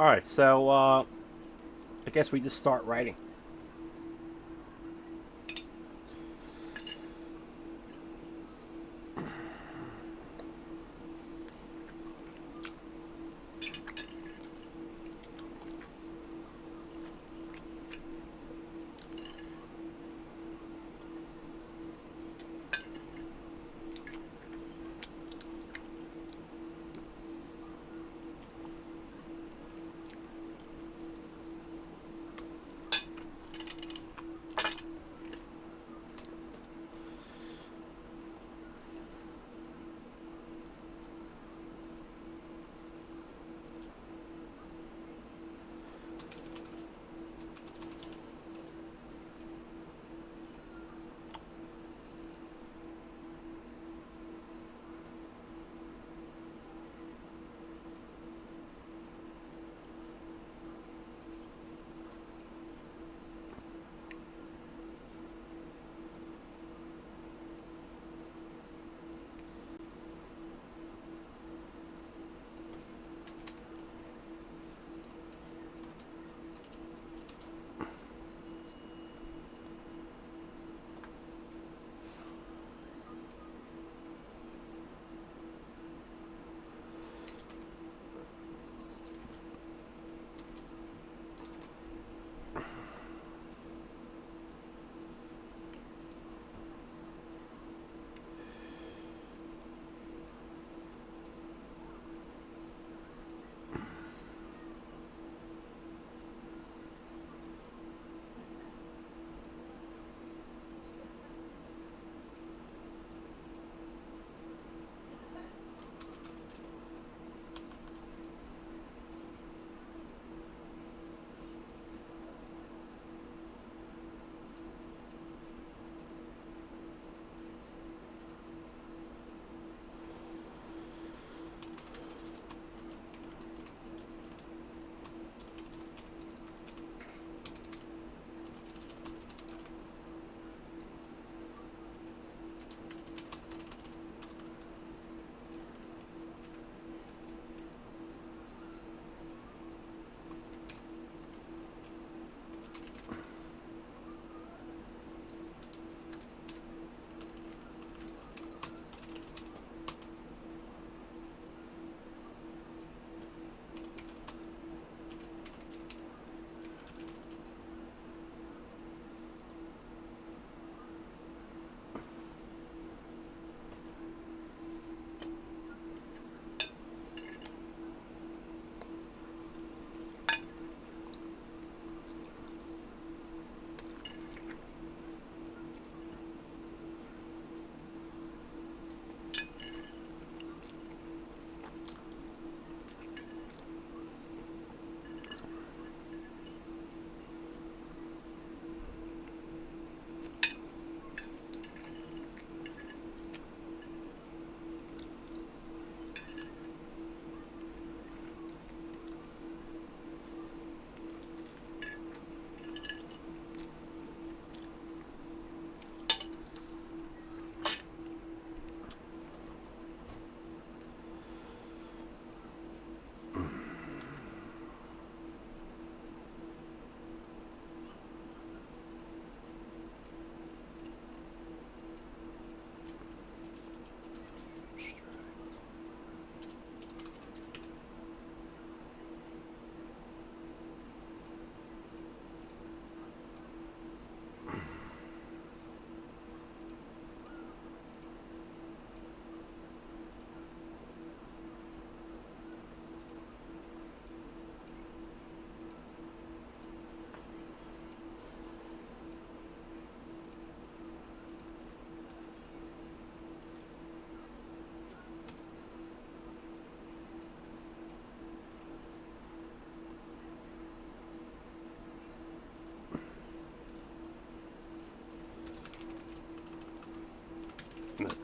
All right, so I guess we just start writing.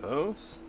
Those.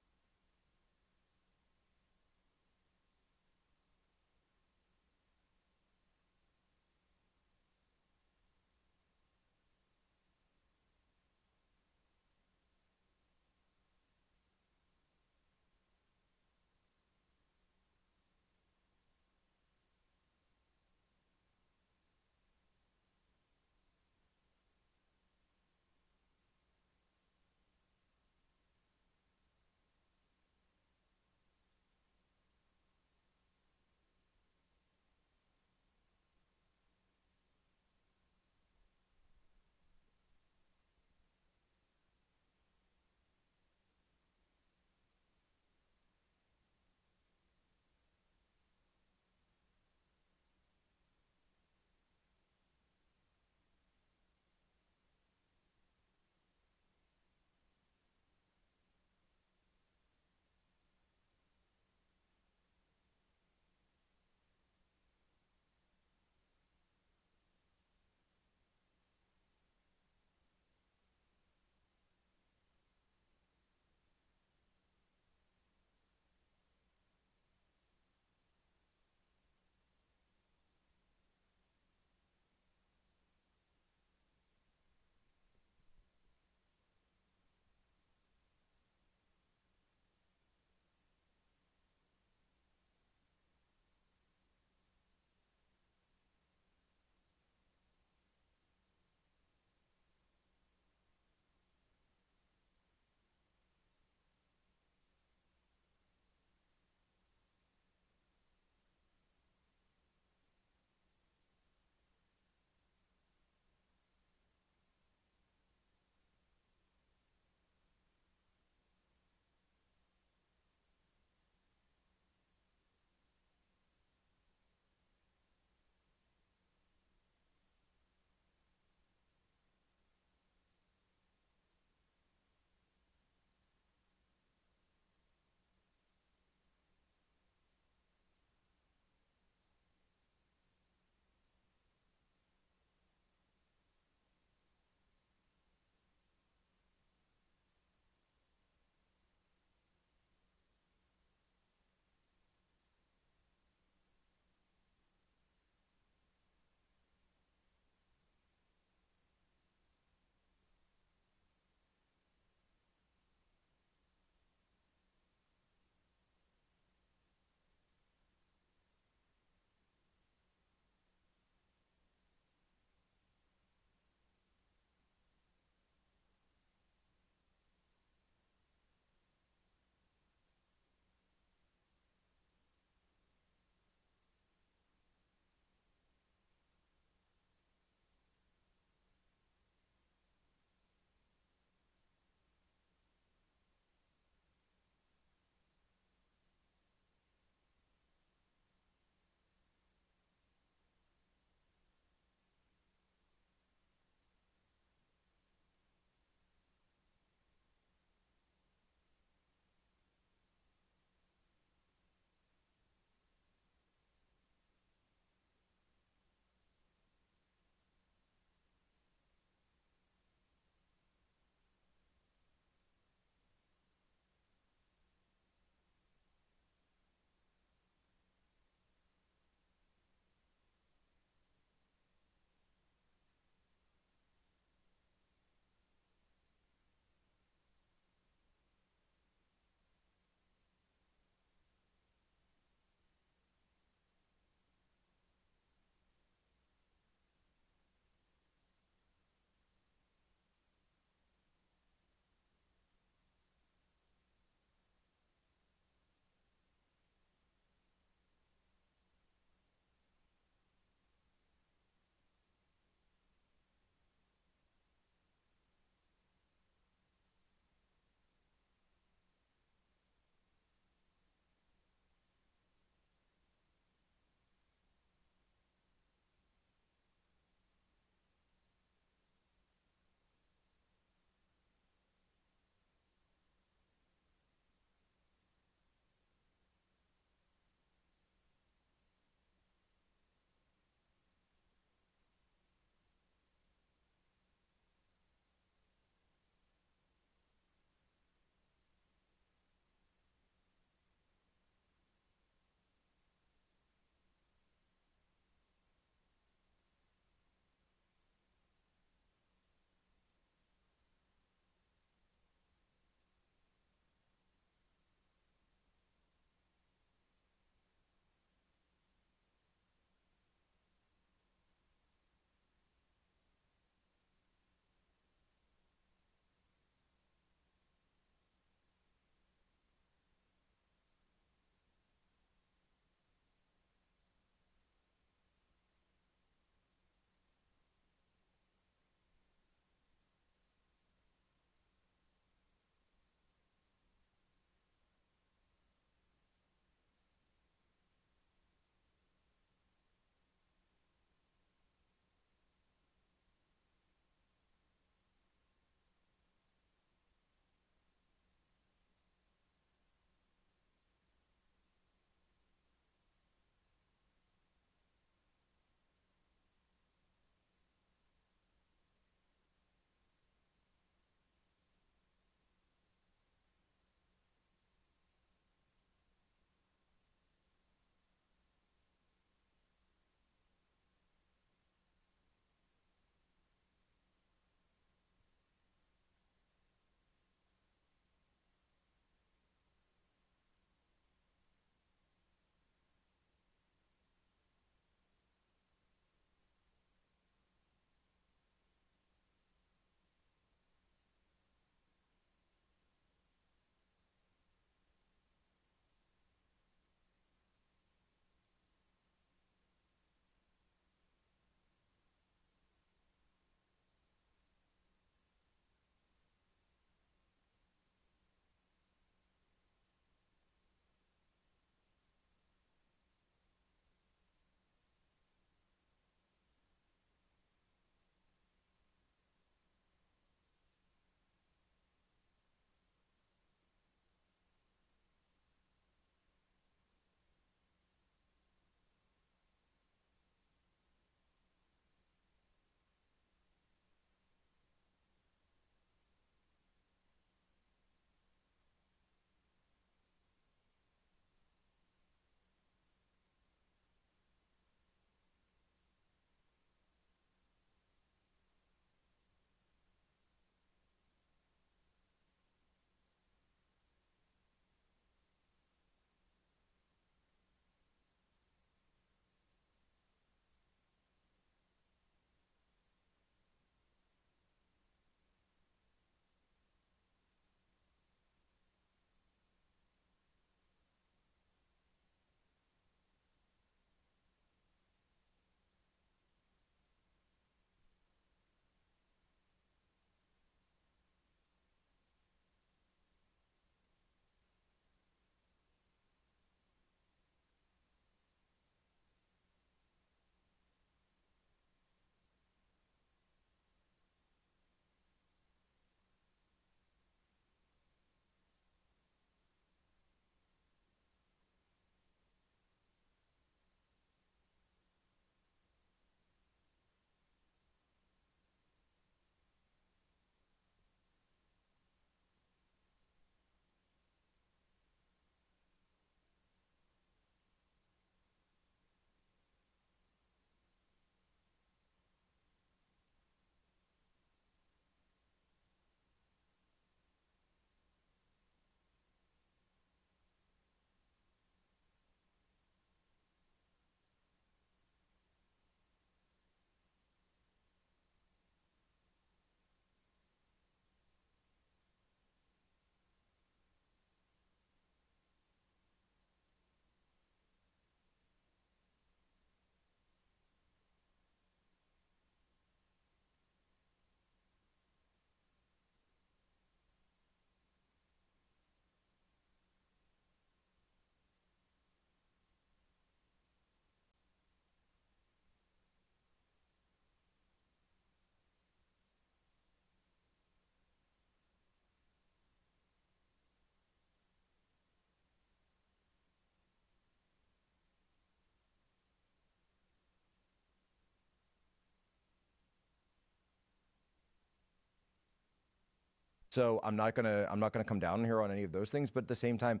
So I'm not gonna come down here on any of those things. But at the same time,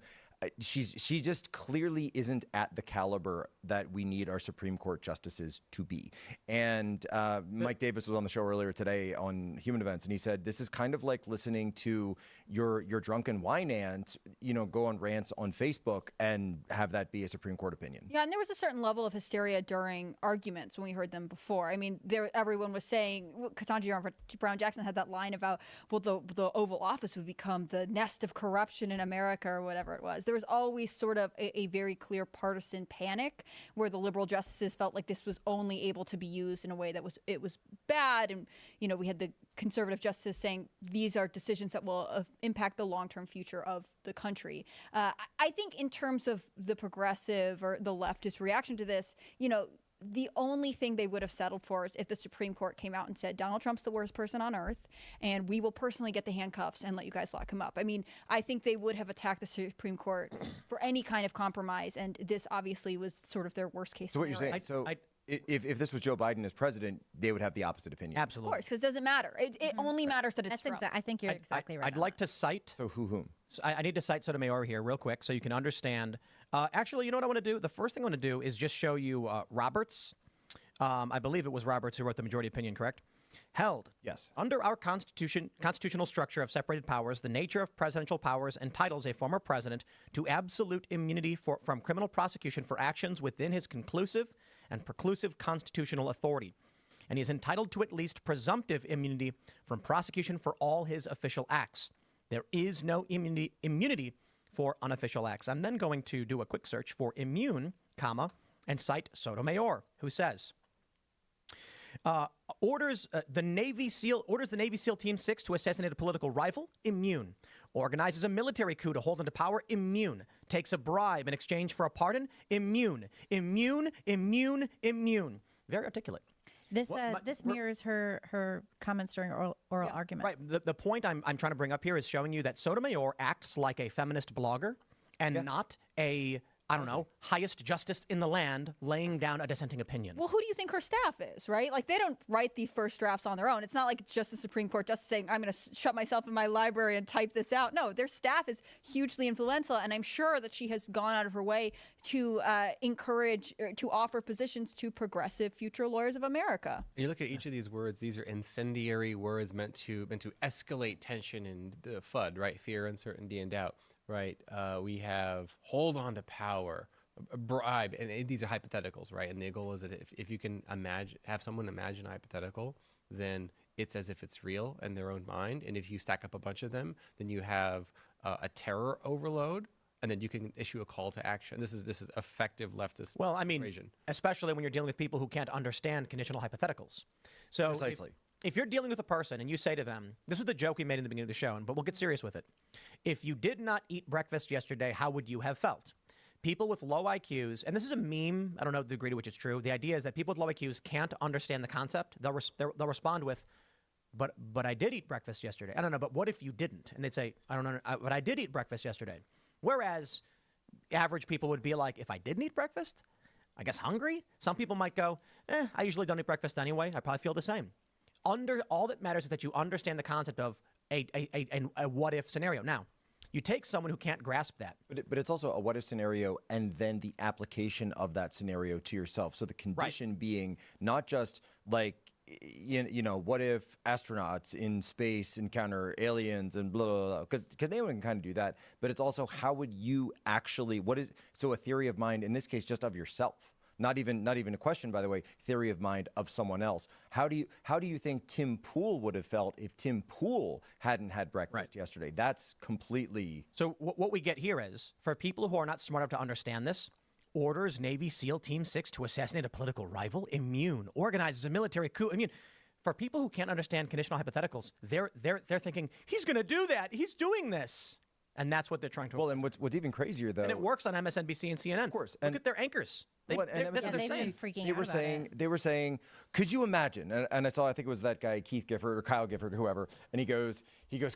she just clearly isn't at the caliber that we need our Supreme Court justices to be. And Mike Davis was on the show earlier today on Human Events, and he said this is kind of like listening to your drunken whine aunt, go on rants on Facebook and have that be a Supreme Court opinion. Yeah, and there was a certain level of hysteria during arguments when we heard them before. I mean, everyone was saying, Ketanji Brown Jackson had that line about, well, the Oval Office would become the nest of corruption in America or whatever it was. There was always sort of a very clear partisan panic where the liberal justices felt like this was only able to be used in a way that was bad. And, we had the conservative justices saying these are decisions that will impact the long-term future of the country. I think in terms of the progressive or the leftist reaction to this, the only thing they would have settled for is if the Supreme Court came out and said, Donald Trump's the worst person on earth, and we will personally get the handcuffs and let you guys lock him up. I mean, I think they would have attacked the Supreme Court for any kind of compromise, and this obviously was sort of their worst case scenario. So what you're saying, if this was Joe Biden as president, they would have the opposite opinion. Absolutely. Of course, because it doesn't matter. It only matters that it's Trump. I think you're exactly right. I'd like to cite. So whom? So I need to cite Sotomayor here real quick so you can understand. Actually, you know what I want to do? The first thing I want to do is just show you Roberts. I believe it was Roberts who wrote the majority opinion, correct? Held. Yes. Under our constitutional structure of separated powers, the nature of presidential powers entitles a former president to absolute immunity from criminal prosecution for actions within his conclusive and preclusive constitutional authority. And he is entitled to at least presumptive immunity from prosecution for all his official acts. There is no immunity for unofficial acts. I'm then going to do a quick search for immune, and cite Sotomayor, who says, orders the Navy SEAL Team 6 to assassinate a political rival, immune. Organizes a military coup to hold onto power, immune. Takes a bribe in exchange for a pardon, immune. Immune, immune, immune. Very articulate. This mirrors her comments during oral argument. Right. The point I'm trying to bring up here is showing you that Sotomayor acts like a feminist blogger and not a highest justice in the land laying down a dissenting opinion. Well, who do you think her staff is, right? Like, they don't write the first drafts on their own. It's not like it's just the Supreme Court just saying, I'm going to shut myself in my library and type this out. No, their staff is hugely influential, and I'm sure that she has gone out of her way to encourage, to offer positions to progressive future lawyers of America. You look at each of these words, these are incendiary words meant to escalate tension and the FUD, right? Fear, uncertainty, and doubt. Right, we have hold on to power, a bribe, and these are hypotheticals, right? And the goal is that if you can have someone imagine a hypothetical, then it's as if it's real in their own mind. And if you stack up a bunch of them, then you have a terror overload, and then you can issue a call to action. This is effective leftist. Well, I mean, equation. Especially when you're dealing with people who can't understand conditional hypotheticals. So Precisely. If you're dealing with a person and you say to them, this was the joke we made in the beginning of the show, but we'll get serious with it. If you did not eat breakfast yesterday, how would you have felt? People with low IQs, and this is a meme, I don't know the degree to which it's true. The idea is that people with low IQs can't understand the concept. They'll respond with, but I did eat breakfast yesterday. I don't know, but what if you didn't? And they'd say, I don't know, but I did eat breakfast yesterday. Whereas average people would be like, if I didn't eat breakfast, I guess hungry? Some people might go, I usually don't eat breakfast anyway. I probably feel the same. All that matters is that you understand the concept of a what-if scenario. Now, you take someone who can't grasp that. But it's also a what-if scenario and then the application of that scenario to yourself. So the condition being not just like, what if astronauts in space encounter aliens and blah, blah, blah, because anyone can kind of do that. But it's also how would you actually, so a theory of mind, in this case, just of yourself. Not even a question, by the way, theory of mind of someone else. How do you think Tim Pool would have felt if Tim Pool hadn't had breakfast yesterday? That's completely... So what we get here is, for people who are not smart enough to understand this, orders Navy SEAL Team 6 to assassinate a political rival, immune. Organizes a military coup, immune. For people who can't understand conditional hypotheticals, they're thinking, he's going to do that. He's doing this. And that's what they're trying to... Well, and what's even crazier, though... And it works on MSNBC and CNN. Of course. Look at their anchors. That's what they're saying. They were saying, could you imagine? And I think it was that guy, Keith Gifford or Kyle Gifford, whoever. And he goes,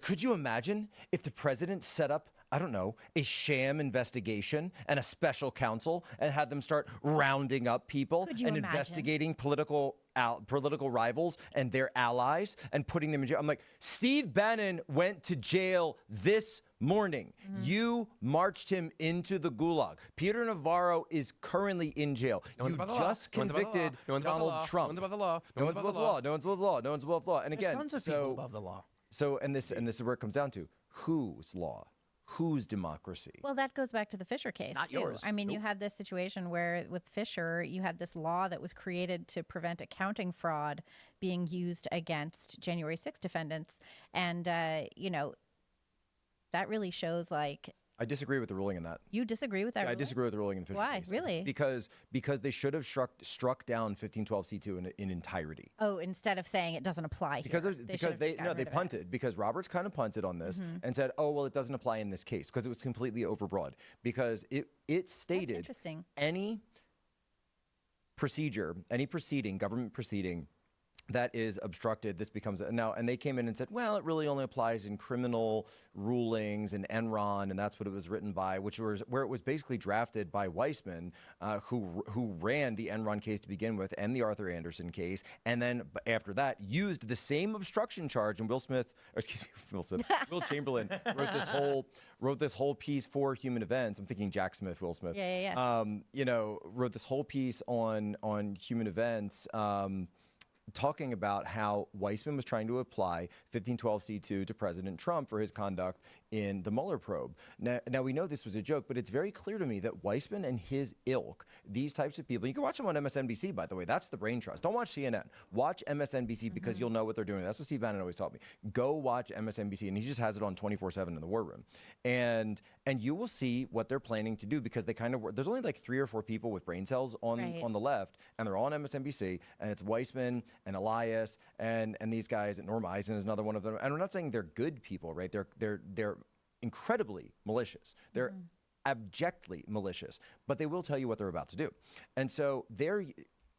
could you imagine if the president set up I don't know, a sham investigation and a special counsel and had them start rounding up people Could you and imagine? investigating political rivals and their allies and putting them in jail. I'm like, Steve Bannon went to jail this morning. You marched him into the gulag. Peter Navarro is currently in jail. No one's You above the law. just No one's above the law. convicted No one's above the Donald law. Trump. No one's above the law. No one's above the law. No one's above the law. No one's above the law. No one's above the law. And There's again, tons of people above the law. So and this is where it comes down to: whose law, whose democracy? Well, that goes back to the Fisher case, Not too. yours. I mean, you had this situation where with Fisher, you had this law that was created to prevent accounting fraud being used against January 6 defendants. And, you know, that really shows like I disagree with the ruling in that. you disagree with that. I ruling? disagree with the ruling in the Fisher Why? case. Really? Because they should have struck down 1512c2 in entirety. Oh, instead of saying it doesn't apply Because here. because should have they just gotten rid of it. punted, because Roberts kind of punted on this and said, oh well, it doesn't apply in this case because it was completely overbroad, because it stated interesting. any procedure, any proceeding, government proceeding that is obstructed, this becomes now. And they came in and said, well, it really only applies in criminal rulings and Enron, and that's what it was written by, which was where it was basically drafted by Weissman, who ran the Enron case to begin with and the Arthur Anderson case, and then after that used the same obstruction charge. And Will Chamberlain wrote this whole piece for Human Events. I'm thinking Jack Smith, Will Smith. Yeah. Wrote this whole piece on Human Events. Talking about how Weissman was trying to apply 1512c2 to President Trump for his conduct in the Mueller probe. Now we know this was a joke, but it's very clear to me that Weissman and his ilk, these types of people, you can watch them on MSNBC, by the way. That's the brain trust. Don't watch CNN. Watch MSNBC because you'll know what they're doing. That's what Steve Bannon always taught me. Go watch MSNBC, and he just has it on 24/7 in the war room. And you will see what they're planning to do, because they kind of there's only like 3 or 4 people with brain cells on the left, and they're all on MSNBC, and it's Weissman and Elias and these guys, and Norm Eisen is another one of them. And I'm not saying they're good people, right? They're incredibly malicious. They're abjectly malicious, but they will tell you what they're about to do. And so their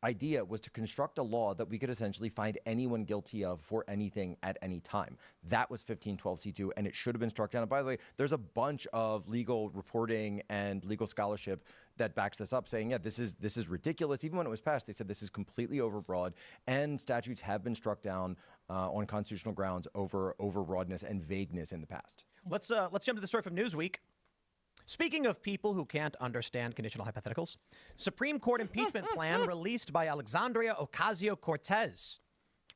idea was to construct a law that we could essentially find anyone guilty of for anything at any time. That was 1512c2, and it should have been struck down. And by the way, there's a bunch of legal reporting and legal scholarship that backs this up, saying, yeah, this is ridiculous. Even when it was passed, they said this is completely overbroad, and statutes have been struck down on constitutional grounds over overbroadness and vagueness in the past. Let's jump to the story from Newsweek. Speaking of people who can't understand conditional hypotheticals, Supreme Court impeachment plan released by Alexandria Ocasio-Cortez.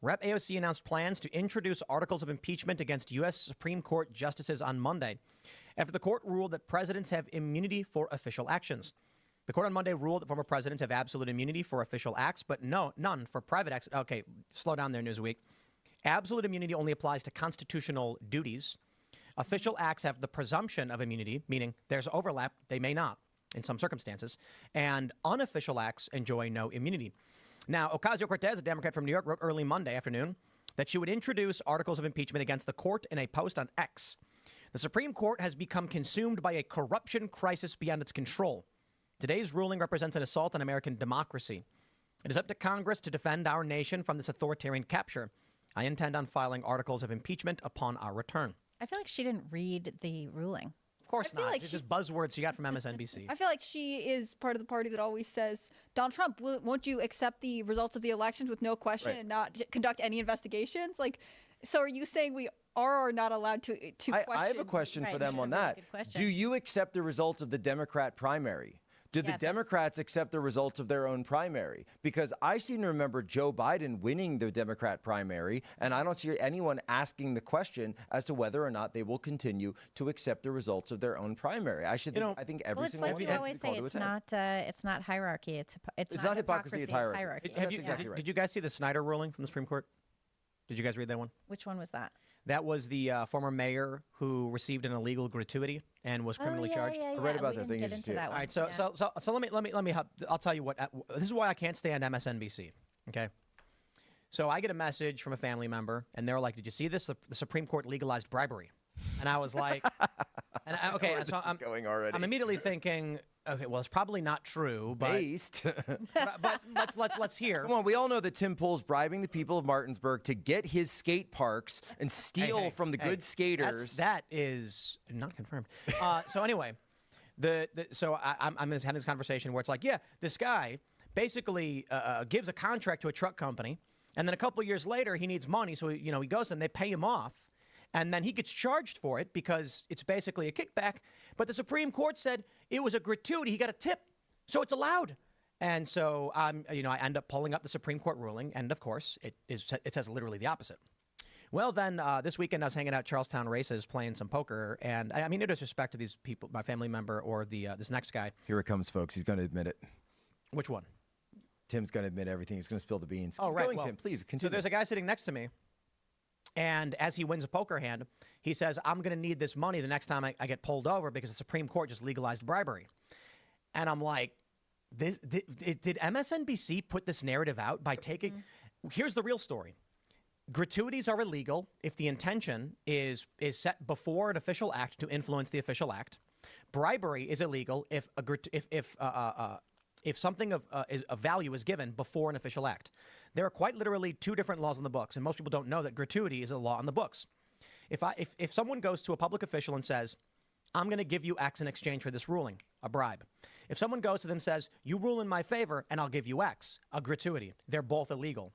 Rep. AOC announced plans to introduce articles of impeachment against U.S. Supreme Court justices on Monday, after the court ruled that presidents have immunity for official actions. The court on Monday ruled that former presidents have absolute immunity for official acts, but none for private acts. Okay, slow down there, Newsweek. Absolute immunity only applies to constitutional duties. Official acts have the presumption of immunity, meaning there's overlap, they may not in some circumstances, and unofficial acts enjoy no immunity. Now, Ocasio-Cortez, a Democrat from New York, wrote early Monday afternoon that she would introduce articles of impeachment against the court in a post on X. The Supreme Court has become consumed by a corruption crisis beyond its control. Today's ruling represents an assault on American democracy. It is up to Congress to defend our nation from this authoritarian capture. I intend on filing articles of impeachment upon our return. I feel like she didn't read the ruling. Of course I feel not. like It's she- just buzzwords she got from MSNBC. I feel like she is part of the party that always says, Donald Trump, won't you accept the results of the elections with no question Right. and not conduct any investigations? Like, so are you saying we are or not allowed to question? I have a question for Right, them that's on a really that. good question. Do you accept the results of the Democrat primary? Did Yeah, the that's- Democrats accept the results of their own primary? Because I seem to remember Joe Biden winning the Democrat primary, and I don't see anyone asking the question as to whether or not they will continue to accept the results of their own primary. I think every Well, it's single like one you of them always should be called say, to it's attend. it's not hierarchy. It's not hypocrisy, it's hierarchy. Have That's you, exactly right. Did you guys see the Snyder ruling from the Supreme Court? Did you guys read that one? Which one was that? That was the former mayor who received an illegal gratuity and was criminally charged. Yeah, I read about we this. didn't I get didn't into see it. that All one. right, so let me I'll tell you what. This is why I can't stand MSNBC. Okay, so I get a message from a family member, and they're like, "Did you see this? The Supreme Court legalized bribery," and I was like, "Okay." Where So this is going already. I'm immediately thinking, Okay, well, it's probably not true, but Based. but let's hear. Come on, we all know that Tim Pool's bribing the people of Martinsburg to get his skate parks and steal from the good skaters. That is not confirmed. So anyway, I'm having this conversation where it's like, yeah, this guy basically gives a contract to a truck company, and then a couple years later he needs money, so he goes and they pay him off, and then he gets charged for it because it's basically a kickback. But the Supreme Court said it was a gratuity; he got a tip, so it's allowed. And so I end up pulling up the Supreme Court ruling, and of course it says literally the opposite. Well, then this weekend I was hanging out at Charlestown Races playing some poker, and I mean, no disrespect to these people, my family member or this next guy. Here it comes, folks. He's going to admit it. Which one? Tim's going to admit everything. He's going to spill the beans. Oh, Keep right. going, Well, Tim. Please So continue. there's a guy sitting next to me, and as he wins a poker hand, he says, I'm going to need this money the next time I get pulled over because the Supreme Court just legalized bribery. And I'm like, did MSNBC put this narrative out by taking... Here's the real story. Gratuities are illegal if the intention is set before an official act to influence the official act. Bribery is illegal if something of value is given before an official act. There are quite literally two different laws in the books, and most people don't know that gratuity is a law in the books. If someone goes to a public official and says, I'm going to give you X in exchange for this ruling, a bribe. If someone goes to them and says, you rule in my favor and I'll give you X, a gratuity, they're both illegal.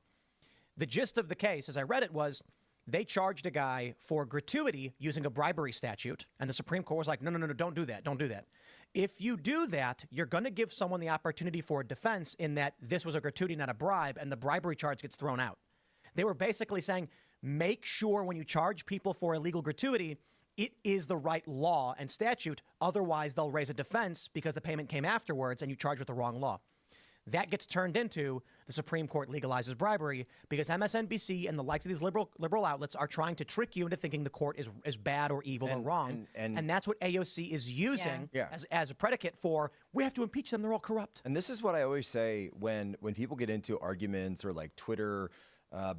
The gist of the case, as I read it, was they charged a guy for gratuity using a bribery statute, and the Supreme Court was like, no, don't do that, don't do that. If you do that, you're going to give someone the opportunity for a defense in that this was a gratuity, not a bribe, and the bribery charge gets thrown out. They were basically saying, make sure when you charge people for illegal gratuity, it is the right law and statute. Otherwise, they'll raise a defense because the payment came afterwards and you charge with the wrong law. That gets turned into the Supreme Court legalizes bribery because MSNBC and the likes of these liberal outlets are trying to trick you into thinking the court is bad or evil or wrong. And that's what AOC is using as a predicate for, we have to impeach them, they're all corrupt. And this is what I always say when people get into arguments or like Twitter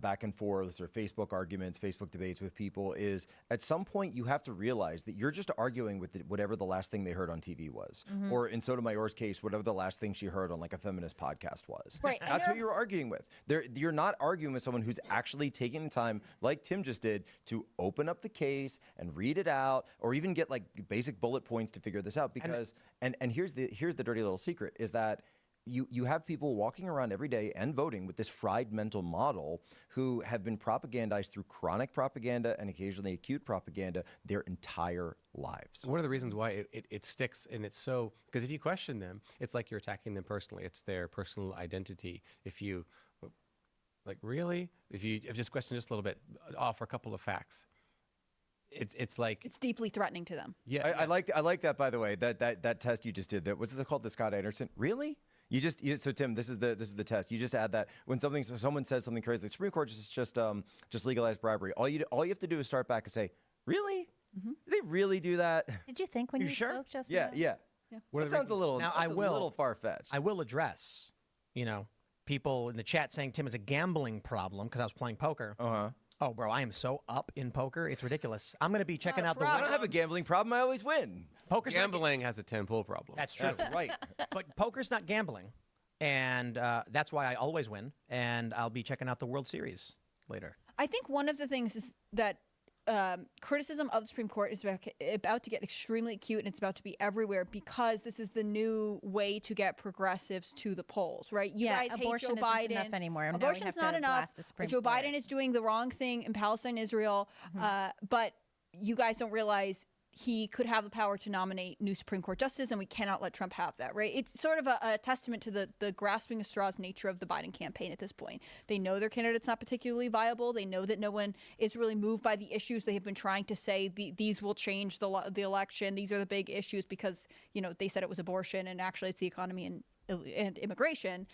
back and forths or Facebook arguments, Facebook debates with people is at some point you have to realize that you're just arguing with whatever the last thing they heard on TV was. Or in Sotomayor's case, whatever the last thing she heard on like a feminist podcast was. Right. That's who you're arguing with. You're not arguing with someone who's actually taking the time, like Tim just did, to open up the case and read it out or even get like basic bullet points to figure this out. Because, and here's the dirty little secret is that you have people walking around every day and voting with this fried mental model who have been propagandized through chronic propaganda and occasionally acute propaganda their entire lives. One of the reasons why it sticks, and it's so, because if you question them, it's like you're attacking them personally. It's their personal identity. If you, like, really? If you just question just a little bit, offer a couple of facts. It's like It's deeply threatening to them. yeah. I like that, by the way, that test you just did. That what's it called? The Scott Anderson. Really? So Tim, this is the test. You just add that when someone says something crazy, the Supreme Court just legalized bribery. All you have to do is start back and say, really? Did they really do that? Did you think when you sure? spoke just Yeah, now? yeah. One of That the sounds a little. Now, that I sounds will- a little far fetched. I will address, people in the chat saying Tim is a gambling problem because I was playing poker. Oh, bro, I am so up in poker. It's ridiculous. I'm going to be checking a out the I don't have a gambling problem. I always win. poker's not- Gambling has a temple problem. That's true. That's right. But poker's not gambling. And that's why I always win. And I'll be checking out the World Series later. I think one of the things is that criticism of the Supreme Court is about to get extremely acute, and it's about to be everywhere because this is the new way to get progressives to the polls, right? You Yeah, guys hate abortion Joe isn't Biden. enough anymore. Now we Abortion's have not to enough. blast the Supreme Joe Court. Biden is doing the wrong thing in Palestine, Israel, but you guys don't realize he could have the power to nominate new Supreme Court justices, and we cannot let Trump have that, right? It's sort of a testament to the grasping of straws nature of the Biden campaign at this point. They know their candidate's not particularly viable. They know that no one is really moved by the issues. They have been trying to say these will change the election. These are the big issues because, they said it was abortion, and actually it's the economy and immigration.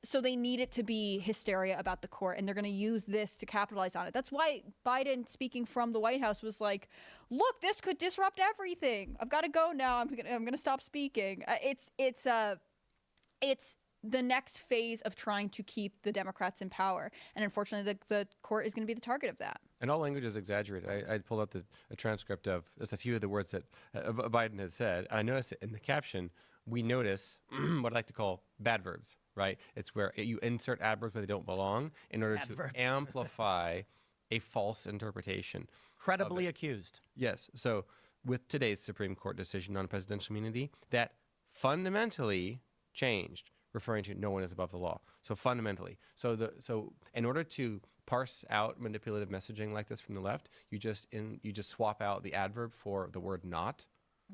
So they need it to be hysteria about the court, and they're going to use this to capitalize on it. That's why Biden, speaking from the White House, was like, look, this could disrupt everything. I've got to go now. I'm going to stop speaking. It's the next phase of trying to keep the Democrats in power. And unfortunately, the court is going to be the target of that. And all language is exaggerated. I pulled out a transcript of just a few of the words that Biden had said. I noticed it in the caption. We notice what I like to call bad verbs, right? It's where you insert adverbs where they don't belong in order Adverbs. to amplify a false interpretation. Credibly accused. Yes. So with today's Supreme Court decision on presidential immunity, that fundamentally changed, referring to no one is above the law. So fundamentally. So in order to parse out manipulative messaging like this from the left, you just swap out the adverb for the word not,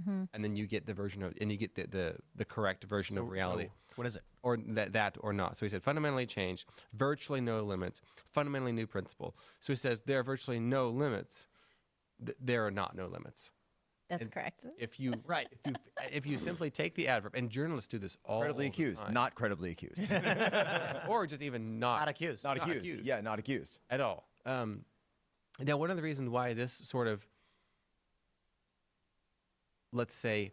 and then you get the version of, and you get the correct version of reality. So what is it? Or that or not. So he said fundamentally changed, virtually no limits, fundamentally new principle. So he says there are virtually no limits. There are not no limits. That's correct. If you if you simply take the adverb, and journalists do this all Credibly the accused, time. not credibly accused. Or just even not Not accused. Not Not accused. accused. Yeah, not accused. at all. Now, one of the reasons why this sort of, let's say,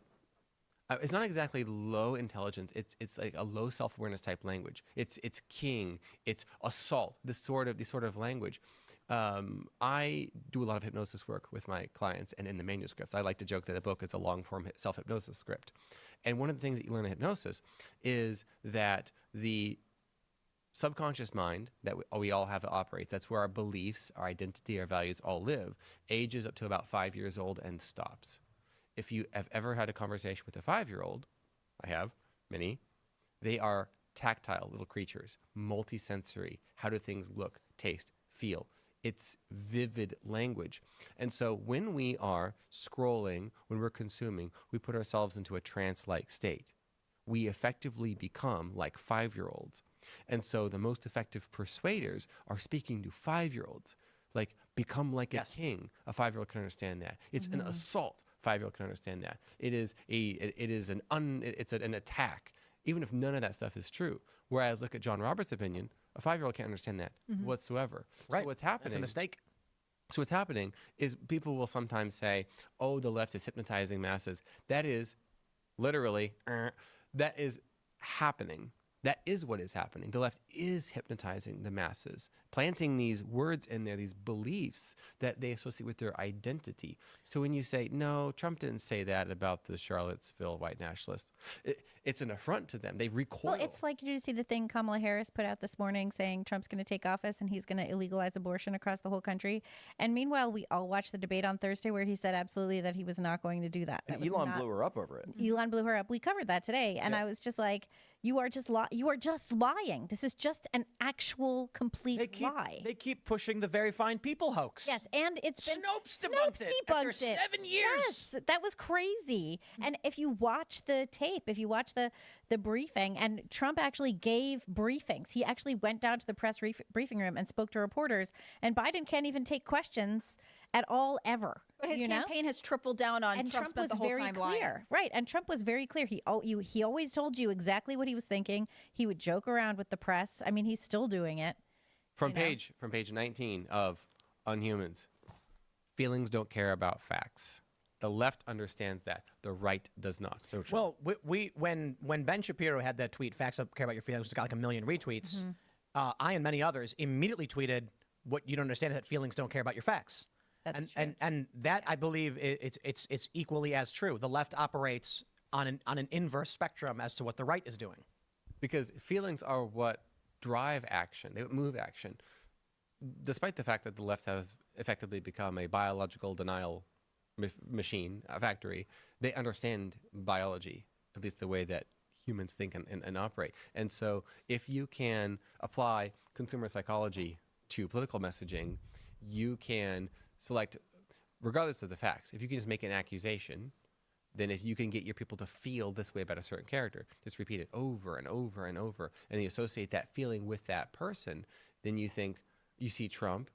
it's not exactly low intelligence. It's like a low self-awareness type language. It's king. It's assault. This sort of language. I do a lot of hypnosis work with my clients, and in the manuscripts, I like to joke that a book is a long-form self-hypnosis script. And one of the things that you learn in hypnosis is that the subconscious mind that we all have operates, that's where our beliefs, our identity, our values all live, ages up to about 5 years old and stops. If you have ever had a conversation with a 5-year-old, I have many, they are tactile little creatures, multisensory. How do things look, taste, feel? It's vivid language. And so when we are scrolling, when we're consuming, we put ourselves into a trance-like state. We effectively become like 5-year-olds. And so the most effective persuaders are speaking to 5-year-olds. Like, become like a king. A 5-year-old can understand that. It's an assault. 5-year-old can understand that. It's an attack, even if none of that stuff is true. Whereas, look at John Roberts' opinion, a 5-year-old can't understand that whatsoever. Right. So what's happening? That's a mistake. So what's happening is people will sometimes say, "Oh, the left is hypnotizing masses." That is literally that is happening. That is what is happening. The left is hypnotizing the masses, planting these words in there, these beliefs that they associate with their identity. So when you say, no, Trump didn't say that about the Charlottesville white nationalists, it's an affront to them. They recoil. Well, it's like, did you see the thing Kamala Harris put out this morning saying Trump's going to take office and he's going to illegalize abortion across the whole country? And meanwhile, we all watched the debate on Thursday where he said absolutely that he was not going to do that. And Elon blew her up over it. Elon blew her up. We covered that today, and I was just like, "You are just lying. This is just an actual complete lie." They keep pushing the very fine people hoax. Yes, and it's been Snopes debunked it after 7 years. Yes, that was crazy. And if you watch the tape, if you watch the briefing, and Trump actually gave briefings. He actually went down to the press briefing room and spoke to reporters. And Biden can't even take questions at all ever. But his you know? campaign has tripled down on And Trump Trump spent was the whole very time clear, lying. right? And Trump was very clear. He always told you exactly what he was thinking. He would joke around with the press. I mean, he's still doing it. From page 19 of Unhumans, feelings don't care about facts. The left understands that. The right does not. So true. Well, when Ben Shapiro had that tweet, "Facts don't care about your feelings," which got like 1 million retweets, I and many others immediately tweeted, "What you don't understand is that feelings don't care about your facts." That's And that, I believe, it's equally as true. The left operates on an inverse spectrum as to what the right is doing. Because feelings are what drive action. They move action. Despite the fact that the left has effectively become a biological denial machine, a factory, they understand biology, at least the way that humans think and operate. And so if you can apply consumer psychology to political messaging, you can select, regardless of the facts, if you can just make an accusation, then if you can get your people to feel this way about a certain character, just repeat it over and over and over, and you associate that feeling with that person, then you think, you see Trump,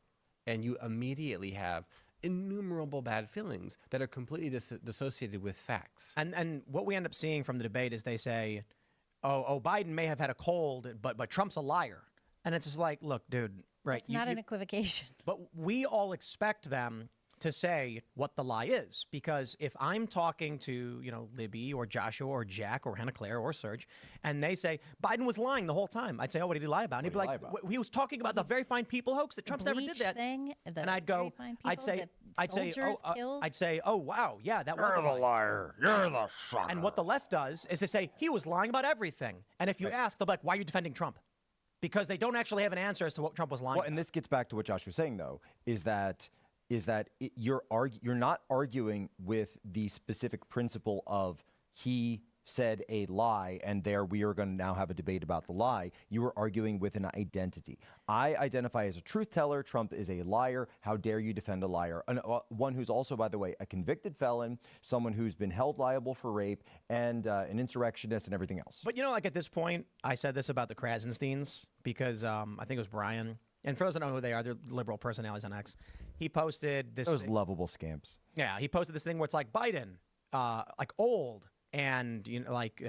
and you immediately have innumerable bad feelings that are completely dissociated with facts. And what we end up seeing from the debate is they say, oh, Biden may have had a cold, but Trump's a liar. And it's just like, look, dude, right? It's not an equivocation. But we all expect them to say what the lie is, because if I'm talking to, Libby or Joshua or Jack or Hannah Claire or Serge, and they say Biden was lying the whole time, I'd say, oh, what did he lie about? And he'd be like, he was talking about the very fine people hoax that Trump never did Bleach that. thing, And I'd go, very fine I'd people, say, the soldiers killed. oh wow, yeah, that was a lie. liar. You're the sucker. And what the left does is they say he was lying about everything. And if you ask, they'll be like, why are you defending Trump? Because they don't actually have an answer as to what Trump was lying Well, about. and this gets back to what Josh was saying, though, is that you're not arguing with the specific principle of he said a lie, and there we are going to now have a debate about the lie. You are arguing with an identity. I identify as a truth teller. Trump is a liar. How dare you defend a liar? One who's also, by the way, a convicted felon, someone who's been held liable for rape, and an insurrectionist and everything else. But at this point, I said this about the Krasensteins because I think it was Brian. And for those that don't know who they are, they're liberal personalities on X. He posted this. Those lovable scamps. Yeah, he posted this thing where it's like Biden, like old and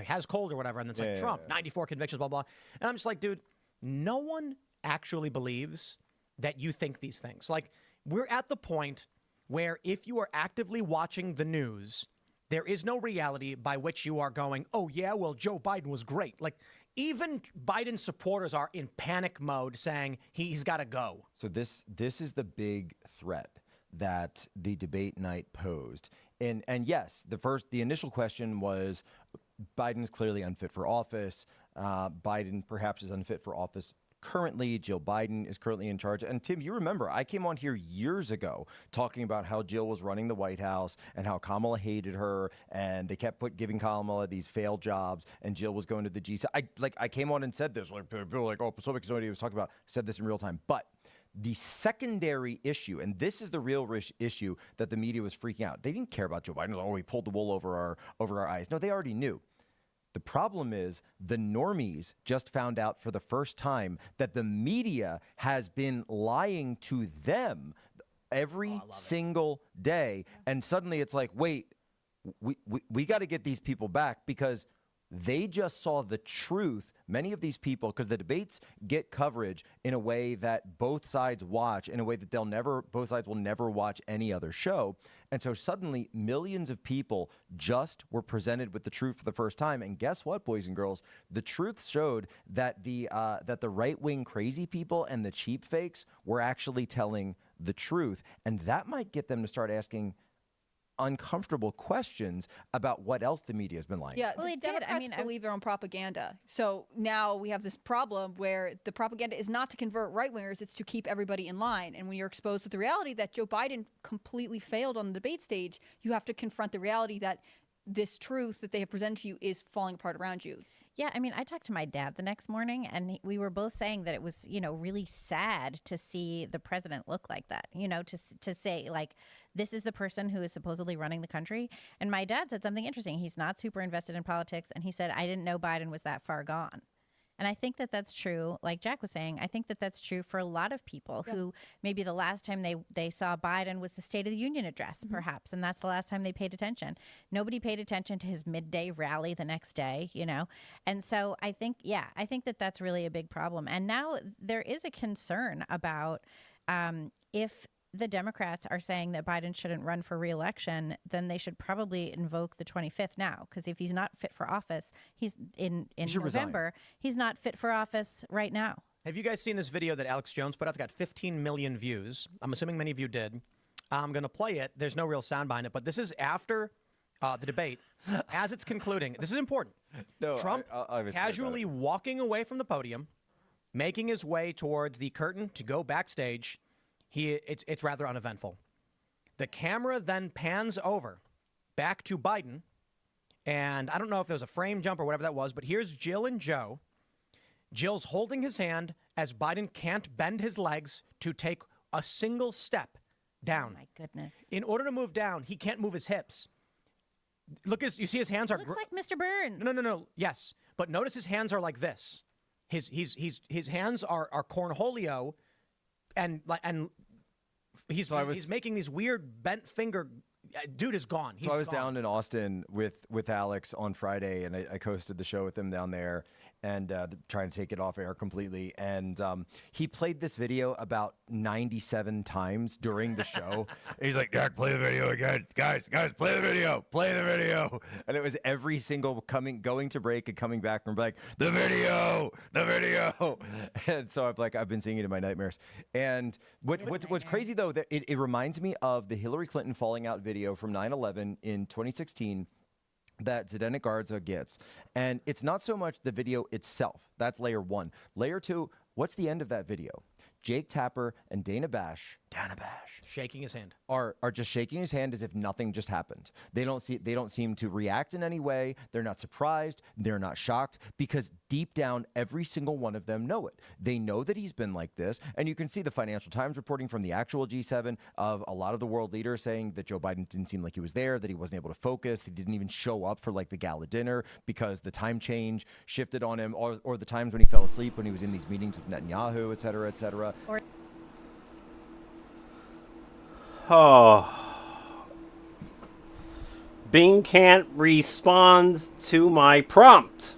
has cold or whatever, and it's like Trump, 94 convictions, blah blah. And I'm just like, dude, no one actually believes that you think these things. Like, we're at the point where if you are actively watching the news, there is no reality by which you are going, oh yeah, well, Joe Biden was great. Like, even Biden supporters are in panic mode saying he's got to go. So this is the big threat that the debate night posed. And yes, the initial question was Biden is clearly unfit for office. Biden perhaps is unfit for office currently. Jill Biden is currently in charge. And Tim, you remember, I came on here years ago talking about how Jill was running the White House and how Kamala hated her, and they kept giving Kamala these failed jobs, and Jill was going to the G7. I came on and said this, like people were like, oh, so because nobody was talking about, said this in real time. But the secondary issue, and this is the real issue that the media was freaking out. They didn't care about Joe Biden. Oh, he pulled the wool over our eyes. No, they already knew. The problem is the normies just found out for the first time that the media has been lying to them every single day. And suddenly it's like, wait, we got to get these people back because they just saw the truth. Many of these people, because the debates get coverage in a way that both sides watch, in a way that both sides will never watch any other show. And so suddenly millions of people just were presented with the truth for the first time. And guess what, boys and girls? The truth showed that the right-wing crazy people and the cheap fakes were actually telling the truth. And that might get them to start asking uncomfortable questions about what else the media has been lying. Yeah, Well, the it did. I Democrats mean, believe their own propaganda. So now we have this problem where the propaganda is not to convert right-wingers, it's to keep everybody in line. And when you're exposed to the reality that Joe Biden completely failed on the debate stage, you have to confront the reality that this truth that they have presented to you is falling apart around you. Yeah, I mean, I talked to my dad the next morning, and we were both saying that it was, really sad to see the president look like that. To say like, this is the person who is supposedly running the country. And my dad said something interesting. He's not super invested in politics, and he said, I didn't know Biden was that far gone. And I think that that's true. Like Jack was saying, I think that that's true for a lot of people who maybe the last time they saw Biden was the State of the Union address, perhaps. And that's the last time they paid attention. Nobody paid attention to his midday rally the next day, And so I think that that's really a big problem. And now there is a concern about if the Democrats are saying that Biden shouldn't run for re-election, then they should probably invoke the 25th now. Because if he's not fit for office, he's in November, he's not fit for office right now. Have you guys seen this video that Alex Jones put out? It's got 15 million views. I'm assuming many of you did. I'm going to play it. There's no real sound behind it, but this is after the debate. As it's concluding, this is important. No, Trump I was casually walking away from the podium, making his way towards the curtain to go backstage. It's rather uneventful. The camera then pans over back to Biden, and I don't know if it was a frame jump or whatever that was, but here's Jill and Joe. Jill's holding his hand as Biden can't bend his legs to take a single step down. Oh my goodness. In order to move down, he can't move his hips. Look, you see his hands are... Looks like Mr. Burns. No. Yes, but notice his hands are like this. His hands are cornholio, and he's making these weird bent finger. Dude is gone. So I was down in Austin with Alex on Friday, and I hosted the show with him down there. and trying to take it off air completely. And he played this video about 97 times during the show. He's like, Derek, play the video again. Guys, play the video. And it was every single going to break and coming back from like, the video. And so I've been seeing it in my nightmares. And what's crazy though, that it reminds me of the Hillary Clinton falling out video from 9/11 in 2016 that Zdenek Garza gets. And it's not so much the video itself. That's layer one. Layer two, what's the end of that video? Jake Tapper and Dana Bash Shaking his hand. are just shaking his hand as if nothing just happened. They don't seem to react in any way. They're not surprised. They're not shocked, because deep down, every single one of them know it. They know that he's been like this, and you can see the Financial Times reporting from the actual G7 of a lot of the world leaders saying that Joe Biden didn't seem like he was there, that he wasn't able to focus, he didn't even show up for like the gala dinner because the time change shifted on him, or the times when he fell asleep when he was in these meetings with Netanyahu, et cetera, et cetera. Oh. Bing can't respond to my prompt.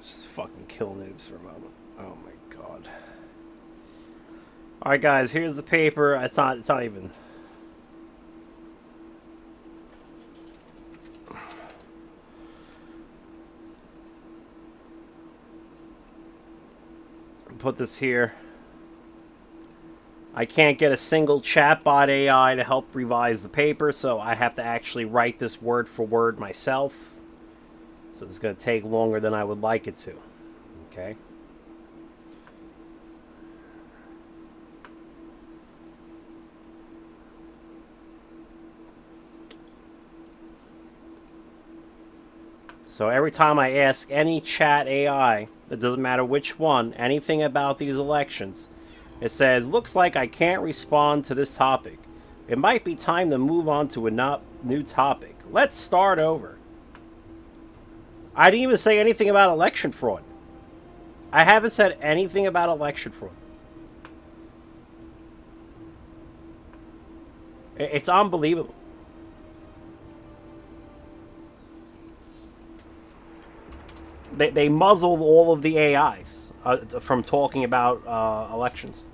Just fucking kill noobs for a moment. Oh my god. Alright guys, here's the paper. It's not even... Put this here. I can't get a single chatbot AI to help revise the paper, so I have to actually write this word for word myself. So it's going to take longer than I would like it to. Okay. So every time I ask any chat AI, it doesn't matter which one, anything about these elections, it says, looks like I can't respond to this topic. It might be time to move on to a new topic. Let's start over. I didn't even say anything about election fraud. I haven't said anything about election fraud. It's unbelievable. They muzzled all of the AIs from talking about elections.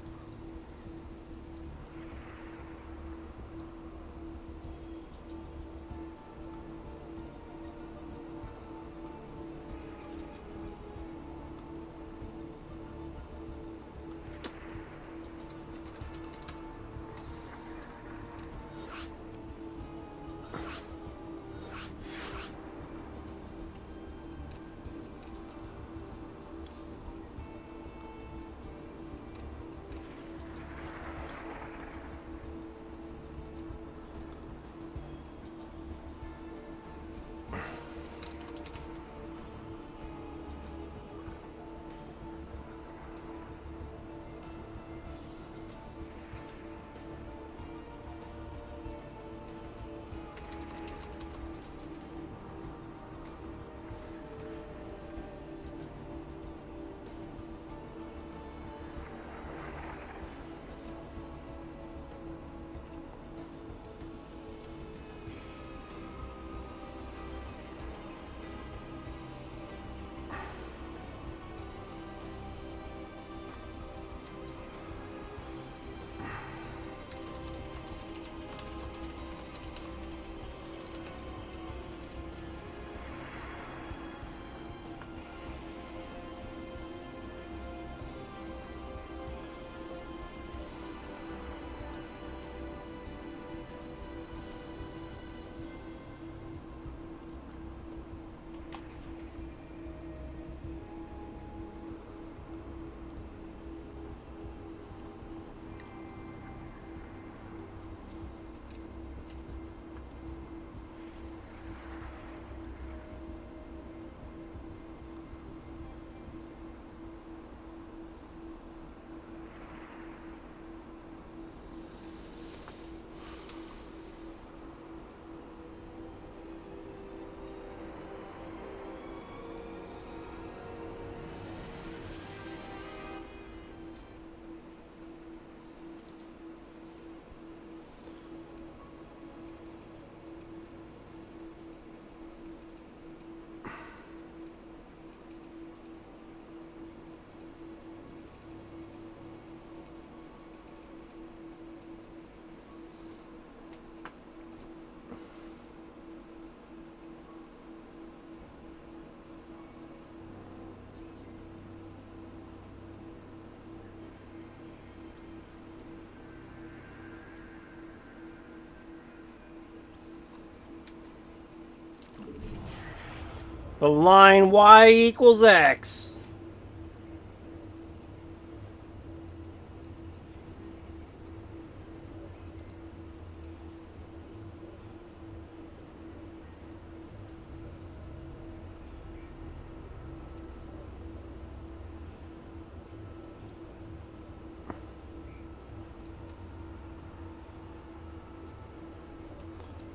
The line y equals x.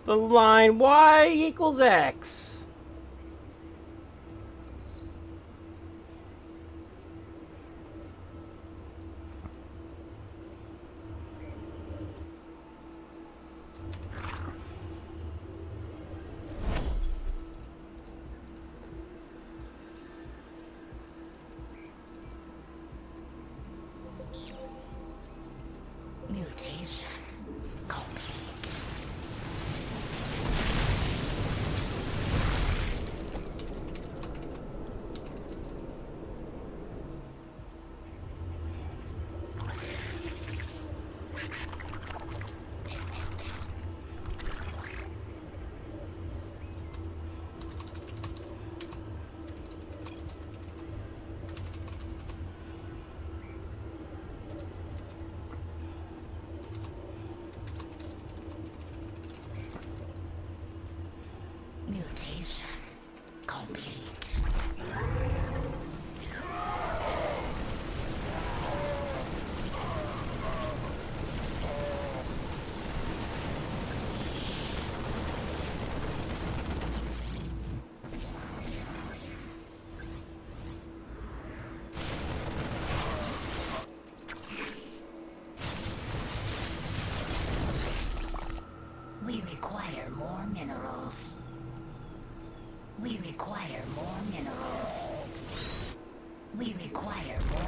The line y equals x. Mutation complete. Mutation complete. We require more minerals. We require more minerals. We require more.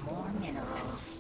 more minerals.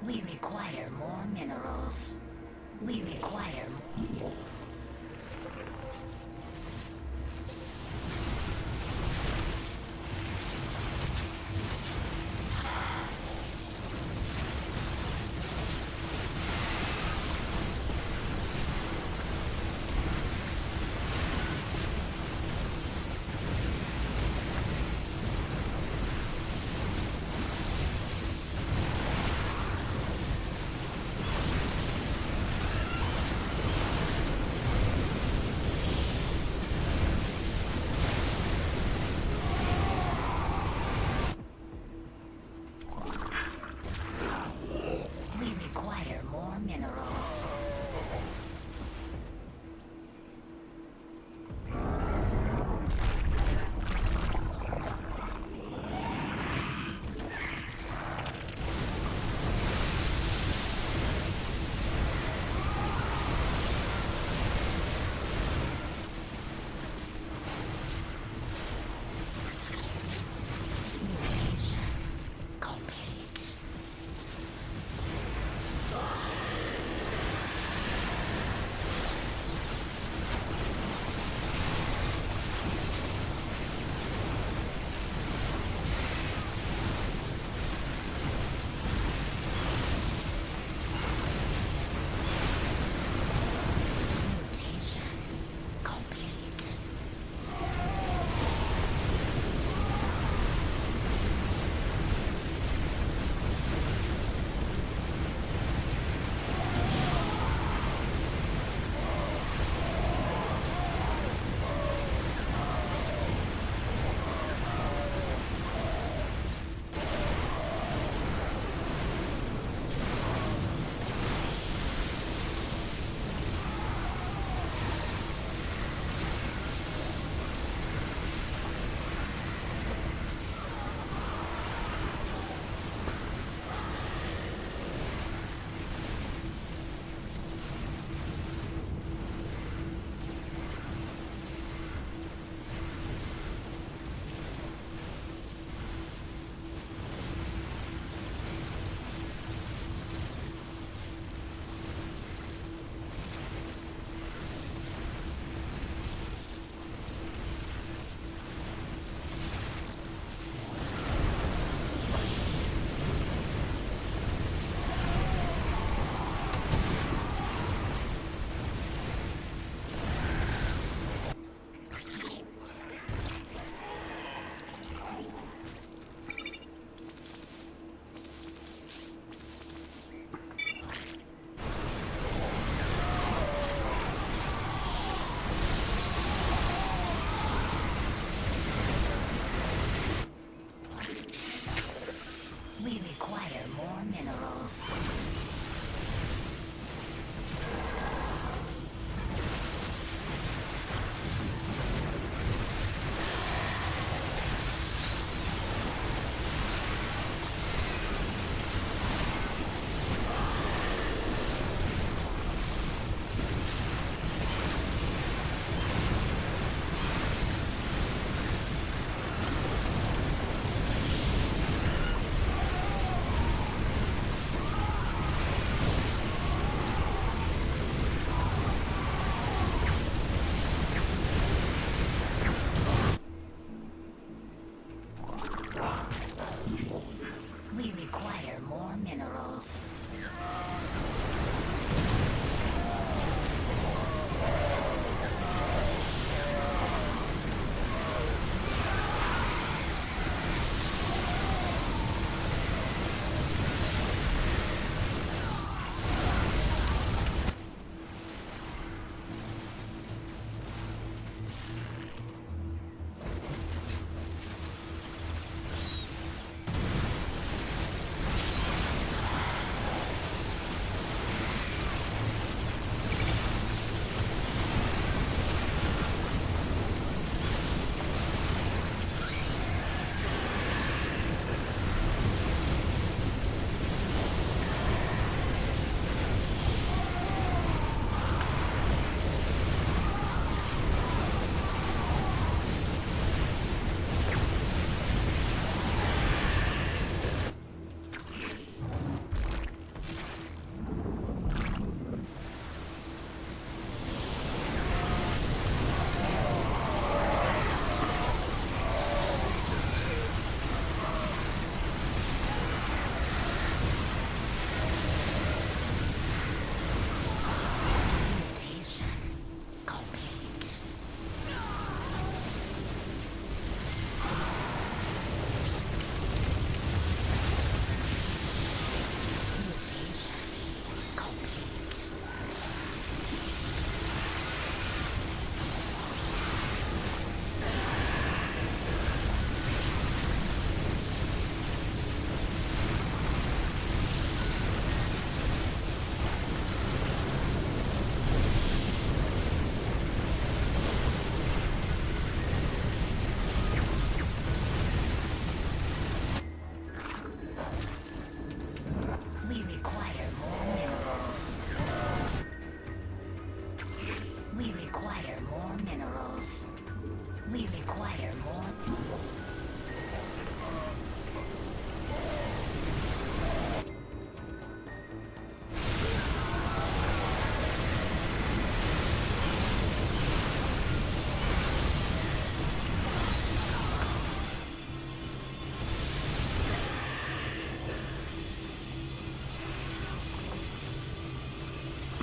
We require more minerals. We require more. We require more minerals. Mutation complete.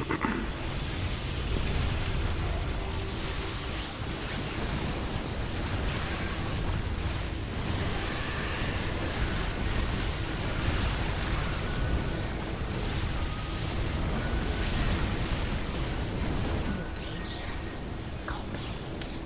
Mutation complete.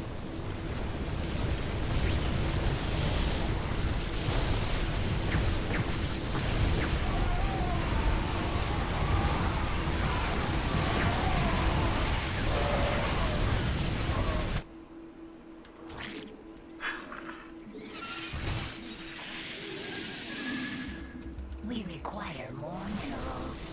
We require more minerals.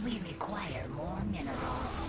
We require more minerals.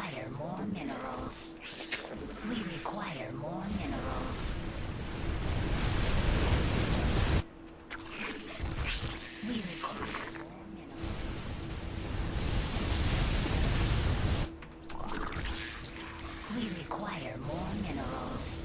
require more minerals. We require more minerals. We require more minerals. We require more minerals.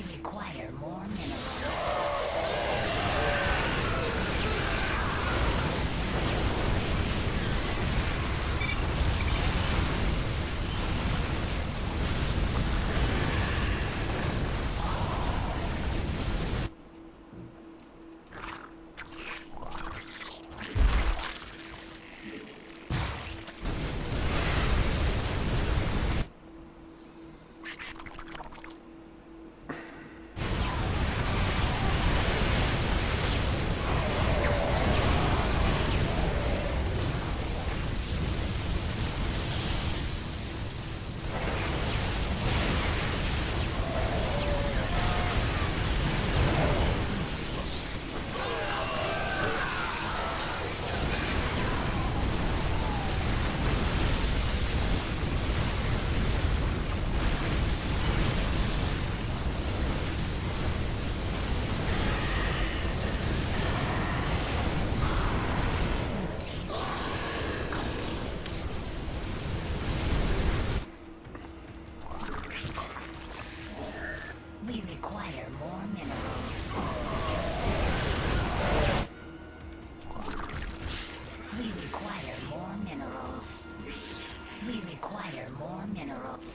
We require more minerals. We require more minerals. We require more minerals. We require more minerals.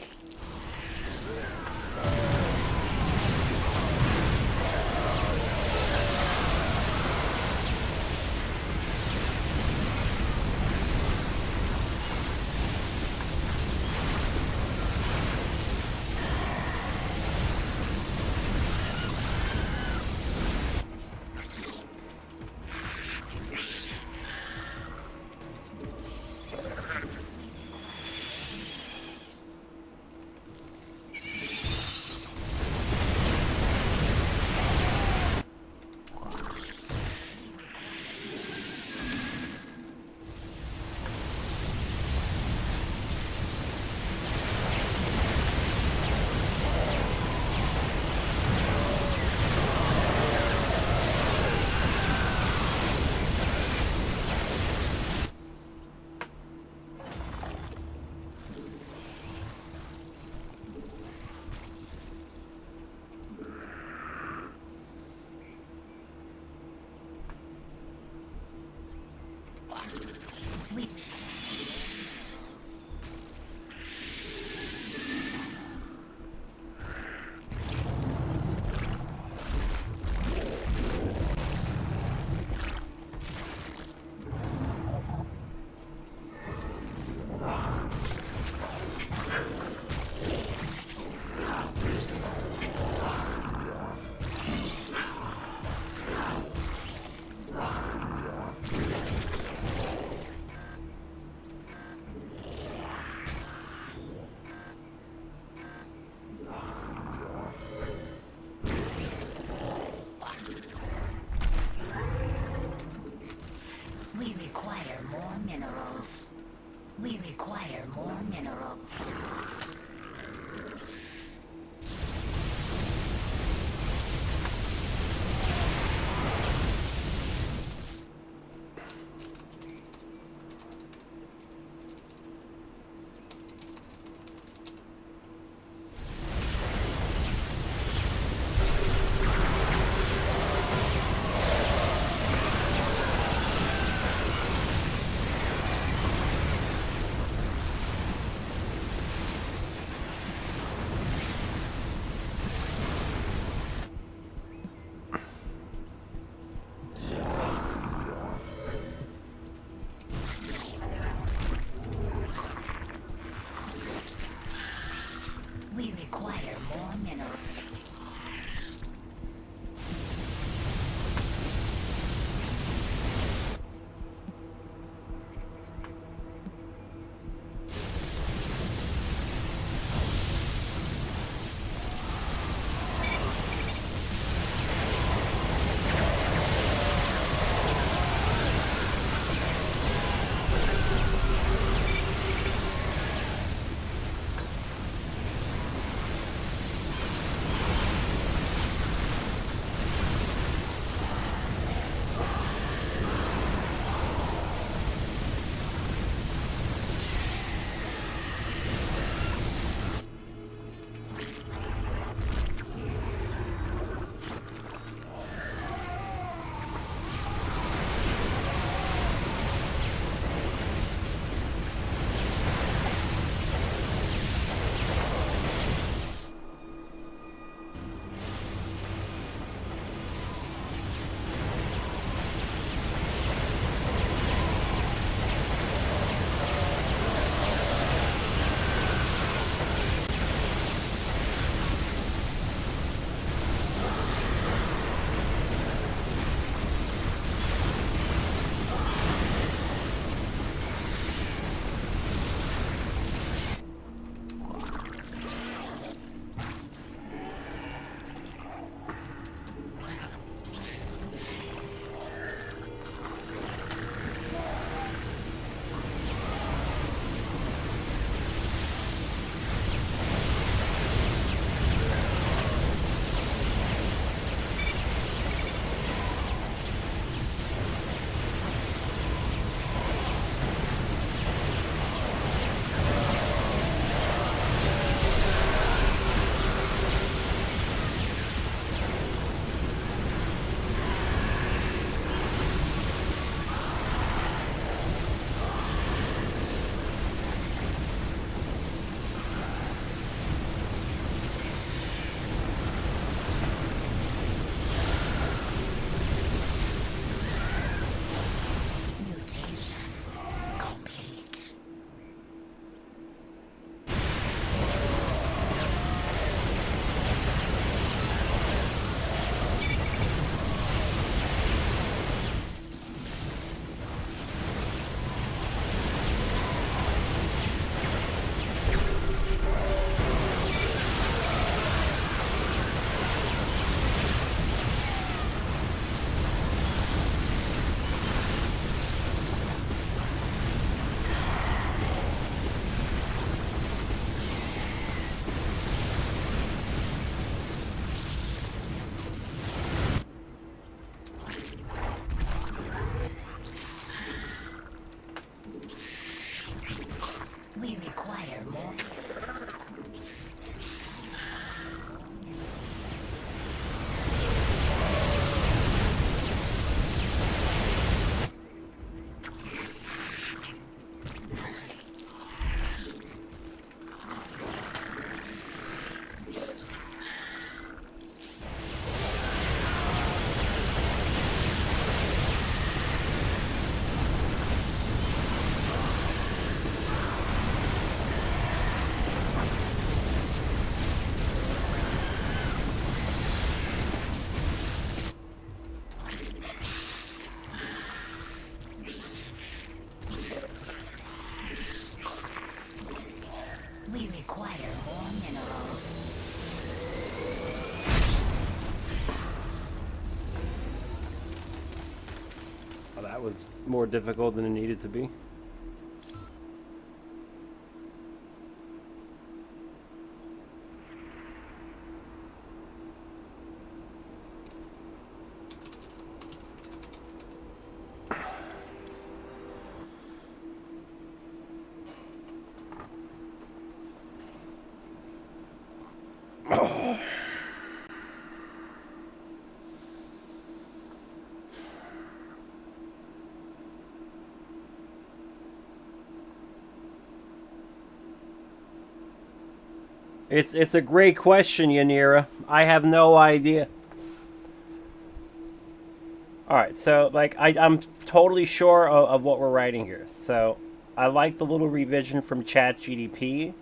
We require more minerals. We require more minerals. was more difficult than it needed to be. It's a great question, Yanira. I have no idea. Alright, so like I'm totally sure of what we're writing here. So I like the little revision from ChatGDP.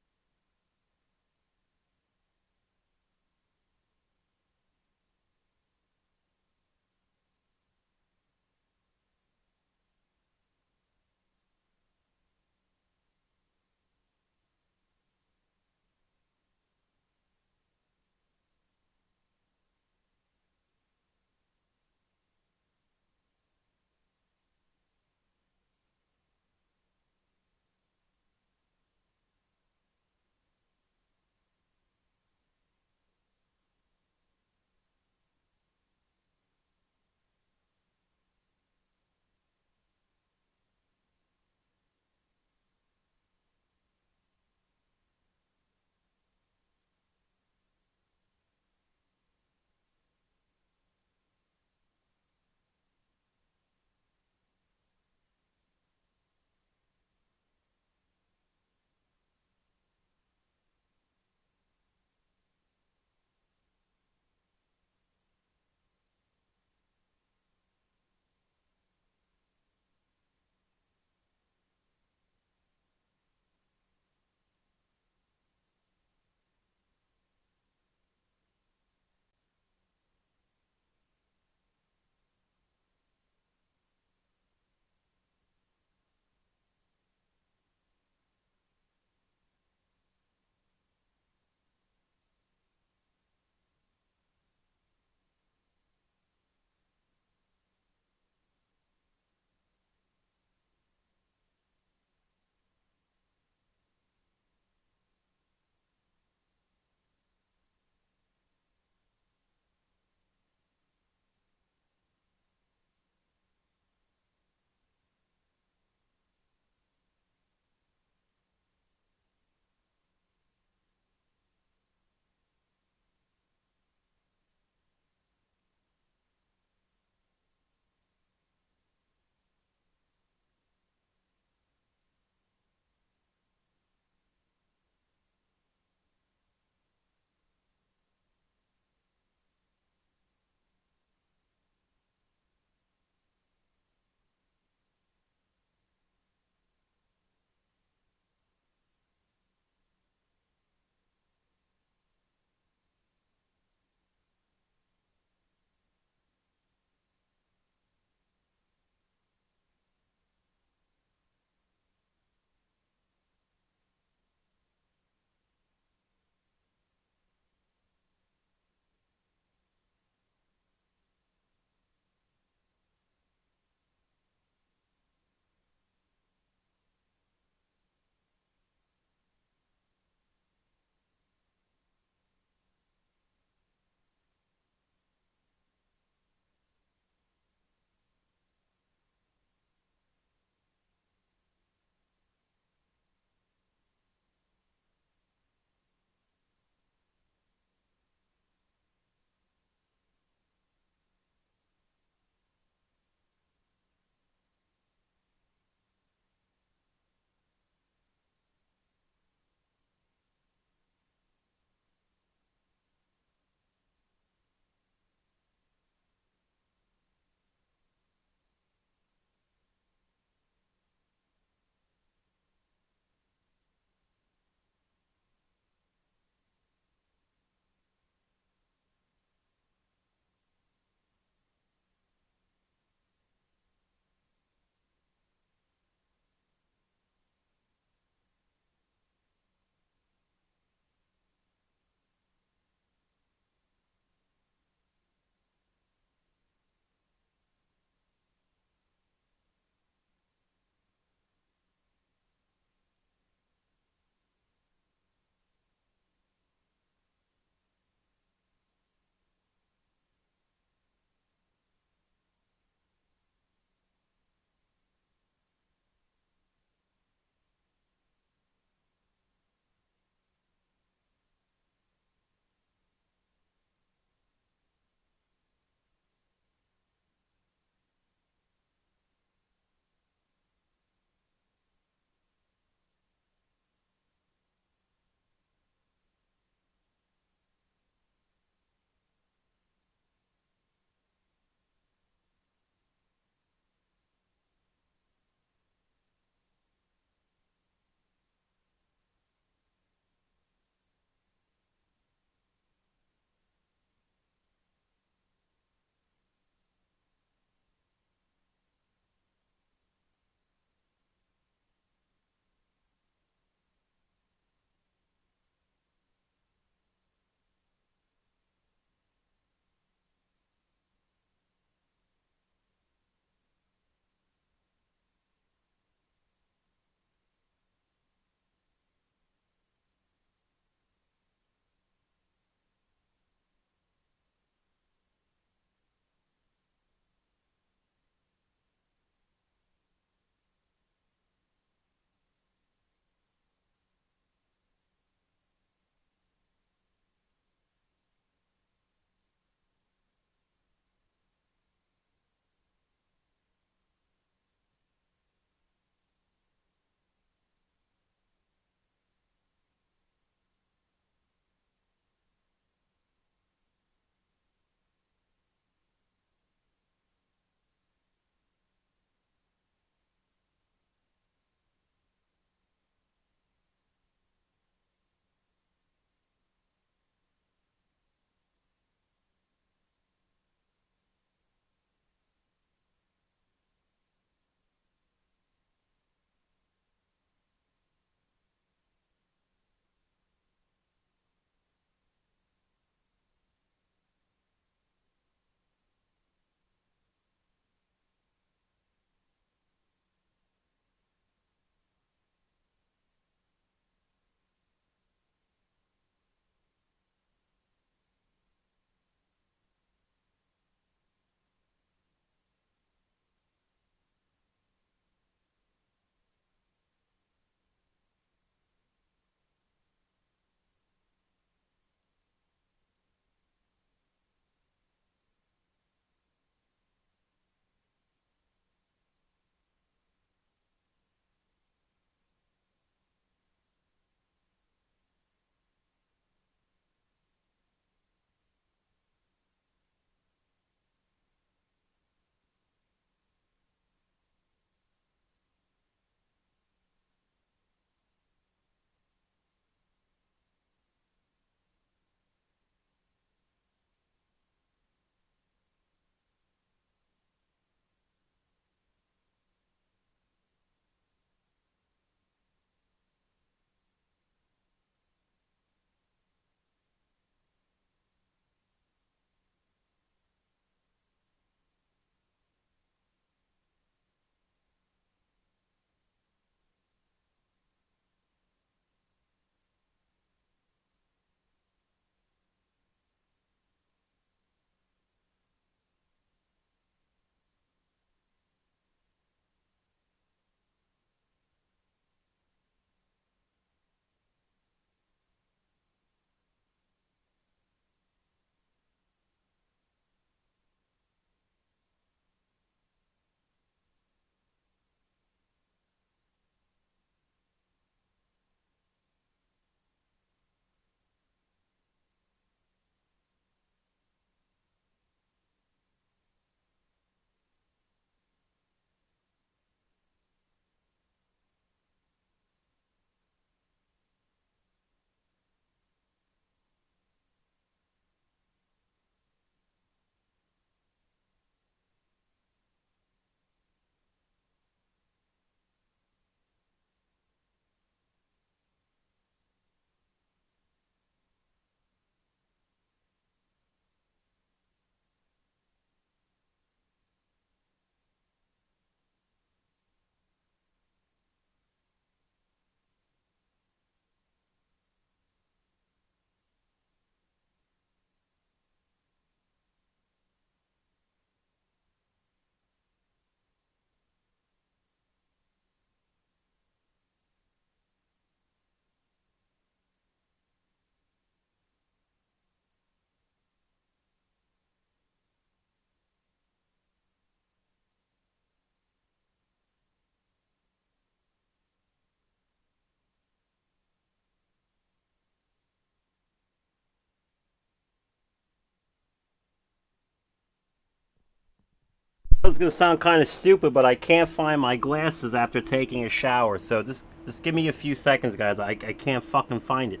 It's gonna sound kind of stupid, but I can't find my glasses after taking a shower. So just give me a few seconds, guys. I can't fucking find it.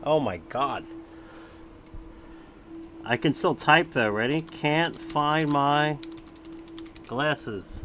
Oh my god. I can still type though. Ready? Can't find my glasses.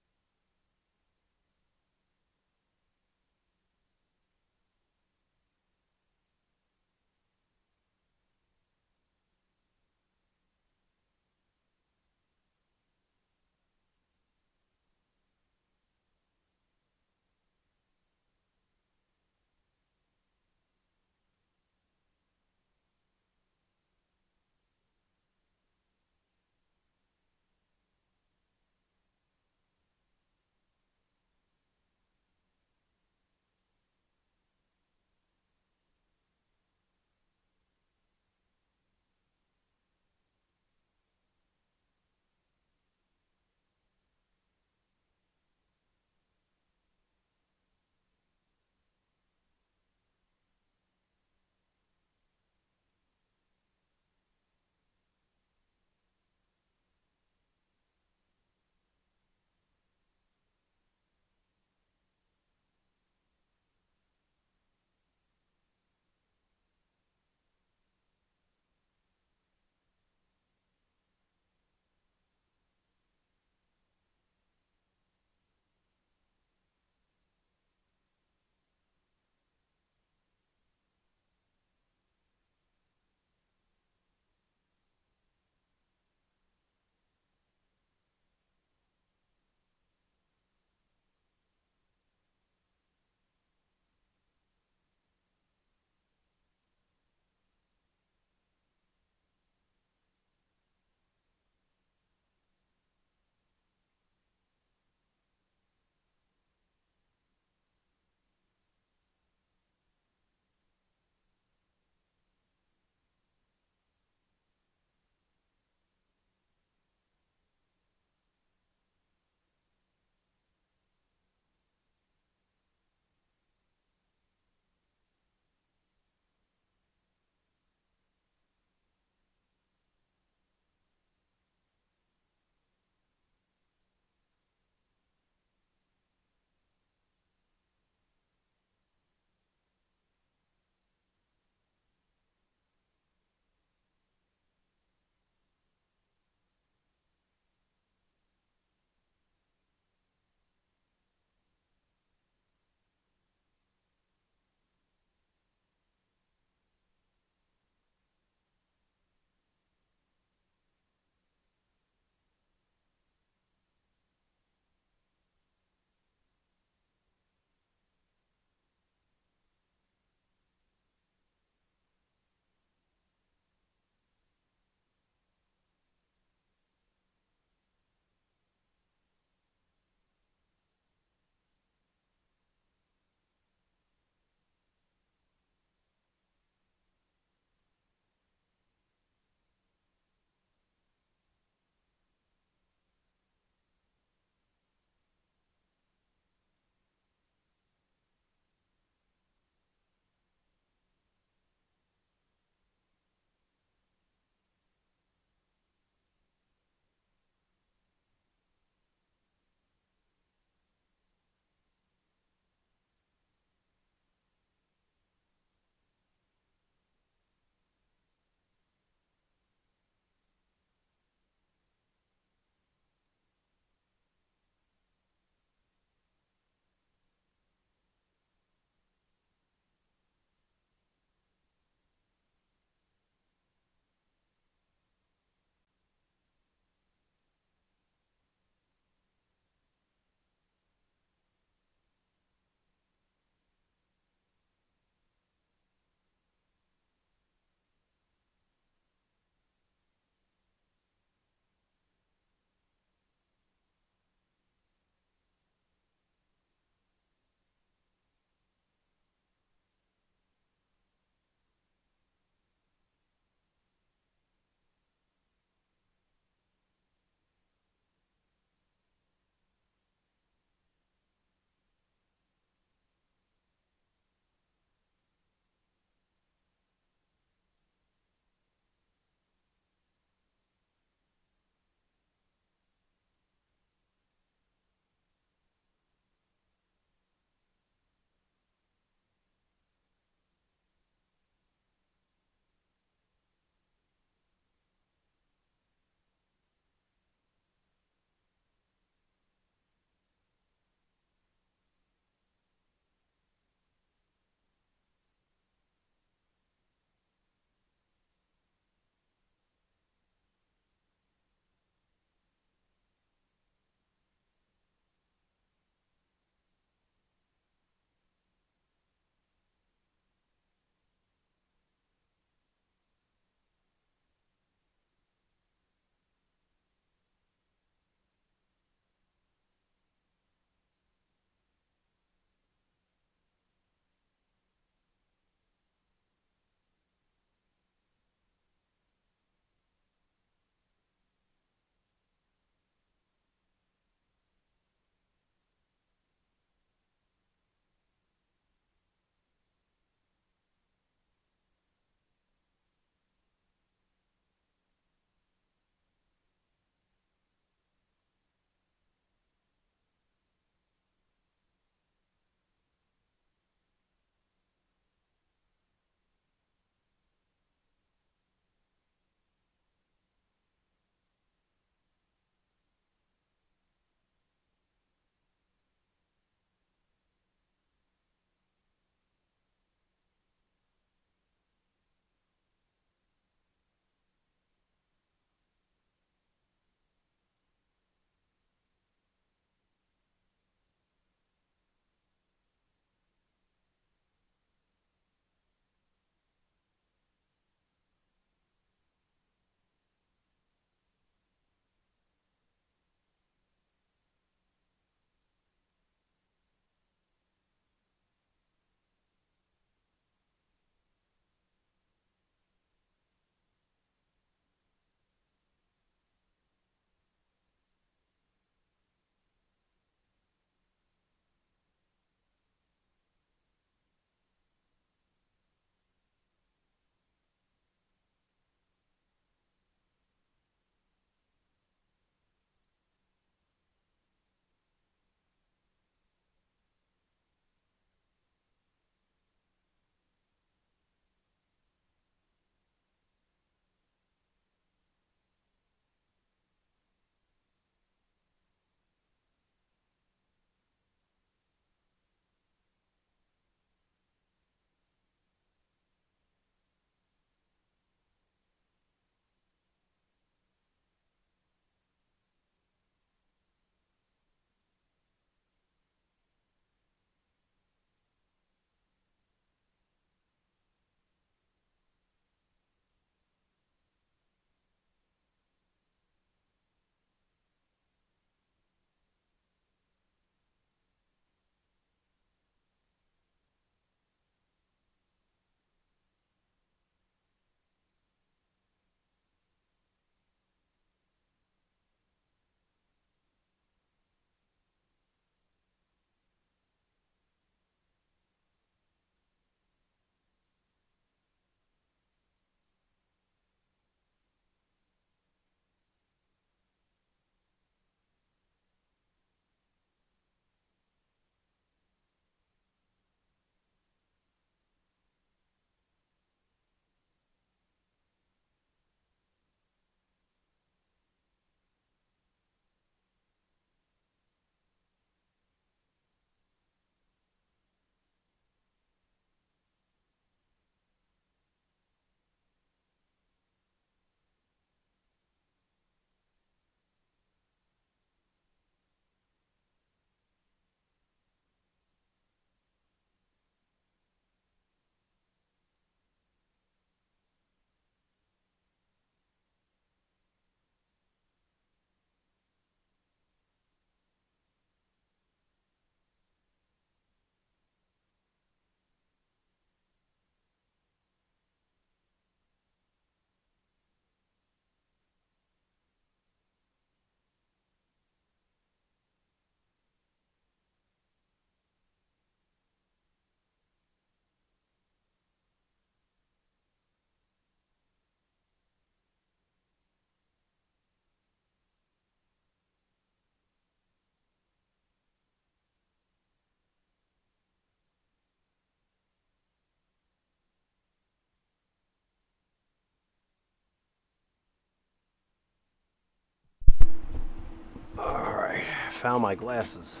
found my glasses.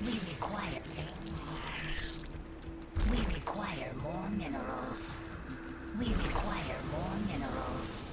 We require. We require more minerals. We require more minerals.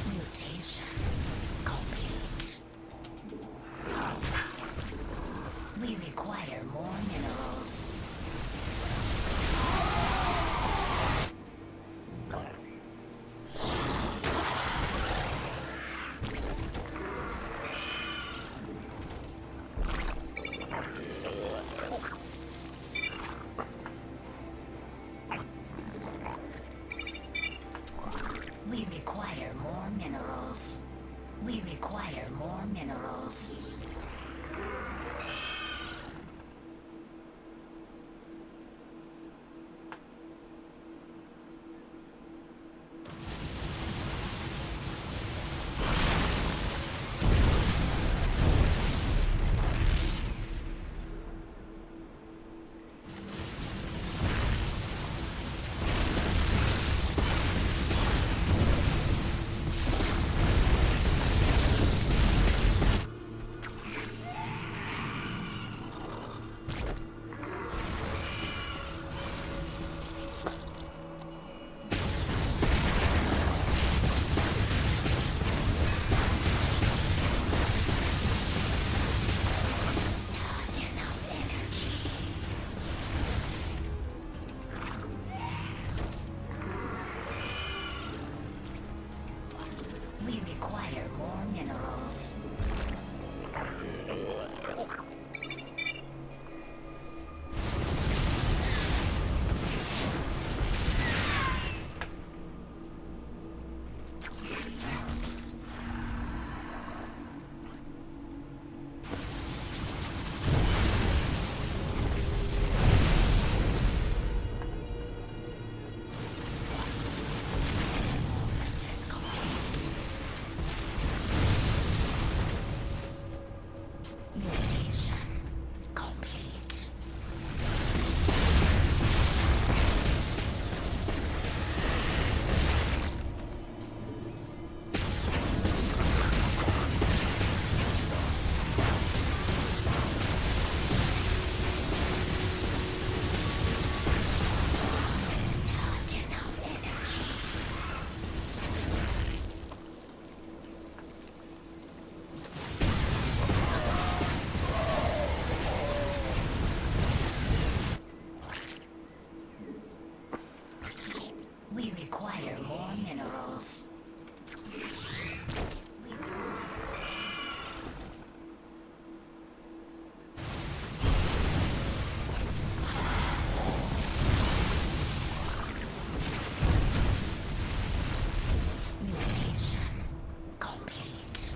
Mutation complete. We require more minerals. We require more minerals. We require more minerals. Not enough energy. We require more minerals. Metamorphosis complete. Mutation complete. Not enough energy. We require more minerals. Mutation complete.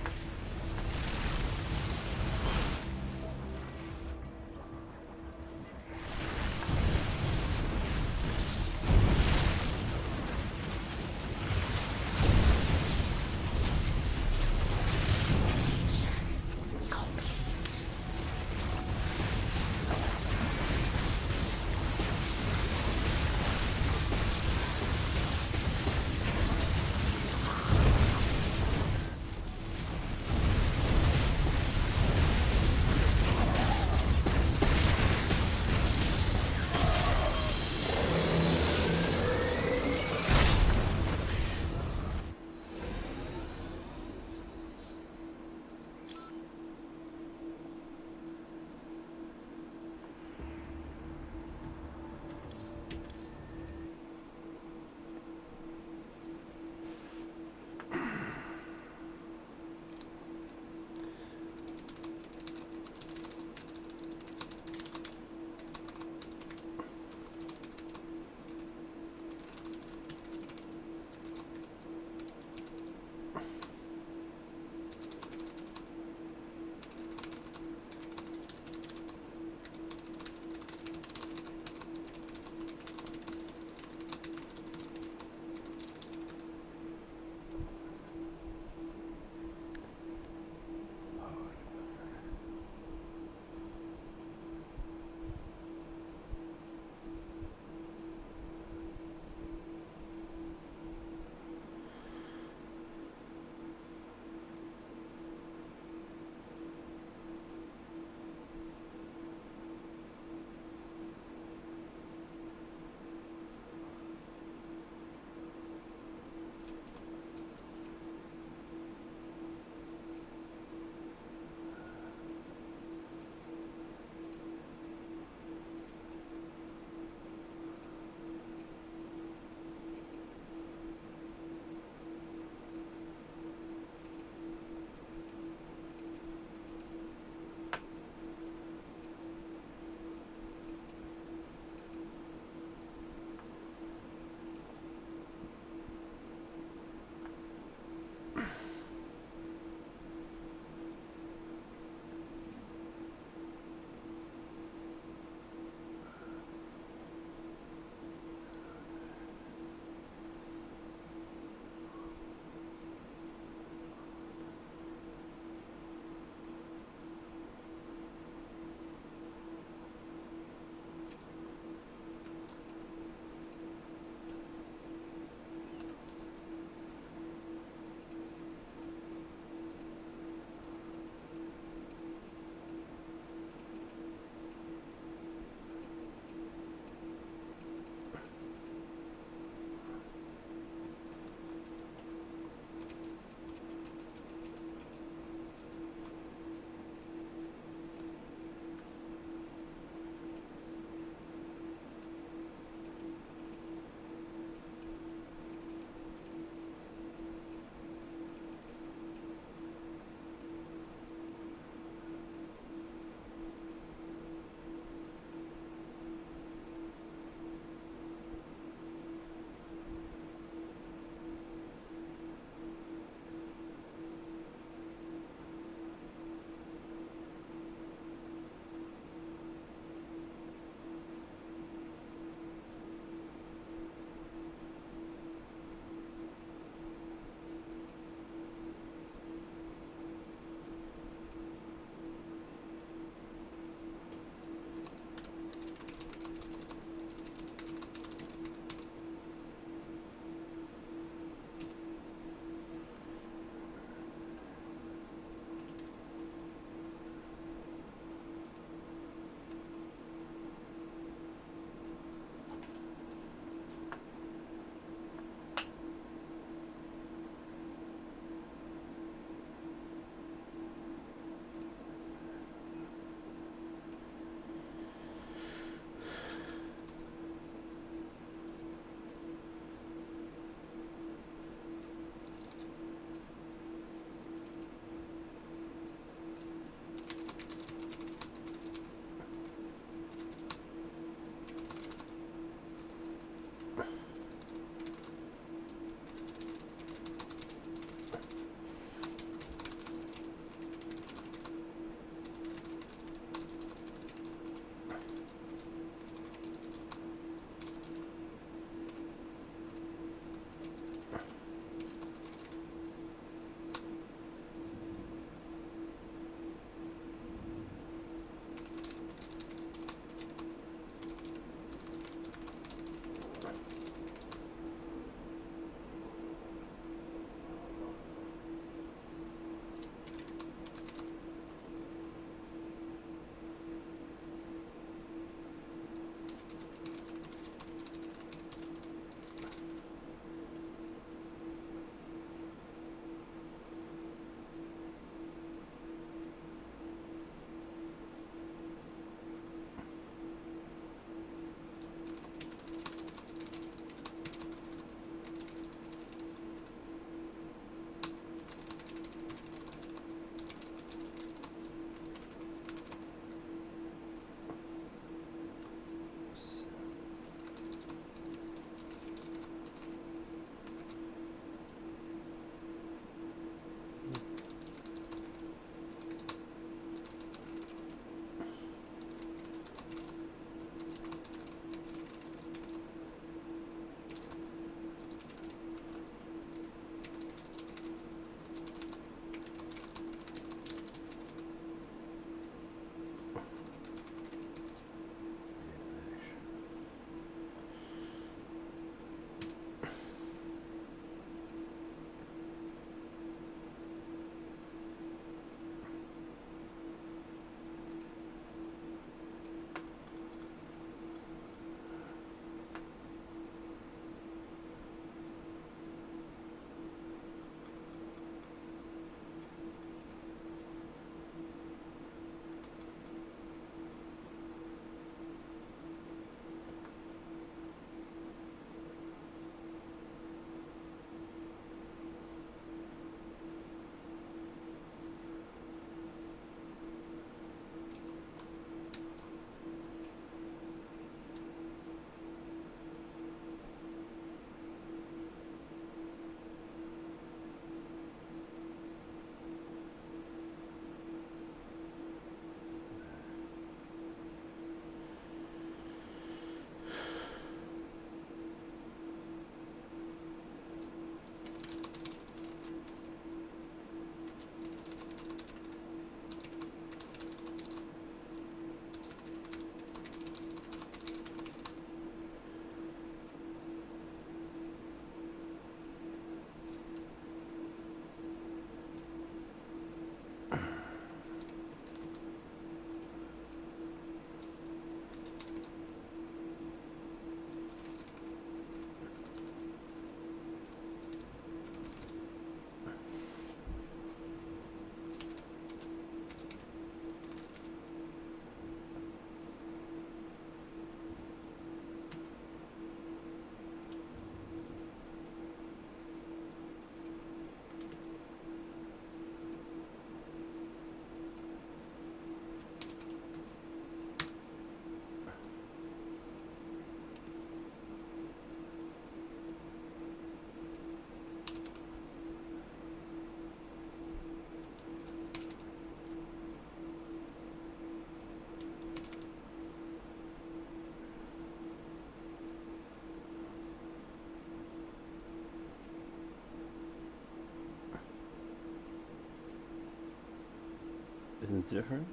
Isn't it different?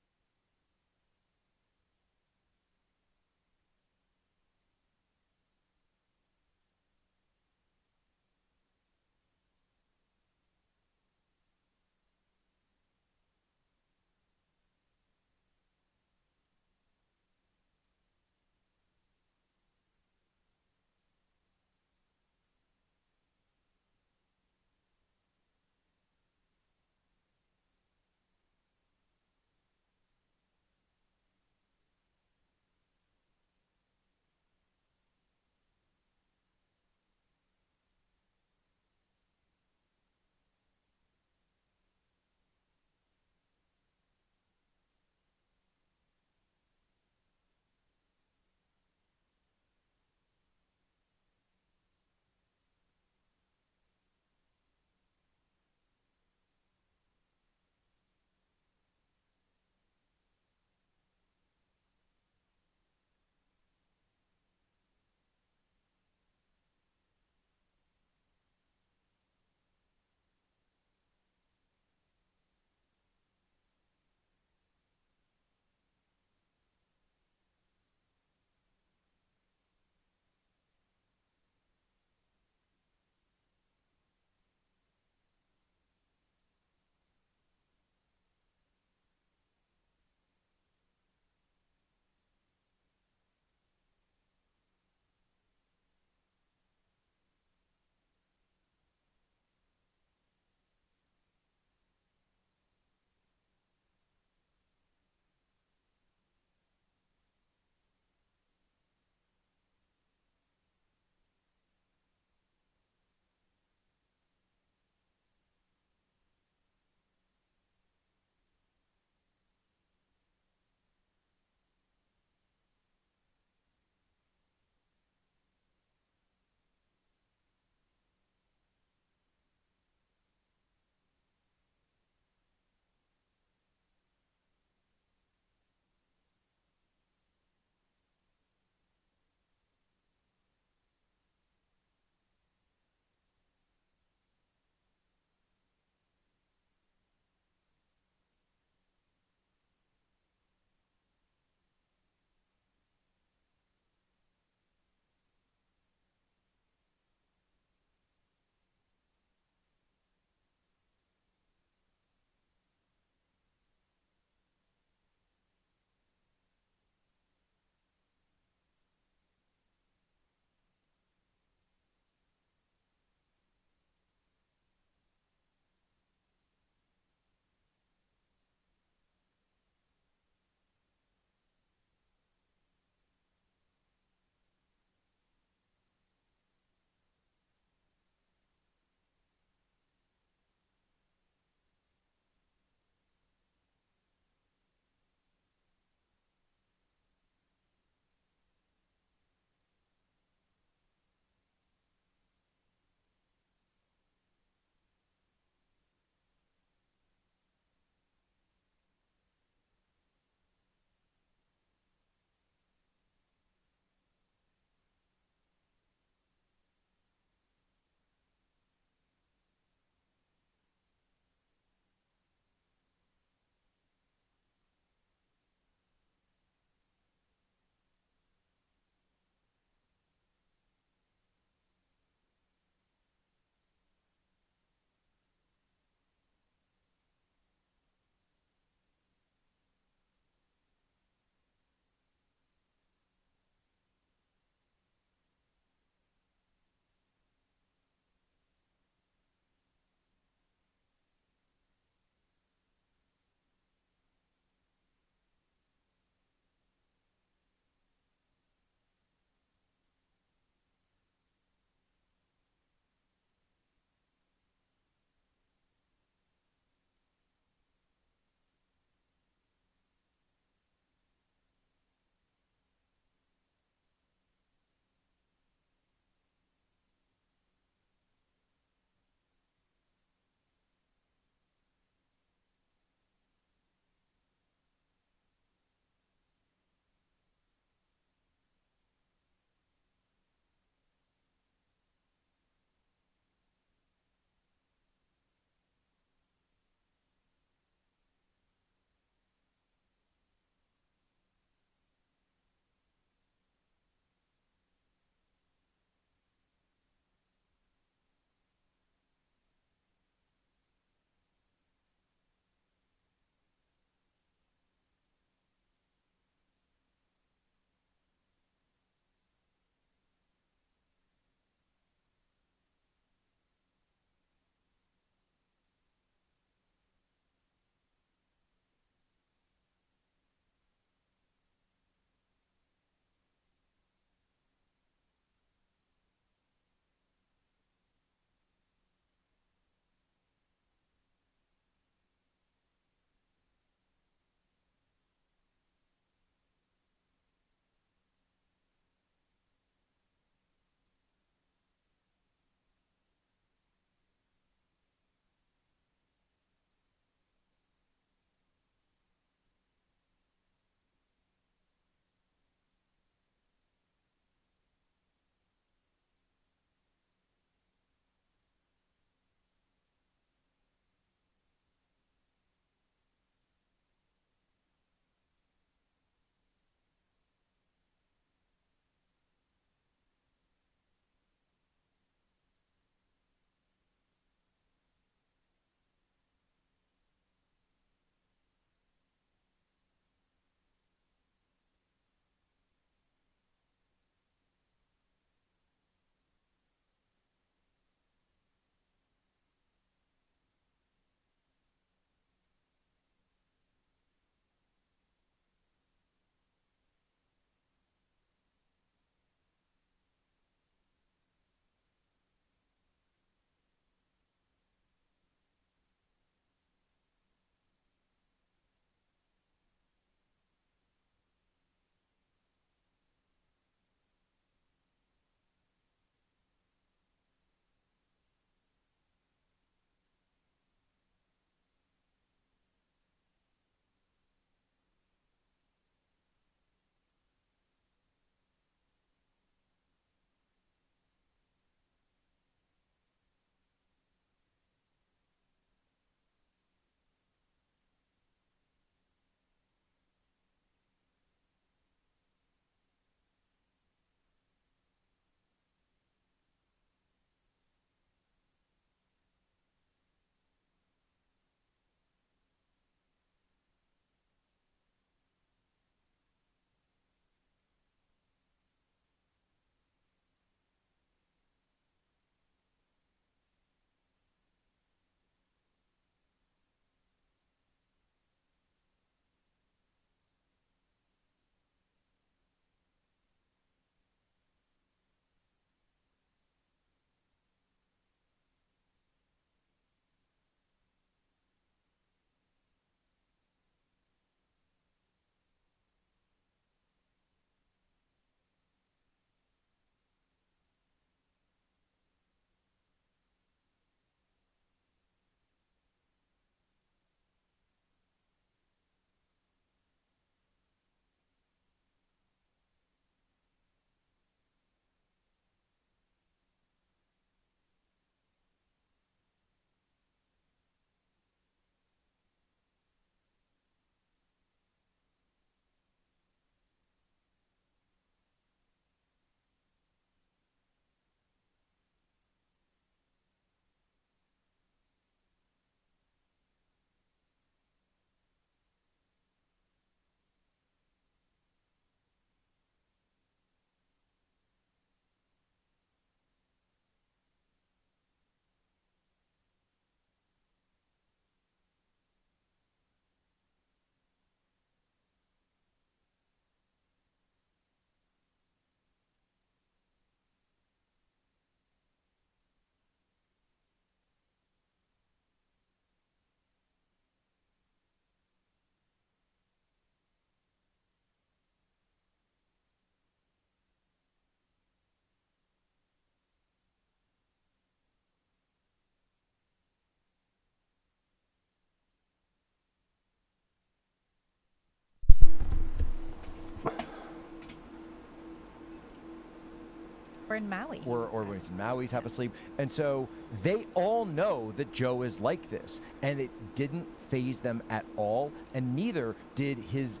Or in Maui. or when he's in Maui, he's half asleep. And so they all know that Joe is like this, and it didn't faze them at all, and neither did his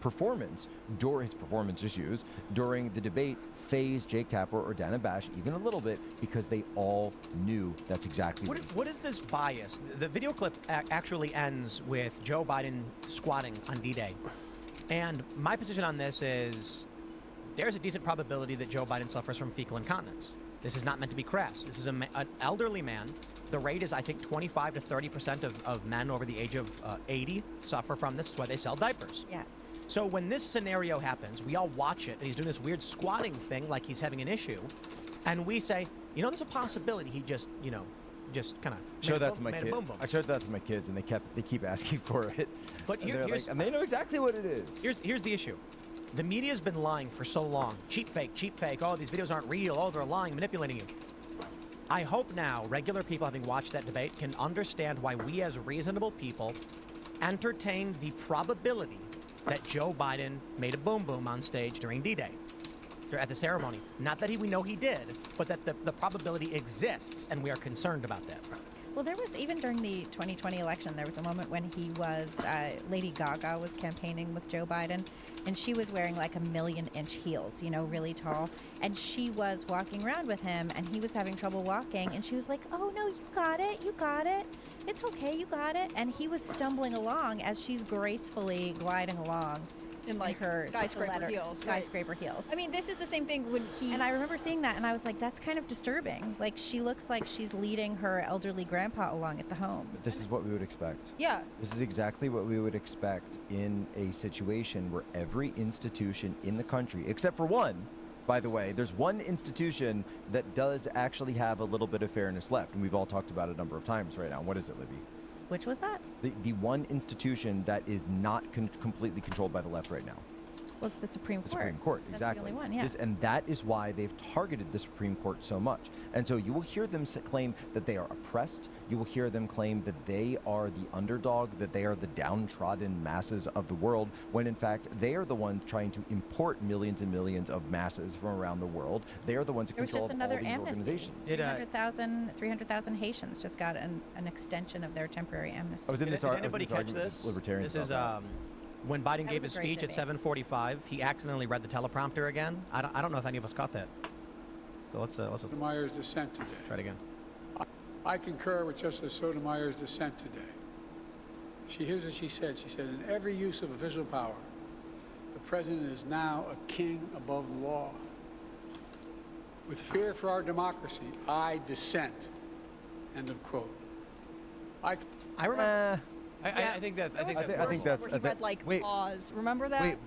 performance issues during the debate phase Jake Tapper or Dana Bash even a little bit, because they all knew that's exactly what What is this bias? The video clip actually ends with Joe Biden squatting on D-Day. And my position on this is there's a decent probability that Joe Biden suffers from fecal incontinence. This is not meant to be crass. This is an elderly man. The rate is, I think, 25 to 30% of men over the age of 80 suffer from this. That's why they sell diapers. Yeah. So when this scenario happens, we all watch it, and he's doing this weird squatting thing like he's having an issue. And we say, there's a possibility he just kind of Show that to my kids. I showed that to my kids, and they keep asking for it. But And they're like, and they know exactly what it is. Here's the issue. The media's been lying for so long. Cheap fake. Oh, these videos aren't real. Oh, they're lying, manipulating you. I hope now regular people having watched that debate can understand why we as reasonable people entertain the probability that Joe Biden made a boom boom on stage during D-Day, at the ceremony. Not that we know he did, but that the probability exists, and we are concerned about that. Well, there was, even during the 2020 election, there was a moment when he was, Lady Gaga was campaigning with Joe Biden, and she was wearing like 1,000,000-inch heels, really tall. And she was walking around with him, and he was having trouble walking, and she was like, "Oh, no, you got it. It's okay, you got it." And he was stumbling along as she's gracefully gliding along In like her skyscraper heels. right. Skyscraper heels. I mean, this is the same thing when he. And I remember seeing that, and I was like, that's kind of disturbing. Like, she looks like she's leading her elderly grandpa along at the home. But this is what we would expect. Yeah. This is exactly what we would expect in a situation where every institution in the country, except for one, by the way, there's one institution that does actually have a little bit of fairness left, and we've all talked about it a number of times right now. What is it, Libby? Which was that? The one institution that is not completely controlled by the left right now. Well, it's the Supreme The Court. Supreme Court, That's exactly. the only one, yeah. And that is why they've targeted the Supreme Court so much. And so you will hear them claim that they are oppressed. You will hear them claim that they are the underdog, that they are the downtrodden masses of the world, when in fact they are the ones trying to import millions and millions of masses from around the world. They are the ones who There was control just all another these amnesty. organizations. 300,000 Haitians just got an extension of their temporary amnesty. I was in Did this ar- I was in anybody this catch argument with this? libertarians This is about when Biden That gave was his a great speech at debate. 7:45. He accidentally read the teleprompter again. I don't know if any of us caught that. So let's Sotomayor's dissent today. try it again. I concur with Justice Sotomayor's dissent today. Here's what she said. She said, in every use of official power, the president is now a king above the law. With fear for our democracy, I dissent. End of quote. I remember. I think that's. I think There was that's. a I think verse that's- where he read like wait. pause. Remember that? Wait,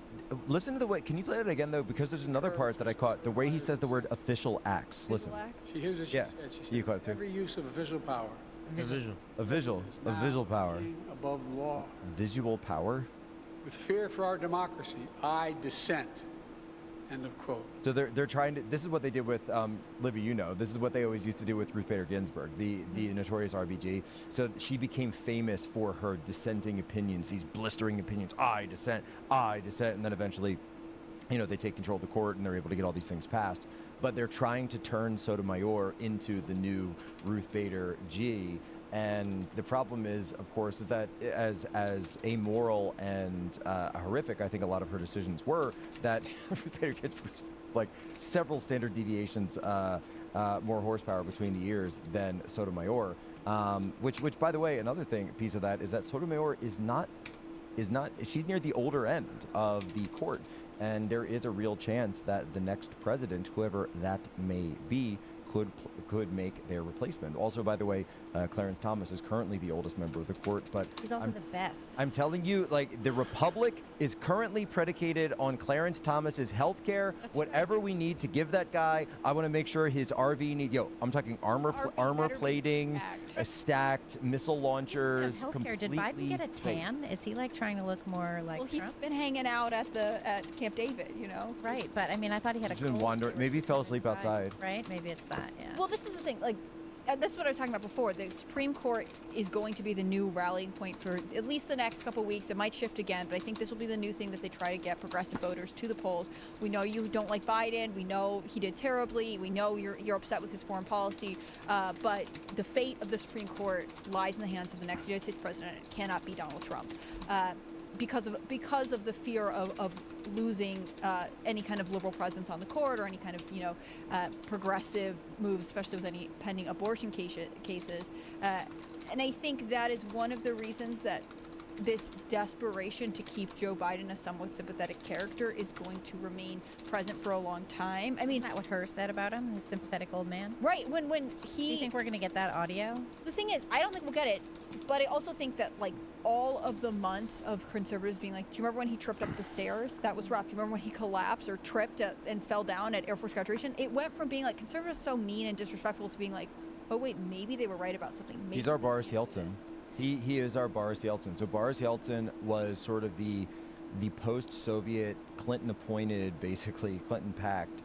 listen to the way. Can you play it again though? Because there's another part that I caught. The way he says the word official acts. Listen. Relax. Here's what she Yeah, said. She said, you caught it too. every use of official power A visual is now power. king above the law. Visual power. With fear for our democracy, I dissent. End of quote. So they're trying to. This is what they did with Libby. This is what they always used to do with Ruth Bader Ginsburg, the notorious RBG. So she became famous for her dissenting opinions, these blistering opinions. I dissent, and then eventually, they take control of the court and they're able to get all these things passed. But they're trying to turn Sotomayor into the new Ruth Bader G. And the problem is, of course, is that as amoral and horrific, I think a lot of her decisions were, that Ruth Bader Ginsburg's like several standard deviations more horsepower between the ears than Sotomayor. Which, by the way, another piece of that is that Sotomayor is not. She's near the older end of the court, and there is a real chance that the next president, whoever that may be, could make their replacement. Also, by the way, Clarence Thomas is currently the oldest member of the court, but He's also the best. I'm telling you, the Republic is currently predicated on Clarence Thomas's health care. Whatever we need to give that guy, I want to make sure his RV I'm talking armor RV better be plating, stacked missile launchers. Healthcare. Did Biden get a safe. tan? Is he trying to look more like Well, he's Trump? been hanging out at Camp David, Right, but I mean, I thought he had He's a been cold wandering. or Maybe he fell something asleep outside. Right, maybe it's that. Yeah. Well, this is the thing. Like, that's what I was talking about before. The Supreme Court is going to be the new rallying point for at least the next couple weeks. It might shift again, but I think this will be the new thing that they try to get progressive voters to the polls. We know you don't like Biden. We know he did terribly. We know you're upset with his foreign policy. But the fate of the Supreme Court lies in the hands of the next United States president. It cannot be Donald Trump. Because of the fear of losing any kind of liberal presence on the court or any kind of progressive moves, especially with any pending abortion cases. And I think that is one of the reasons that this desperation to keep Joe Biden a somewhat sympathetic character is going to remain present for a long time. I mean, Isn't that what Hur said about him, his sympathetic old man? right when Do he you think we're going to get that audio? the thing is, I don't think we'll get it, but I also think that like all of the months of conservatives being like, do you remember when he tripped up the stairs? That was rough. Do you remember when he collapsed or tripped and fell down at Air Force graduation? It went from being like conservatives so mean and disrespectful to being like, oh wait, maybe they were right about something. Maybe He's our they Boris did Yeltsin. He is our Boris Yeltsin. So Boris Yeltsin was sort of the post-Soviet Clinton-appointed, basically Clinton-packed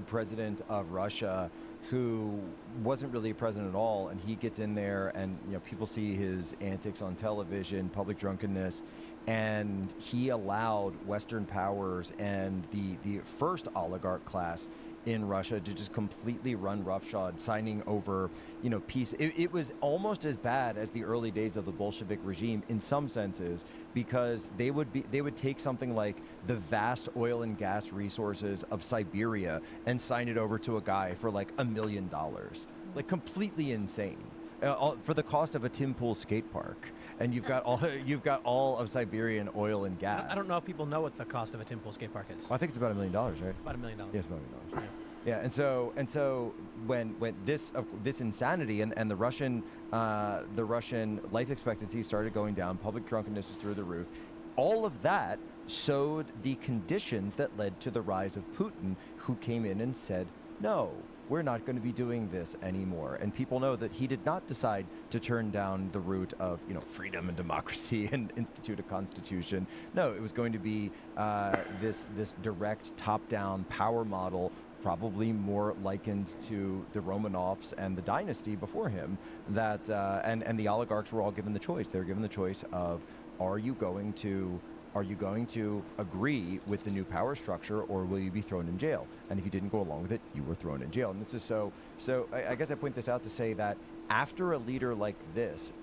president of Russia, who wasn't really a president at all, and he gets in there, and people see his antics on television, public drunkenness, and he allowed Western powers and the first oligarch class in Russia to just completely run roughshod, signing over, peace. It was almost as bad as the early days of the Bolshevik regime in some senses, because they would take something like the vast oil and gas resources of Siberia and sign it over to a guy for like $1 million, like completely insane, for the cost of a Tim Pool skate park. And you've got all of Siberian oil and gas. I don't know if people know what the cost of a Tim Pool skate park is. Well, I think it's about $1 million, right? About $1 million. Yes, about $1 million. Yeah, and so when this insanity and the Russian life expectancy started going down, public drunkenness was through the roof. All of that sowed the conditions that led to the rise of Putin, who came in and said, no, we're not going to be doing this anymore. And people know that he did not decide to turn down the route of freedom and democracy and institute a constitution. No, it was going to be this direct top-down power model, probably more likened to the Romanovs and the dynasty before him. That and the oligarchs were all given the choice. They were given the choice of, are you going to agree with the new power structure, or will you be thrown in jail? And if you didn't go along with it, you were thrown in jail. And this is so I guess I point this out to say that after a leader like this,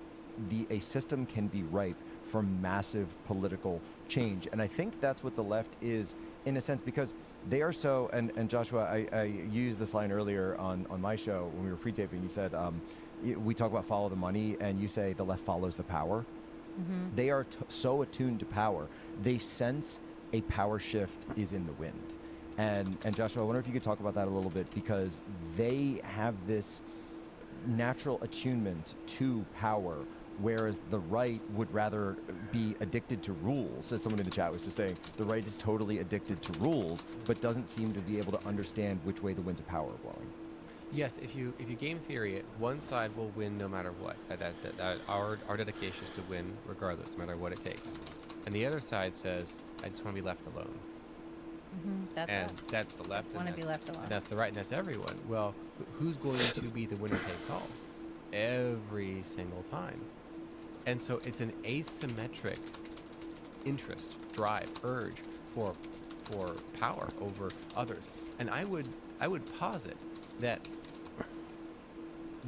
a system can be ripe for massive political change. And I think that's what the left is, in a sense, because they are so, and Joshua, I used this line earlier on my show when we were pre-taping. You said, we talk about follow the money, and you say the left follows the power. Mm-hmm. They are so attuned to power. They sense a power shift is in the wind. And Joshua, I wonder if you could talk about that a little bit, because they have this natural attunement to power, whereas the right would rather be addicted to rules. As someone in the chat was just saying, the right is totally addicted to rules, but doesn't seem to be able to understand which way the winds of power are blowing. Yes, if you game theory it, one side will win no matter what. That our dedication is to win regardless, no matter what it takes. And the other side says, I just want to be left alone. That's And us. that's the left. Just want to be left alone. And that's the right, and that's everyone. Well, who's going to be the winner takes all? Every single time. And so it's an asymmetric interest, drive, urge for power over others. And I would posit that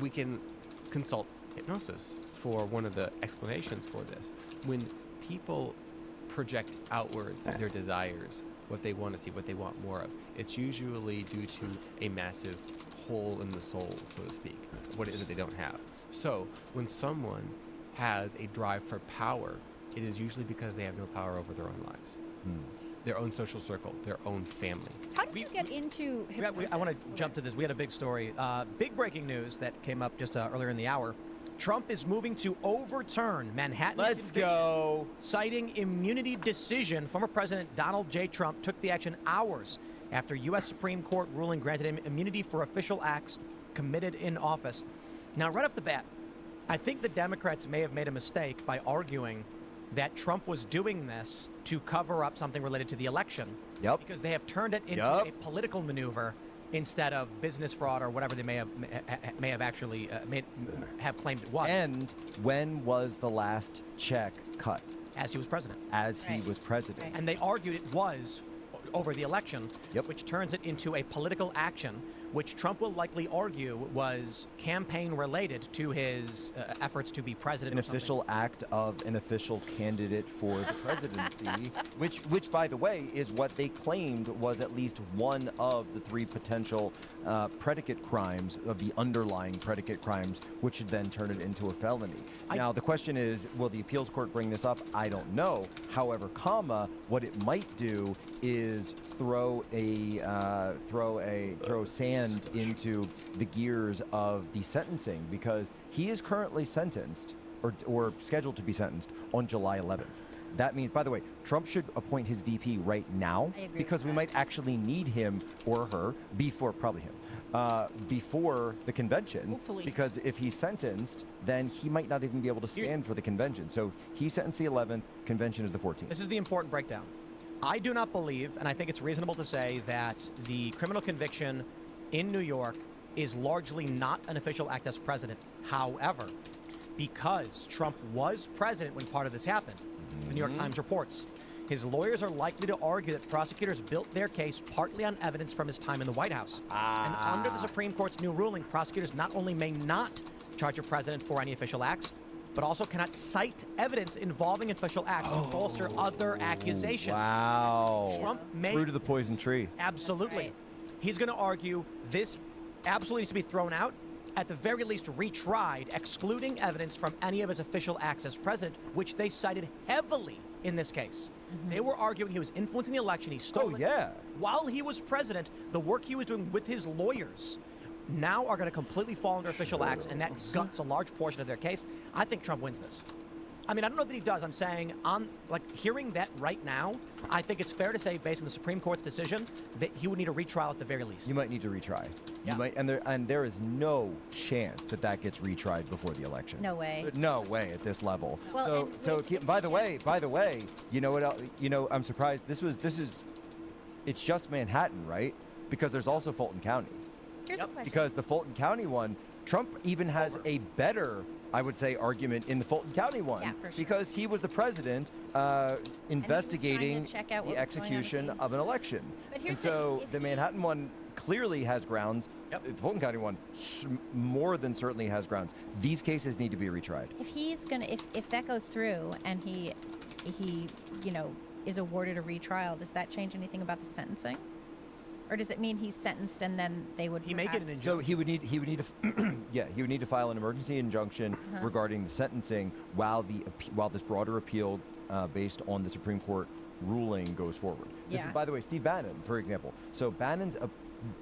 we can consult hypnosis for one of the explanations for this. When people project outwards their desires, what they want to see, what they want more of, it's usually due to a massive hole in the soul, so to speak, what it is that they don't have. So when someone has a drive for power, it is usually because they have no power over their own lives, their own social circle, their own family. How did you get into hypnosis? I want to jump to this. We had a big story. Big breaking news that came up just earlier in the hour. Trump is moving to overturn Manhattan's Let's conviction, go. citing immunity decision. Former President Donald J. Trump took the action hours after U.S. Supreme Court ruling granted him immunity for official acts committed in office. Now, right off the bat, I think the Democrats may have made a mistake by arguing that Trump was doing this to cover up something related to the election. Yep. Because they have turned it into Yep. a political maneuver instead of business fraud or whatever they may have actually have claimed it was And when was the last check cut? as he was president. As he Right. was president. Right. And they argued it was over the election, Yep. which turns it into a political action, which Trump will likely argue was campaign related to his efforts to be president. An or something. official act of an official candidate for the presidency, which, by the way, is what they claimed was at least one of the 3 potential predicate crimes of the underlying predicate crimes, which should then turn it into a felony. Now, the question is, will the appeals court bring this up? I don't know. However, what it might do is throw sand into the gears of the sentencing, because he is currently sentenced or scheduled to be sentenced on July 11th. That means, by the way, Trump should appoint his VP right now, I agree because with we that. might actually need him or her probably him, before the convention. Hopefully. Because if he's sentenced, then he might not even be able to stand for the convention. So he's sentenced the 11th, convention is the 14th. This is the important breakdown. I do not believe, and I think it's reasonable to say, that the criminal conviction in New York is largely not an official act as president. However, because Trump was president when part of this happened, the New York Times reports, his lawyers are likely to argue that prosecutors built their case partly on evidence from his time in the White House. And under the Supreme Court's new ruling, prosecutors not only may not charge a president for any official acts, but also cannot cite evidence involving official acts to bolster other accusations. Wow. Trump may Fruit of the poison tree. absolutely. Right. He's going to argue this absolutely needs to be thrown out, at the very least retried, excluding evidence from any of his official acts as president, which they cited heavily in this case. They were arguing he was influencing the election. He stole it. yeah. While he was president, the work he was doing with his lawyers now are going to completely fall under official acts, and that guts a large portion of their case. I think Trump wins this. I mean, I don't know that he does. I'm saying, hearing that right now, I think it's fair to say, based on the Supreme Court's decision, that he would need a retrial at the very least. You might need to retry. Yeah. You might, and there is no chance that gets retried before the election. No way. No way at this level. Well, so and by the way, you know what? I'm surprised. It's just Manhattan, right? Because there's also Fulton County. Here's a question. Because the Fulton County one, Trump even has a better, I would say, argument in the Fulton County one. Yeah, for sure. Because he was the president investigating check out the what was going on with execution the- of an election. But And here's so if the he- Manhattan one clearly has grounds. Yep. The Fulton County one more than certainly has grounds. These cases need to be retried. If he's gonna, if that goes through and he, is awarded a retrial, does that change anything about the sentencing? Or does it mean he's sentenced and then they would? He may get an perhaps- So he would need to file an emergency injunction Uh-huh. regarding the sentencing while this broader appeal based on the Supreme Court ruling goes forward. This is, Yeah. by the way, Steve Bannon, for example. So Bannon's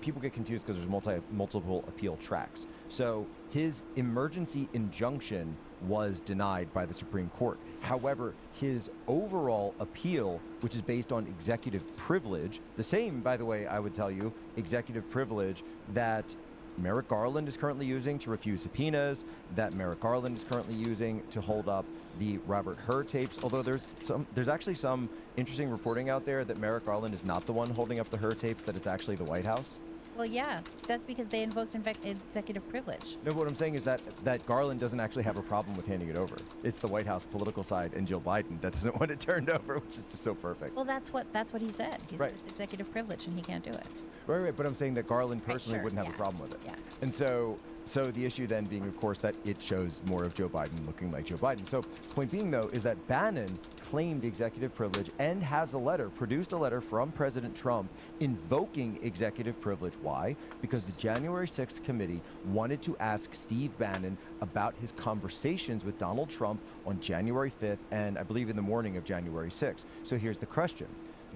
people get confused because there's multiple appeal tracks. So his emergency injunction was denied by the Supreme Court. However, his overall appeal, which is based on executive privilege, the same, by the way, I would tell you, executive privilege that Merrick Garland is currently using to refuse subpoenas, that Merrick Garland is currently using to hold up the Robert Hur tapes. Although there's actually some interesting reporting out there that Merrick Garland is not the one holding up the Hur tapes, that it's actually the White House. Well, yeah, that's because they invoked executive privilege. No, what I'm saying is that Garland doesn't actually have a problem with handing it over. It's the White House political side and Jill Biden that doesn't want it turned over, which is just so perfect. Well, that's what he said. He Right. said it's executive privilege and he can't do it. Right, but I'm saying that Garland Right, personally sure, wouldn't have yeah, a problem with it. yeah. And so the issue then being, of course, that it shows more of Joe Biden looking like Joe Biden. So point being, though, is that Bannon claimed executive privilege and has produced a letter from President Trump invoking executive privilege. Why? Because the January 6th committee wanted to ask Steve Bannon about his conversations with Donald Trump on January 5th and I believe in the morning of January 6th. So here's the question.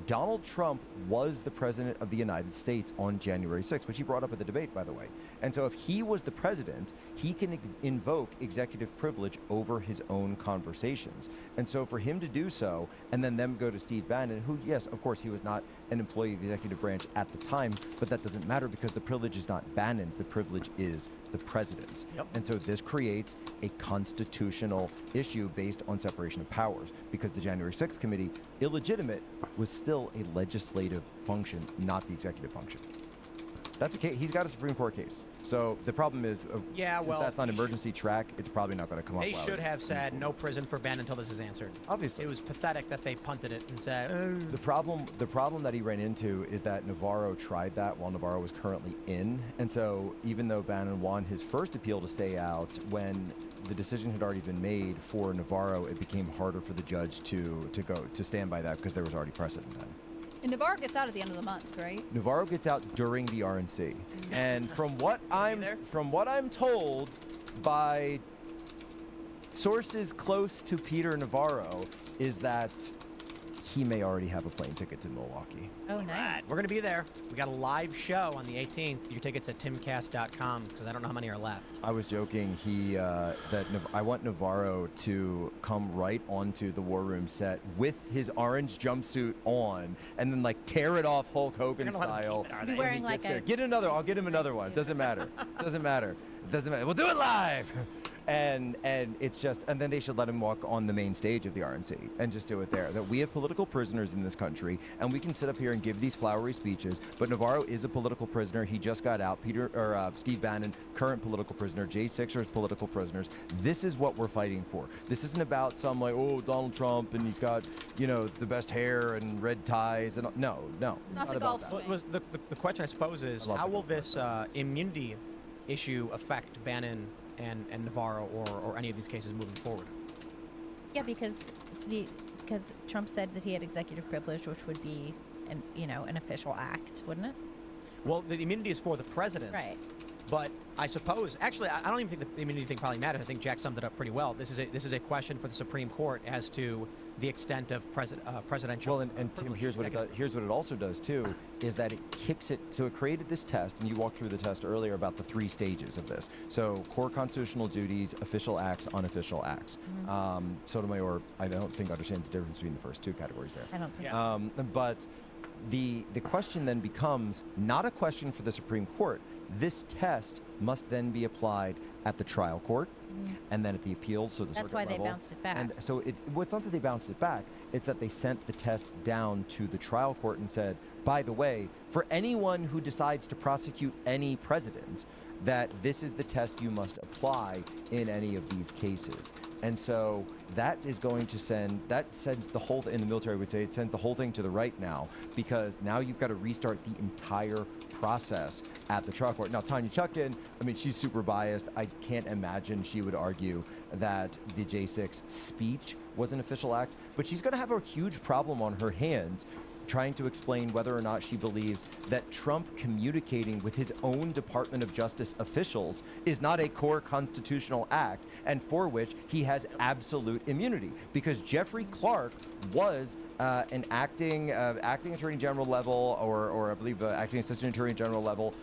Donald Trump was the president of the United States on January 6th, which he brought up at the debate, by the way. And so if he was the president, he can invoke executive privilege over his own conversations. And so for him to do so, and then them go to Steve Bannon, who, yes, of course, he was not an employee of the executive branch at the time, but that doesn't matter because the privilege is not Bannon's, the privilege is the president's. Yep. And so this creates a constitutional issue based on separation of powers because the January 6th committee, illegitimate, was still a legislative function, not the executive function. That's a case. He's got a Supreme Court case. So the problem is, Yeah, since well, that's on he should- emergency track, it's probably not going to come up. They while should it's have said being no prison for Ben until this is answered. Obviously. It was pathetic that they punted it and said, The problem that he ran into is that Navarro tried that while Navarro was currently in, and so even though Bannon won his first appeal to stay out, when the decision had already been made for Navarro, it became harder for the judge to stand by that because there was already precedent then. And Navarro gets out at the end of the month, right? Navarro gets out during the RNC, and from what I'm told by sources close to Peter Navarro, is that he may already have a plane ticket to Milwaukee. Oh, nice. we're going to be there. We got a live show on the 18th. Your tickets at timcast.com because I don't know how many are left. I was joking I want Navarro to come right onto the War Room set with his orange jumpsuit on, and then like tear it off Hulk Hogan They're gonna let him style. keep it, are Be they? when wearing he like gets there. a. Get another. I'll get him another one. Doesn't matter. Doesn't matter. Doesn't matter. We'll do it live. And it's just, and then they should let him walk on the main stage of the RNC and just do it there. That we have political prisoners in this country, and we can sit up here and give these flowery speeches. But Navarro is a political prisoner. He just got out. Steve Bannon, current political prisoner. Jay Sixers, political prisoners. This is what we're fighting for. This isn't about some like, oh, Donald Trump and he's got, the best hair and red ties and no. It's Not not the about golf that. swing. Well, the question, I suppose, is I love how the will golf this immunity issue affect Bannon and Navarro or any of these cases moving forward? Yeah, because Trump said that he had executive privilege, which would be an official act, wouldn't it? Well, the immunity is for the president. Right. But I suppose, actually, I don't even think the immunity thing probably matters. I think Jack summed it up pretty well. This is a question for the Supreme Court as to the extent of presidential. Well, and Tim, here's what it also does too, is that it kicks it. So it created this test, and you walked through the test earlier about the 3 stages of this. So core constitutional duties, official acts, unofficial acts. Sotomayor, I don't think understands the difference between the first 2 categories there. I don't think. Yeah. But the question then becomes not a question for the Supreme Court. This test must then be applied at the trial court and then at the appeals, so the That's circuit why they level. bounced it back. And so it's not that they bounced it back, it's that they sent the test down to the trial court and said, by the way, for anyone who decides to prosecute any president, that this is the test you must apply in any of these cases. And so that is going to sends the whole, in the military would say, it sends the whole thing to the right now, because now you've got to restart the entire process at the trial court. Now, Tanya Chutkan, I mean, she's super biased. I can't imagine she would argue that the J6 speech was an official act, but she's going to have a huge problem on her hands trying to explain whether or not she believes that Trump communicating with his own Department of Justice officials is not a core constitutional act, and for which he has absolute immunity. Because Jeffrey Clark was an acting Attorney General level, or I believe acting Assistant Attorney General level.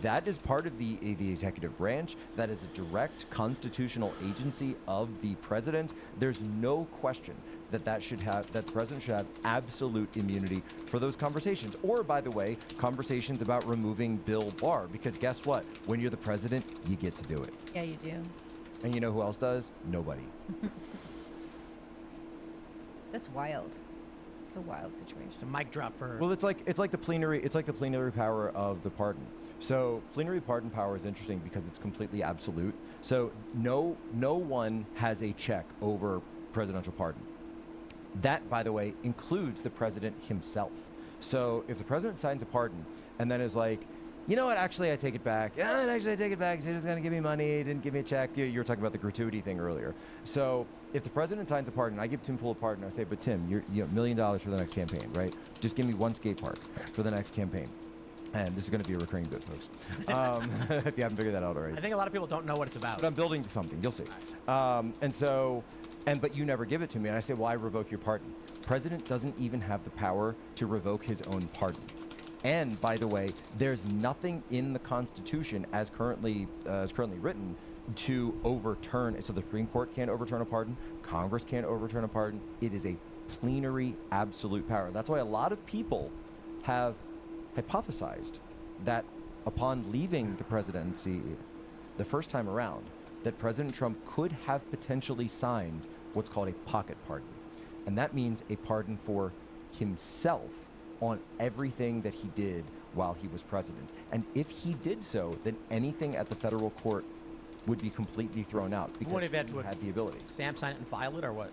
That is part of the executive branch. That is a direct constitutional agency of the president. There's no question that the president should have absolute immunity for those conversations. Or, by the way, conversations about removing Bill Barr. Because guess what? When you're the president, you get to do it. Yeah, you do. And you know who else does? Nobody. That's wild. It's a wild situation. It's a mic drop for. Well, it's like the plenary power of the pardon. So plenary pardon power is interesting because it's completely absolute. So no one has a check over presidential pardon. That, by the way, includes the president himself. So if the president signs a pardon and then is like, you know what, actually I take it back. Yeah, actually I take it back. He was going to give me money. He didn't give me a check. You were talking about the gratuity thing earlier. So if the president signs a pardon, I give Tim Pool a pardon. I say, but Tim, you're $1 million for the next campaign, right? Just give me 1 skate park for the next campaign. And this is going to be a recurring bit, folks. If you haven't figured that out already. I think a lot of people don't know what it's about. But I'm building to something. You'll see. But you never give it to me. And I say, well, I revoke your pardon. President doesn't even have the power to revoke his own pardon. And by the way, there's nothing in the Constitution as currently written to overturn. So the Supreme Court can't overturn a pardon. Congress can't overturn a pardon. It is a plenary absolute power. That's why a lot of people have hypothesized that upon leaving the presidency the first time around, that President Trump could have potentially signed what's called a pocket pardon. And that means a pardon for himself on everything that he did while he was president. And if he did so, then anything at the federal court would be completely thrown out because Wouldn't he have had to had the ability. Sam sign it and file it, or what?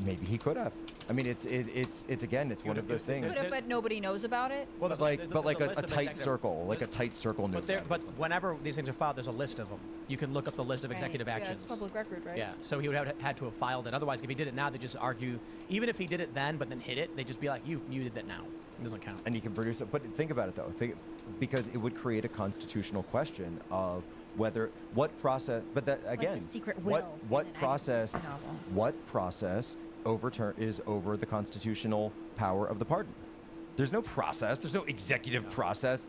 Maybe he could have. I mean, it's again, it's one of those things. Could have, but nobody knows about it. Well, But there's like list a of tight executive- circle, like a tight circle. But note. but whenever these things are filed, there's a list of them. You can look up the list of executive Yeah, actions. it's public record, right? Yeah, so he would have had to have filed it. Otherwise, if he did it now, they just argue. Even if he did it then, but then hid it, they just be like, "You did that now. It doesn't count." And you can produce it. But think about it though, because it would create a constitutional question of what process. But that again, secret what will in an Agatha process? Christie novel. What process is over the constitutional power of the pardon? There's no process. There's no executive process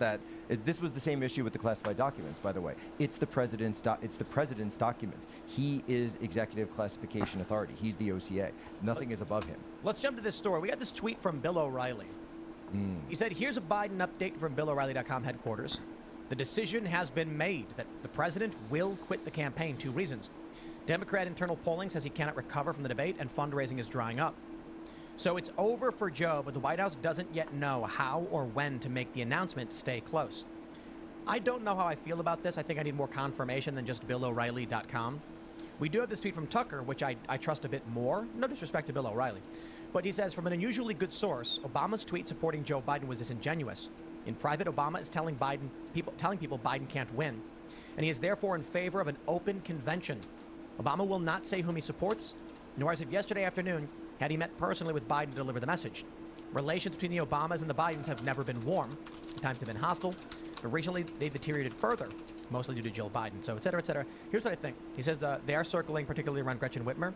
this was the same issue with the classified documents, by the way. It's the president's documents. He is executive classification authority. He's the OCA. Nothing is above him. Let's jump to this story. We got this tweet from Bill O'Reilly. He said, "Here's a Biden update from BillO'Reilly.com headquarters. The decision has been made that the president will quit the campaign. 2 reasons. Democrat internal polling says he cannot recover from the debate, and fundraising is drying up. So it's over for Joe, but the White House doesn't yet know how or when to make the announcement to stay close." I don't know how I feel about this. I think I need more confirmation than just BillO'Reilly.com. We do have this tweet from Tucker, which I trust a bit more. No disrespect to Bill O'Reilly. But he says, from an unusually good source, Obama's tweet supporting Joe Biden was disingenuous. In private, Obama is telling people Biden can't win, and he is therefore in favor of an open convention. Obama will not say whom he supports, nor as of yesterday afternoon had he met personally with Biden to deliver the message. Relations between the Obamas and the Bidens have never been warm. At times they've been hostile, but recently they've deteriorated further, mostly due to Jill Biden. So, et cetera, et cetera. Here's what I think. He says they are circling particularly around Gretchen Whitmer.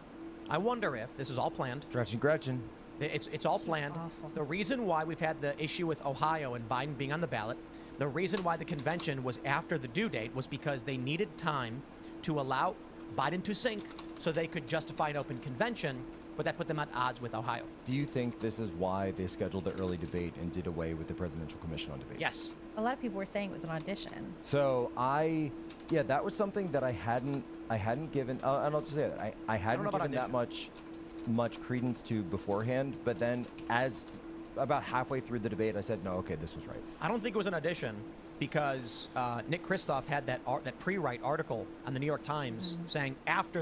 I wonder if this is all planned. Gretchen. It's all planned. awful. The reason why we've had the issue with Ohio and Biden being on the ballot, the reason why the convention was after the due date was because they needed time to allow Biden to sink so they could justify an open convention, but that put them at odds with Ohio. Do you think this is why they scheduled the early debate and did away with the Presidential Commission on Debate? Yes. A lot of people were saying it was an audition. So that was something that I hadn't given, and I'll just say that I hadn't know about given that much credence to beforehand. But then, as about halfway through the debate, I said, no, okay, this was right. I don't think it was an audition because Nick Kristof had that pre-write article on the New York Times saying after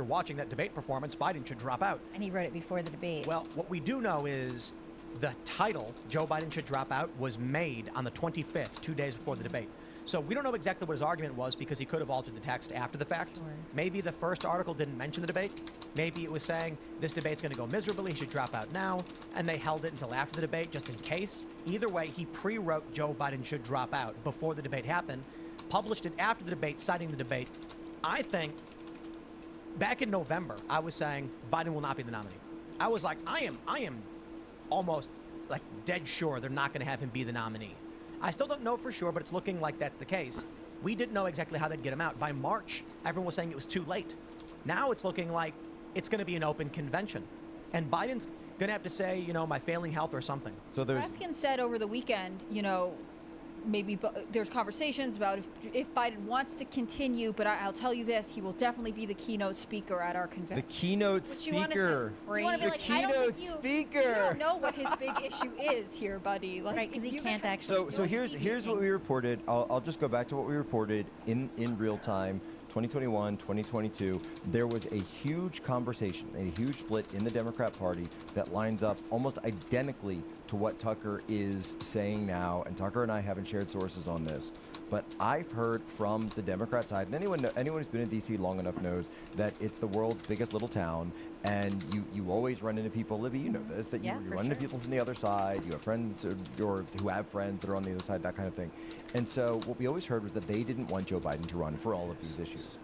watching that debate performance, Biden should drop out. And he wrote it before the debate. Well, what we do know is the title, Joe Biden should drop out, was made on the 25th, 2 days before the debate. So we don't know exactly what his argument was because he could have altered the text after the fact. Sure. Maybe the first article didn't mention the debate. Maybe it was saying this debate's going to go miserably, he should drop out now, and they held it until after the debate just in case. Either way, he pre-wrote Joe Biden should drop out before the debate happened, published it after the debate, citing the debate. I think back in November, I was saying Biden will not be the nominee. I was like, I am almost like dead sure they're not going to have him be the nominee. I still don't know for sure, but it's looking like that's the case. We didn't know exactly how they'd get him out. By March, everyone was saying it was too late. Now it's looking like it's going to be an open convention. And Biden's going to have to say, my failing health or something. So there's Raskin said over the weekend, maybe there's conversations about if Biden wants to continue, but I'll tell you this, he will definitely be the keynote speaker at our the convention. keynote Which you wanna speaker. say- you wanna be The like, I don't keynote think you speaker. don't know what his big issue is here, buddy. Like, right, because if he you can't have- actually. So here's what we reported. I'll just go back to what we reported in real time. 2021, 2022, there was a huge conversation, a huge split in the Democrat Party that lines up almost identically to what Tucker is saying now. And Tucker and I haven't shared sources on this, but I've heard from the Democrat side, and anyone who's been in DC long enough knows that it's the world's biggest little town, and you always run into people. Libby, you know this, that you for run into sure. people from the other side. You have friends or who have friends that are on the other side, that kind of thing. And so what we always heard was that they didn't want Joe Biden to run for all of these issues.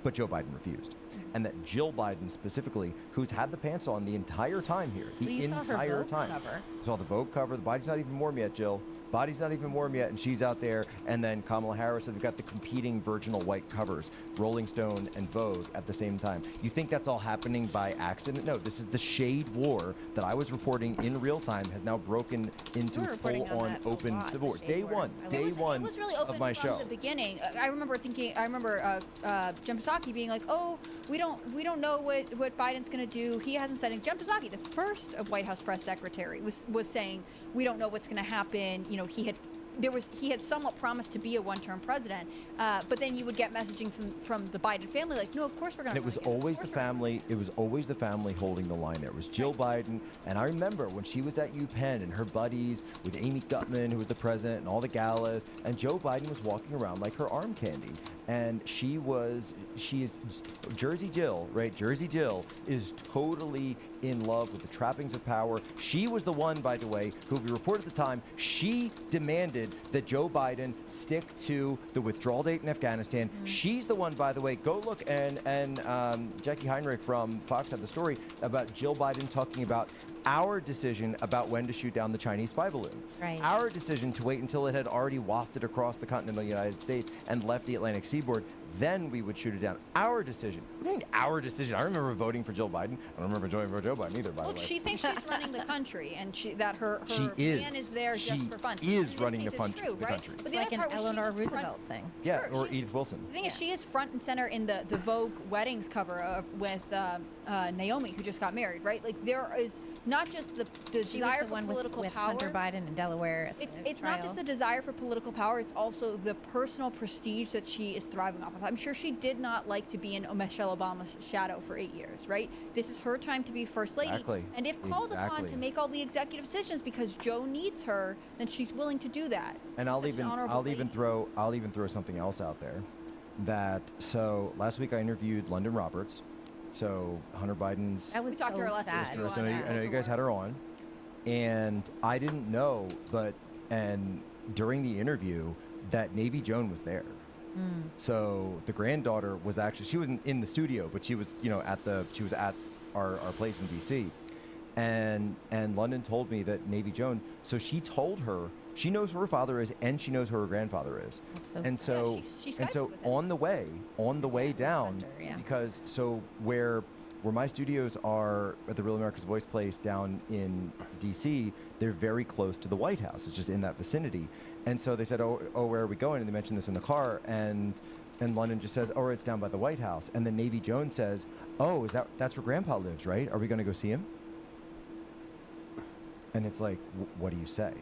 But Joe Biden refused. And that Jill Biden specifically, who's had the pants on the entire time here, Well, you saw her entire Vogue time. cover. Saw the Vogue cover. The body's not even warm yet, Jill. Body's not even warm yet, and she's out there. And then Kamala Harris, and we've got the competing virginal white covers, Rolling Stone and Vogue at the same time. You think that's all happening by accident? No, this is the shade war that I was reporting in real time has now broken into You were reporting on full-on that a open lot, civil war. the shade Day war. one, I day love it. one It was really open of my from show. the beginning. I remember Jen Psaki being like, "Oh, we don't know what Biden's going to do. He hasn't said." And Jen Psaki, the first White House press secretary, was saying, "We don't know what's going to happen." He had he had somewhat promised to be a one-term president, but then you would get messaging from the Biden family like, no, of course we're going And to. it was always the family. It was always the family holding the line. There it was Jill Biden, and I remember when she was at UPenn and her buddies with Amy Gutman, who was the president, and all the galas, and Joe Biden was walking around like her arm candy, and she is Jersey Jill, right? Jersey Jill is totally in love with the trappings of power. She was the one, by the way, who we reported at the time. She demanded that Joe Biden stick to the withdrawal date in Afghanistan. She's the one, by the way. Go look, and Jackie Heinrich from Fox had the story about Jill Biden talking about our decision about when to shoot down the Chinese spy balloon. Right. Our decision to wait until it had already wafted across the continental United States and left the Atlantic seaboard. Then we would shoot it down. Our decision. What do you mean our decision? I remember voting for Joe Biden. I don't remember voting for Joe Biden either, by Look, the way. she thinks she's running the country, and that her She plan is. is there She just for fun. is In this running case, the it's country- true, the right? country. But the Like other an part was she Eleanor was front- Roosevelt thing. Yeah, Sure, or she- Edith Wilson. The thing is, she is front and center in the Vogue weddings cover with Naomi, who just got married, right? Like there is not just the She desire was the for one political with power. Hunter Biden in Delaware. At It's the it's not just the trial. desire for political power. It's also the personal prestige that she is thriving off of. I'm sure she did not like to be in Michelle Obama's shadow for 8 years, right? This is her time to be first lady. Exactly. And if called upon Exactly. to make all the executive decisions because Joe needs her, then she's willing to do that. And She's I'll such an honorable I'll even lady. throw something else out there. That so last week I interviewed London Roberts, so Hunter Biden's. That was We talked to so her last week, sad. too. So I know, on, I know you guys had her on, and I didn't know, and during the interview, that Navy Joan was there. So the granddaughter was actually, she wasn't in the studio, but she was at our place in DC, and London told me that Navy Joan. So she told her she knows who her father is and she knows who her grandfather is. That's so And sad. so Yeah, she and Skypes so with him. on the way with down, Hunter, yeah. because so where my studios are at the Real America's Voice place down in DC, they're very close to the White House. It's just in that vicinity. And so they said, oh, where are we going? And they mentioned this in the car, and London just says, oh, it's down by the White House. And then Navy Jones says, oh, that's where Grandpa lives, right? Are we going to go see him? And it's like, what do you say?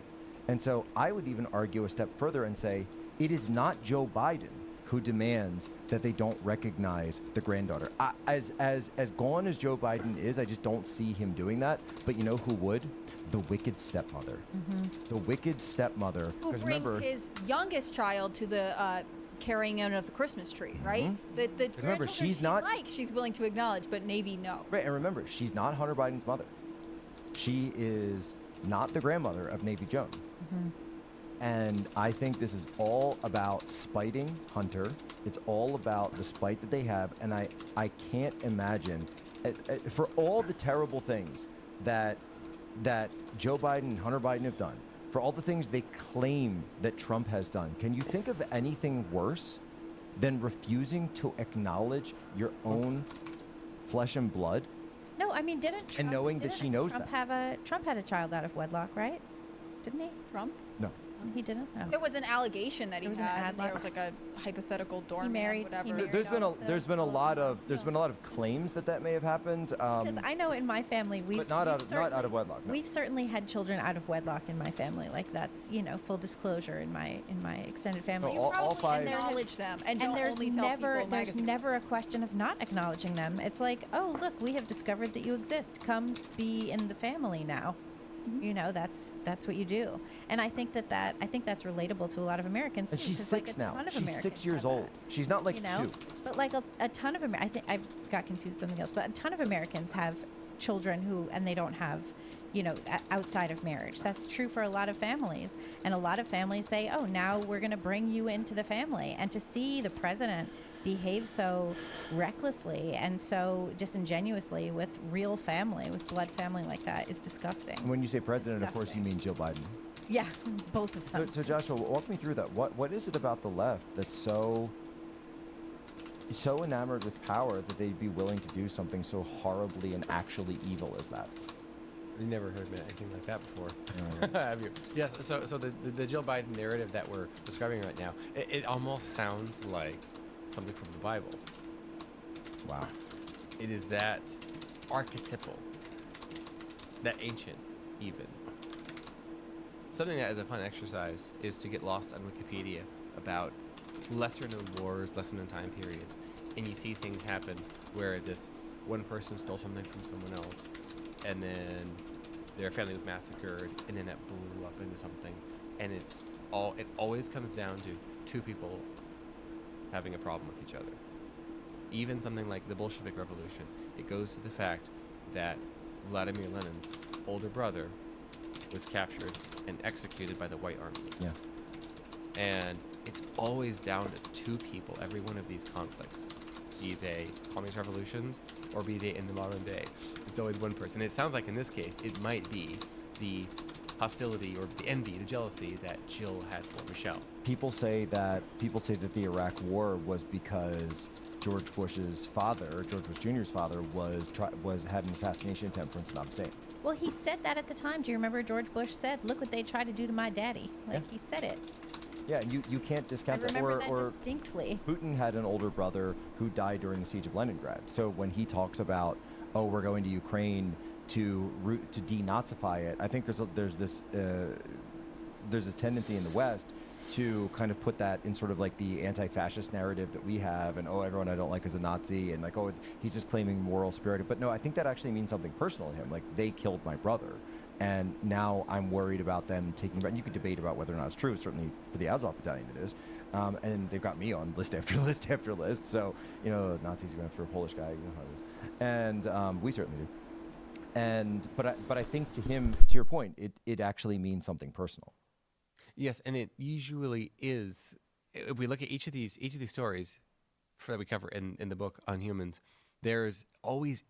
And so I would even argue a step further and say, it is not Joe Biden who demands that they don't recognize the granddaughter. As gone as Joe Biden is, I just don't see him doing that. But you know who would? The wicked stepmother. The wicked stepmother. Who 'Cause brings remember, his youngest child to the carrying in of the Christmas tree, right? The remember, grandchildren she's she not- she's willing to acknowledge, but Navy no. right, and remember, she's not Hunter Biden's mother. She is not the grandmother of Navy Joan. And I think this is all about spiting Hunter. It's all about the spite that they have. And I can't imagine, for all the terrible things that Joe Biden and Hunter Biden have done, for all the things they claim that Trump has done, can you think of anything worse than refusing to acknowledge your own flesh and blood? No, I mean, didn't Trump, knowing that didn't she knows Trump that. Trump had a child out of wedlock, right? Didn't he? Trump? No. He didn't. Oh. There was an allegation that he There was an had. And there ad-lib. was like a hypothetical doorman, married- he whatever. married There's been a off the there's been a lot of Philippines. there's been a lot of claims that may have happened. Because I know in my family we've But not we've out of- not out of certainly- wedlock, no. We've certainly had children out of wedlock in my family. Like that's full disclosure in my extended family. all Probably five- acknowledge them and, and don't there's only tell never people there's magazine. never a question of not acknowledging them. It's like, oh look, we have discovered that you exist. Come be in the family now. That's what you do. And I think that's relatable to a lot of Americans. And too, she's 'cause, 6 like, a now. ton of She's Americans 6 years have old. that. She's not like 2. But like a ton of I think I got confused with something else, but a ton of Americans have children and they don't have, outside of marriage. That's true for a lot of families. And a lot of families say, oh, now we're going to bring you into the family. And to see the president behave so recklessly and so disingenuously with real family, with blood family like that is disgusting. When you say president, of course, you Disgusting. mean Joe Biden. Yeah, both of So, them. so Joshua, walk me through that. What is it about the left that's so enamored with power that they'd be willing to do something so horribly and actually evil as that? You never heard anything like that before. Have you? Yes. So the Jill Biden narrative that we're describing right now, it almost sounds like something from the Bible. Wow. It is that archetypal, that ancient, even. something that is a fun exercise is to get lost on Wikipedia about lesser known wars, lesser known time periods, and you see things happen where this one person stole something from someone else, and then their family was massacred, and then that blew up into something, and it always comes down to two people having a problem with each other. Even something like the Bolshevik Revolution, it goes to the fact that Vladimir Lenin's older brother was captured and executed by the White Army. Yeah. And it's always down to two people, every one of these conflicts, be they communist revolutions or be they in the modern day. It's always one person. It sounds like in this case, it might be the hostility or the envy, the jealousy that Jill had for Michelle. People say that the Iraq War was because George Bush's father, George Bush Jr.'s father, had an assassination attempt from Saddam Hussein. Well, he said that at the time. Do you remember George Bush said, "Look what they tried to do to my daddy." Like Yeah. he said it. Yeah, and you can't I discount that. remember that Or distinctly. Putin had an older brother who died during the siege of Leningrad. So when he talks about, oh, we're going to Ukraine to denazify it, I think there's a tendency in the West to kind of put that in sort of like the anti-fascist narrative that we have, and oh, everyone I don't like is a Nazi, and like, oh, he's just claiming moral superiority. But no, I think that actually means something personal to him. Like, they killed my brother, and now I'm worried about them taking. And you could debate about whether or not it's true. Certainly for the Azov Battalion, it is. And they've got me on list after list after list. So Nazis are going after a Polish guy, you know how it is. And we certainly do. But I think to him, to your point, it actually means something personal. Yes, and it usually is. If we look at each of these stories that we cover in the book on humans, there's always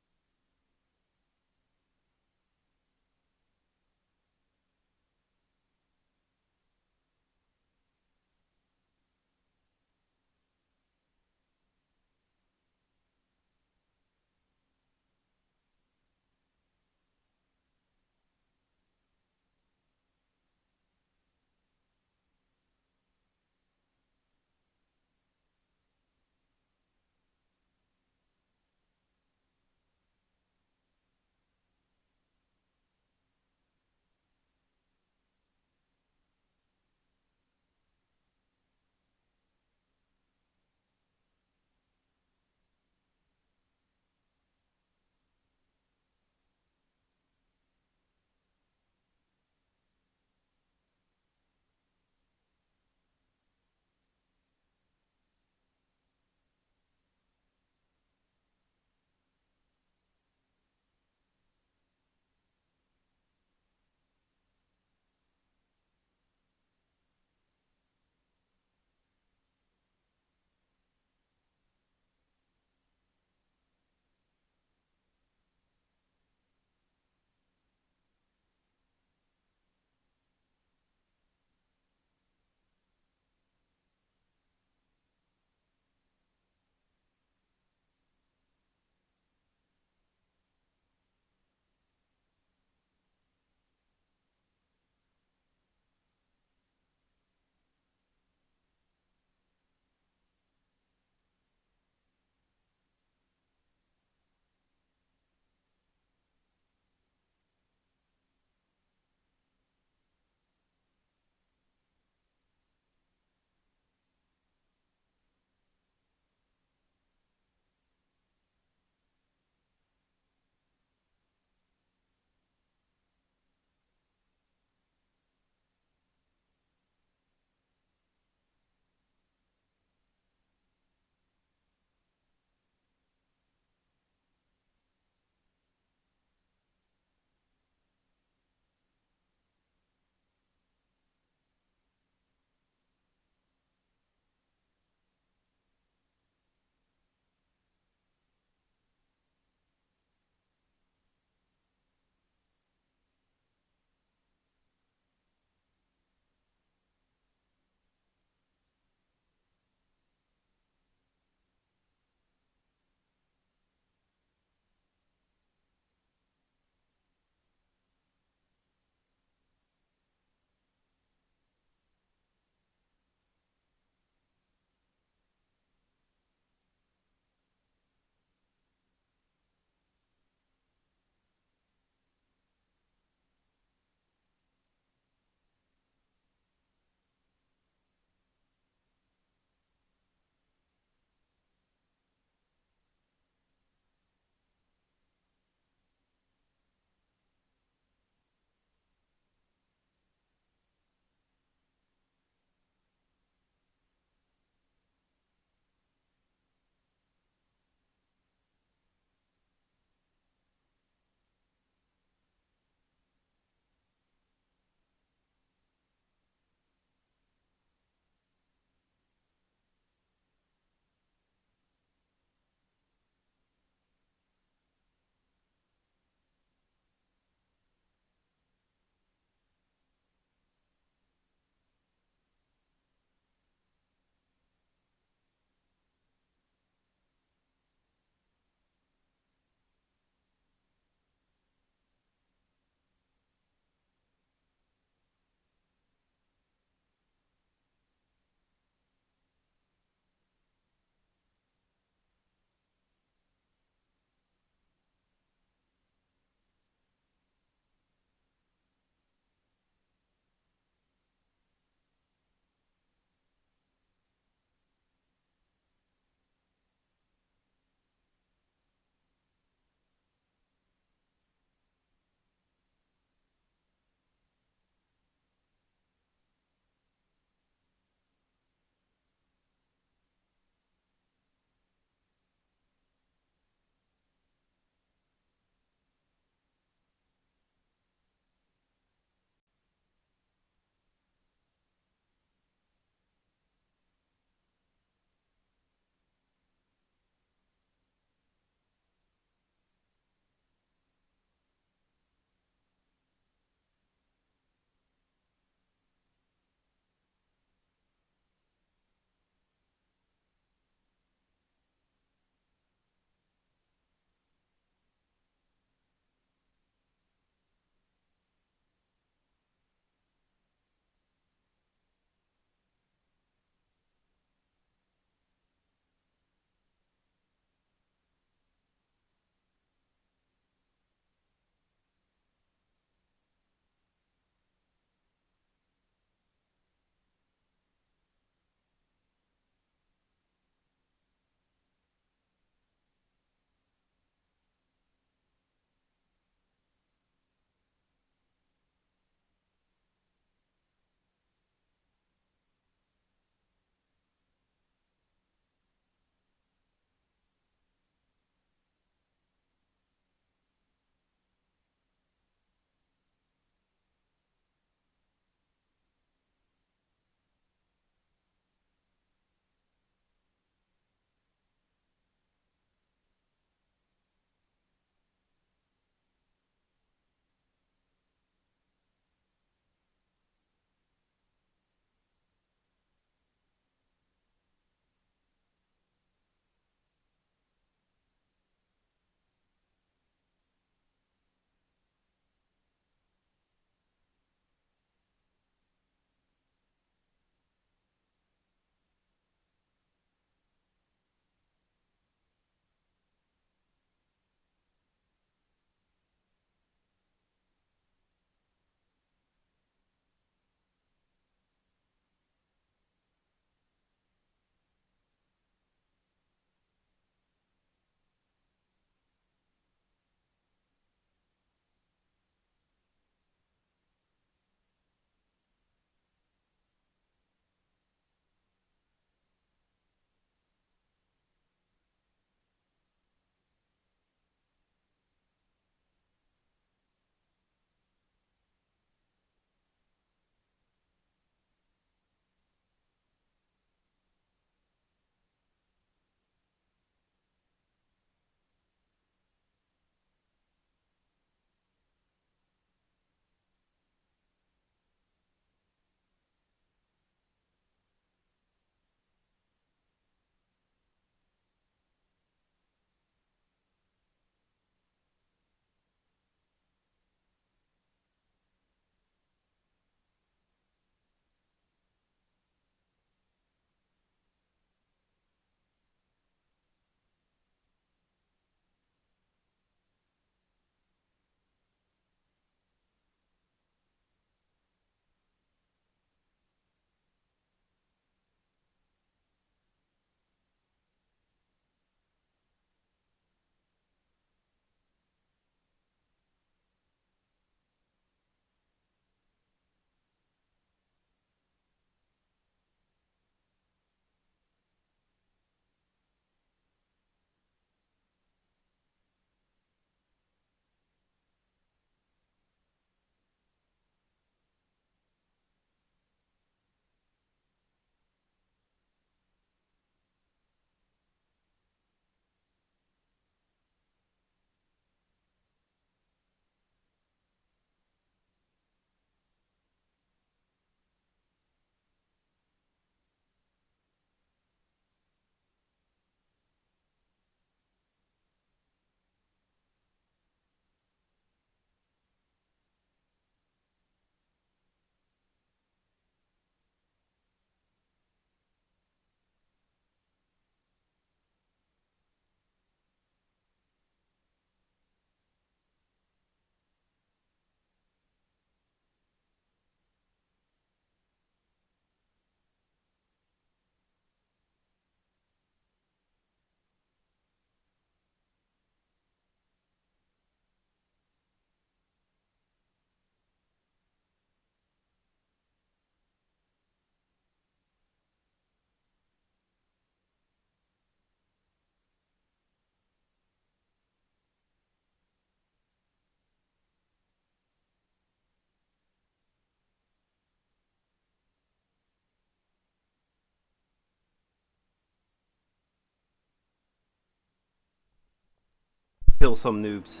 kill some noobs.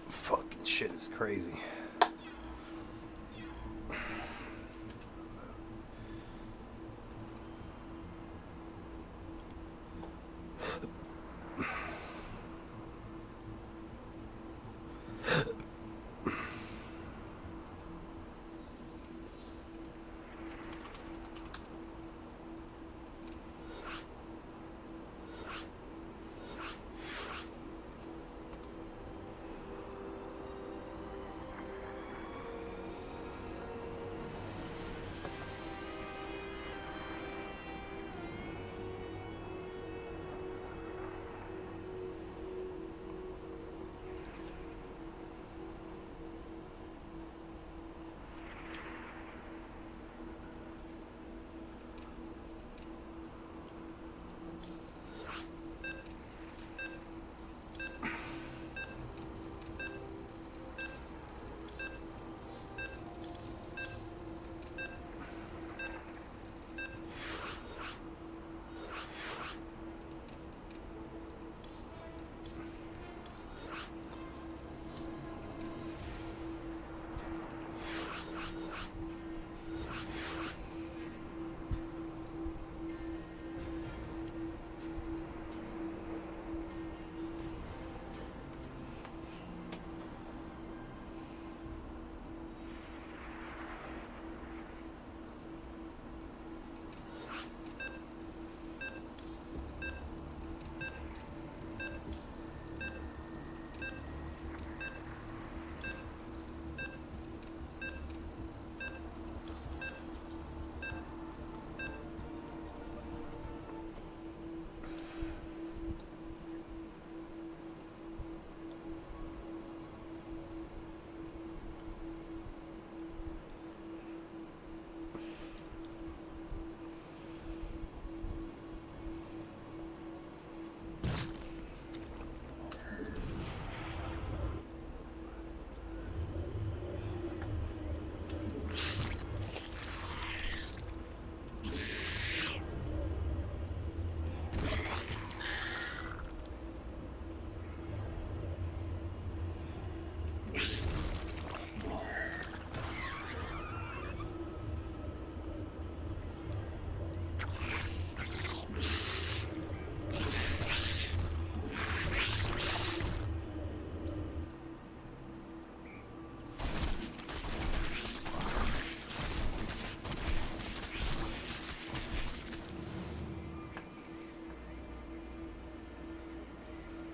Fucking shit is crazy.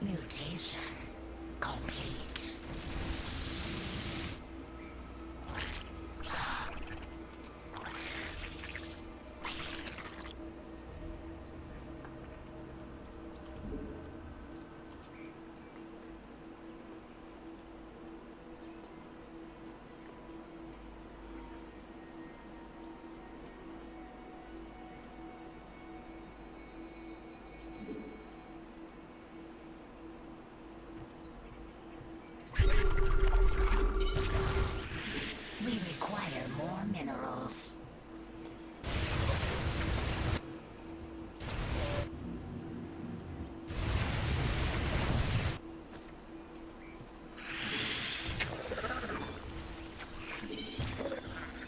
Mutation complete. We require more minerals.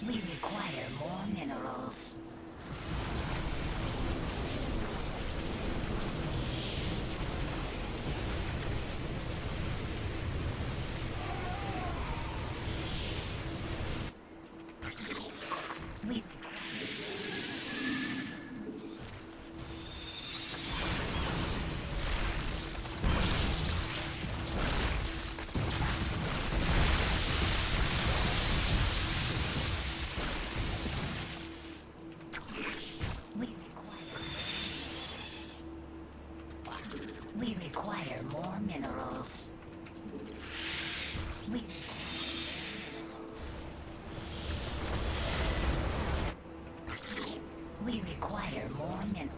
We require more minerals. We We require more minerals. We require more minerals.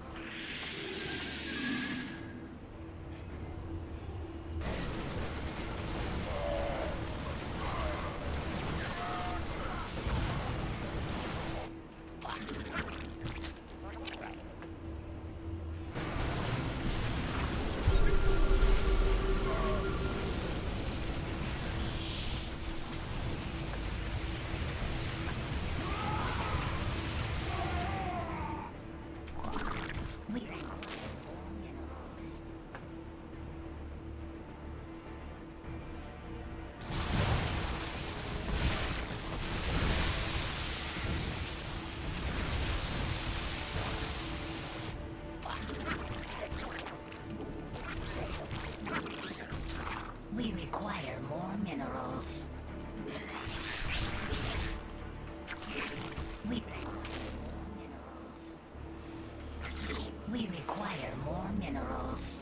minerals.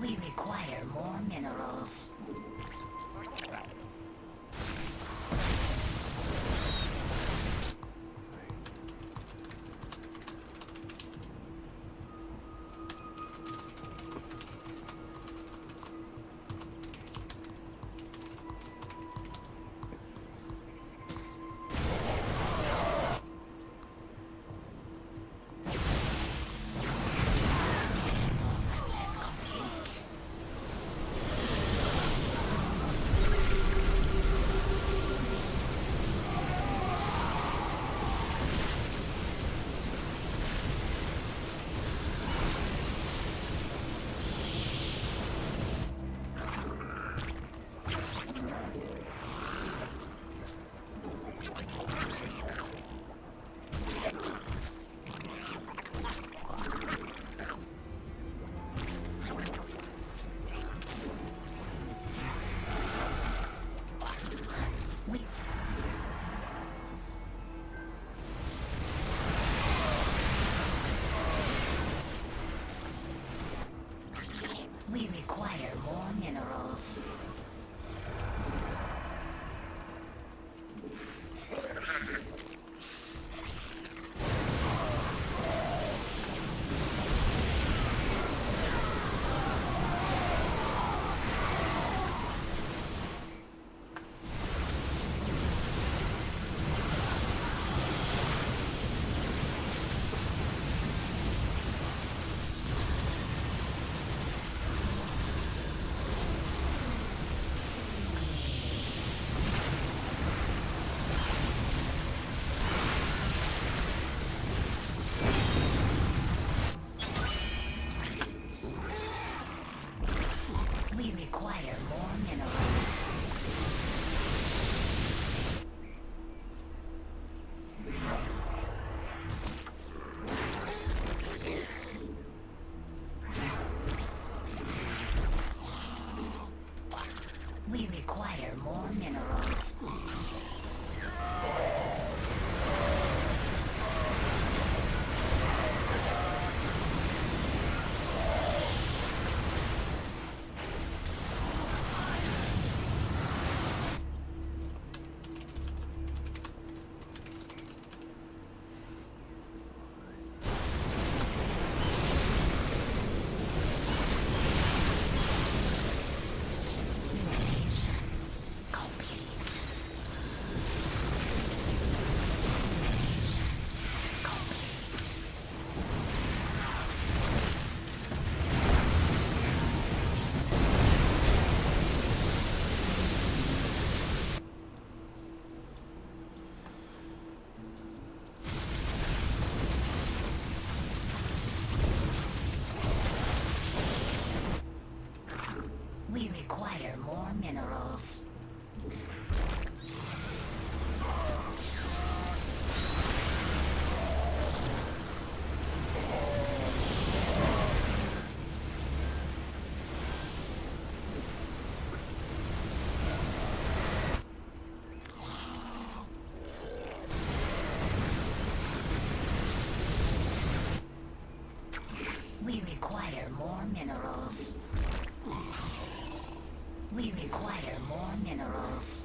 We require more minerals. We require more minerals. We require more minerals. We require more minerals. Mutation complete. Mutation complete. We require more minerals. We require more minerals. We require more minerals.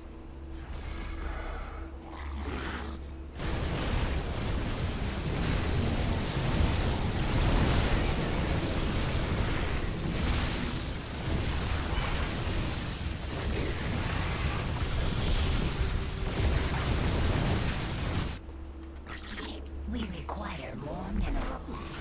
We require more minerals.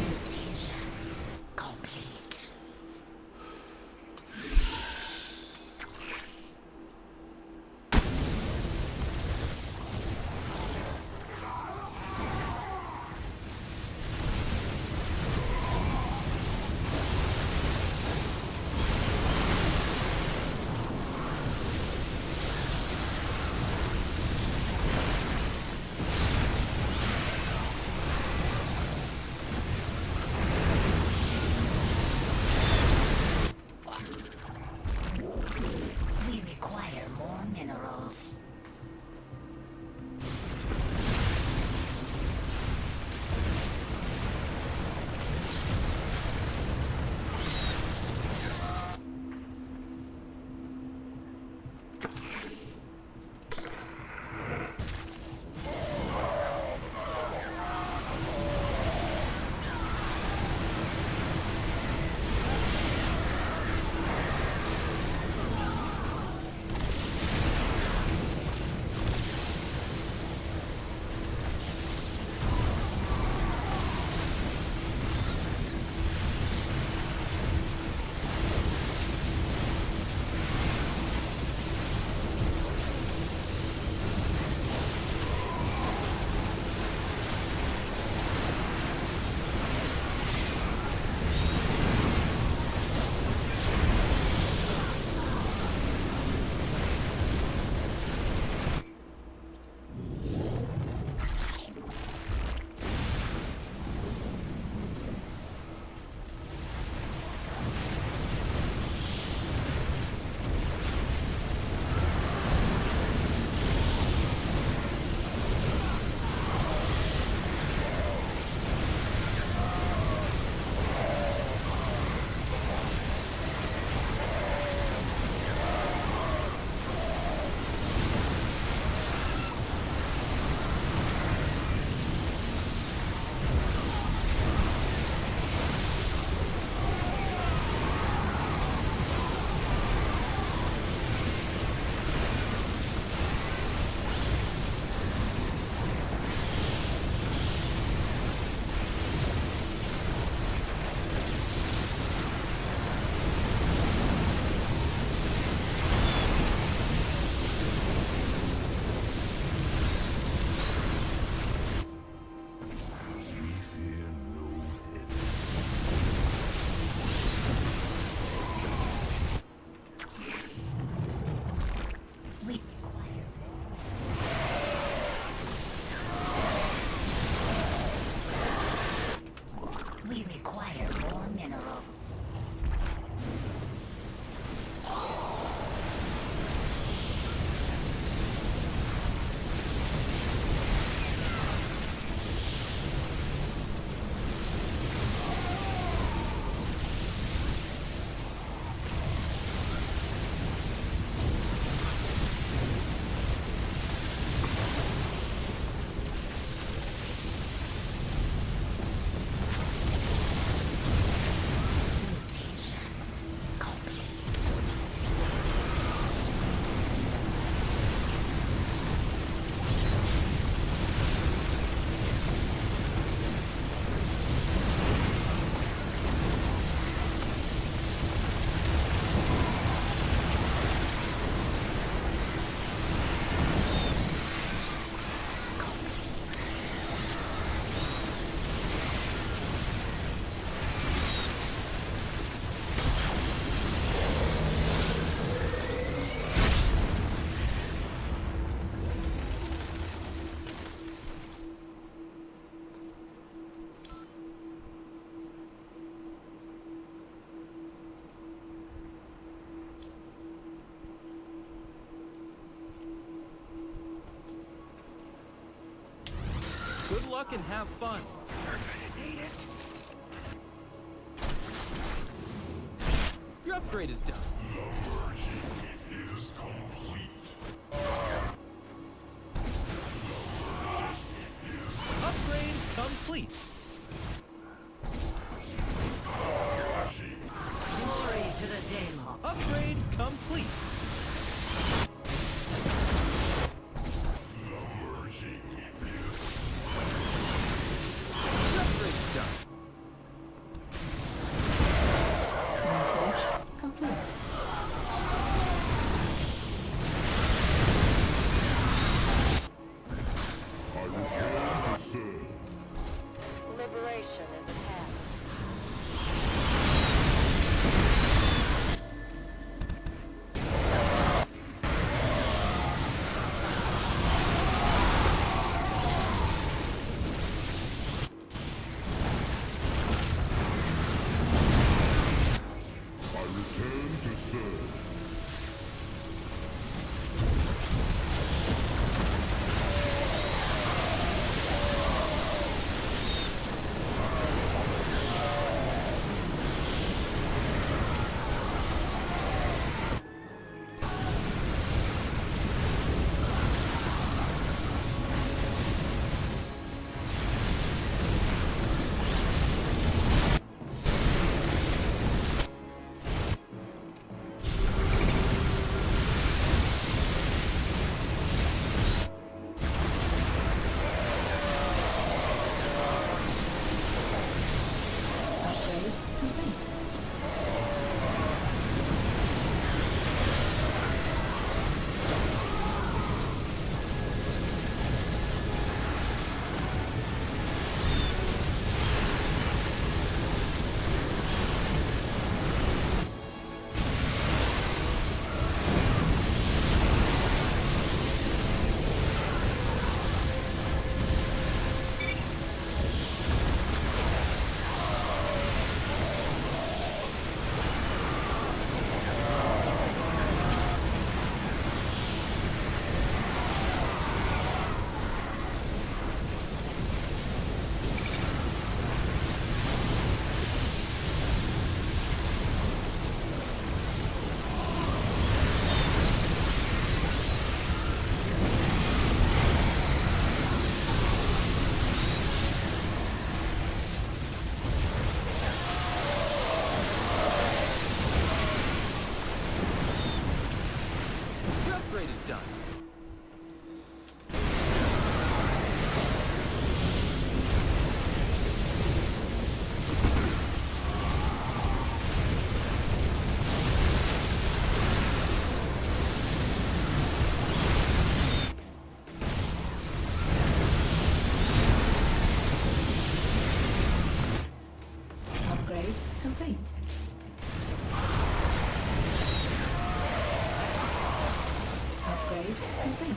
Mutation complete. We require more minerals. We require We require more minerals. Mutation complete. Good luck and have fun. Your upgrade is done. Upgrade complete. Annihilation is at hand. I return to serve. Upgrade complete. The upgrade is done. Upgrade complete. Upgrade complete.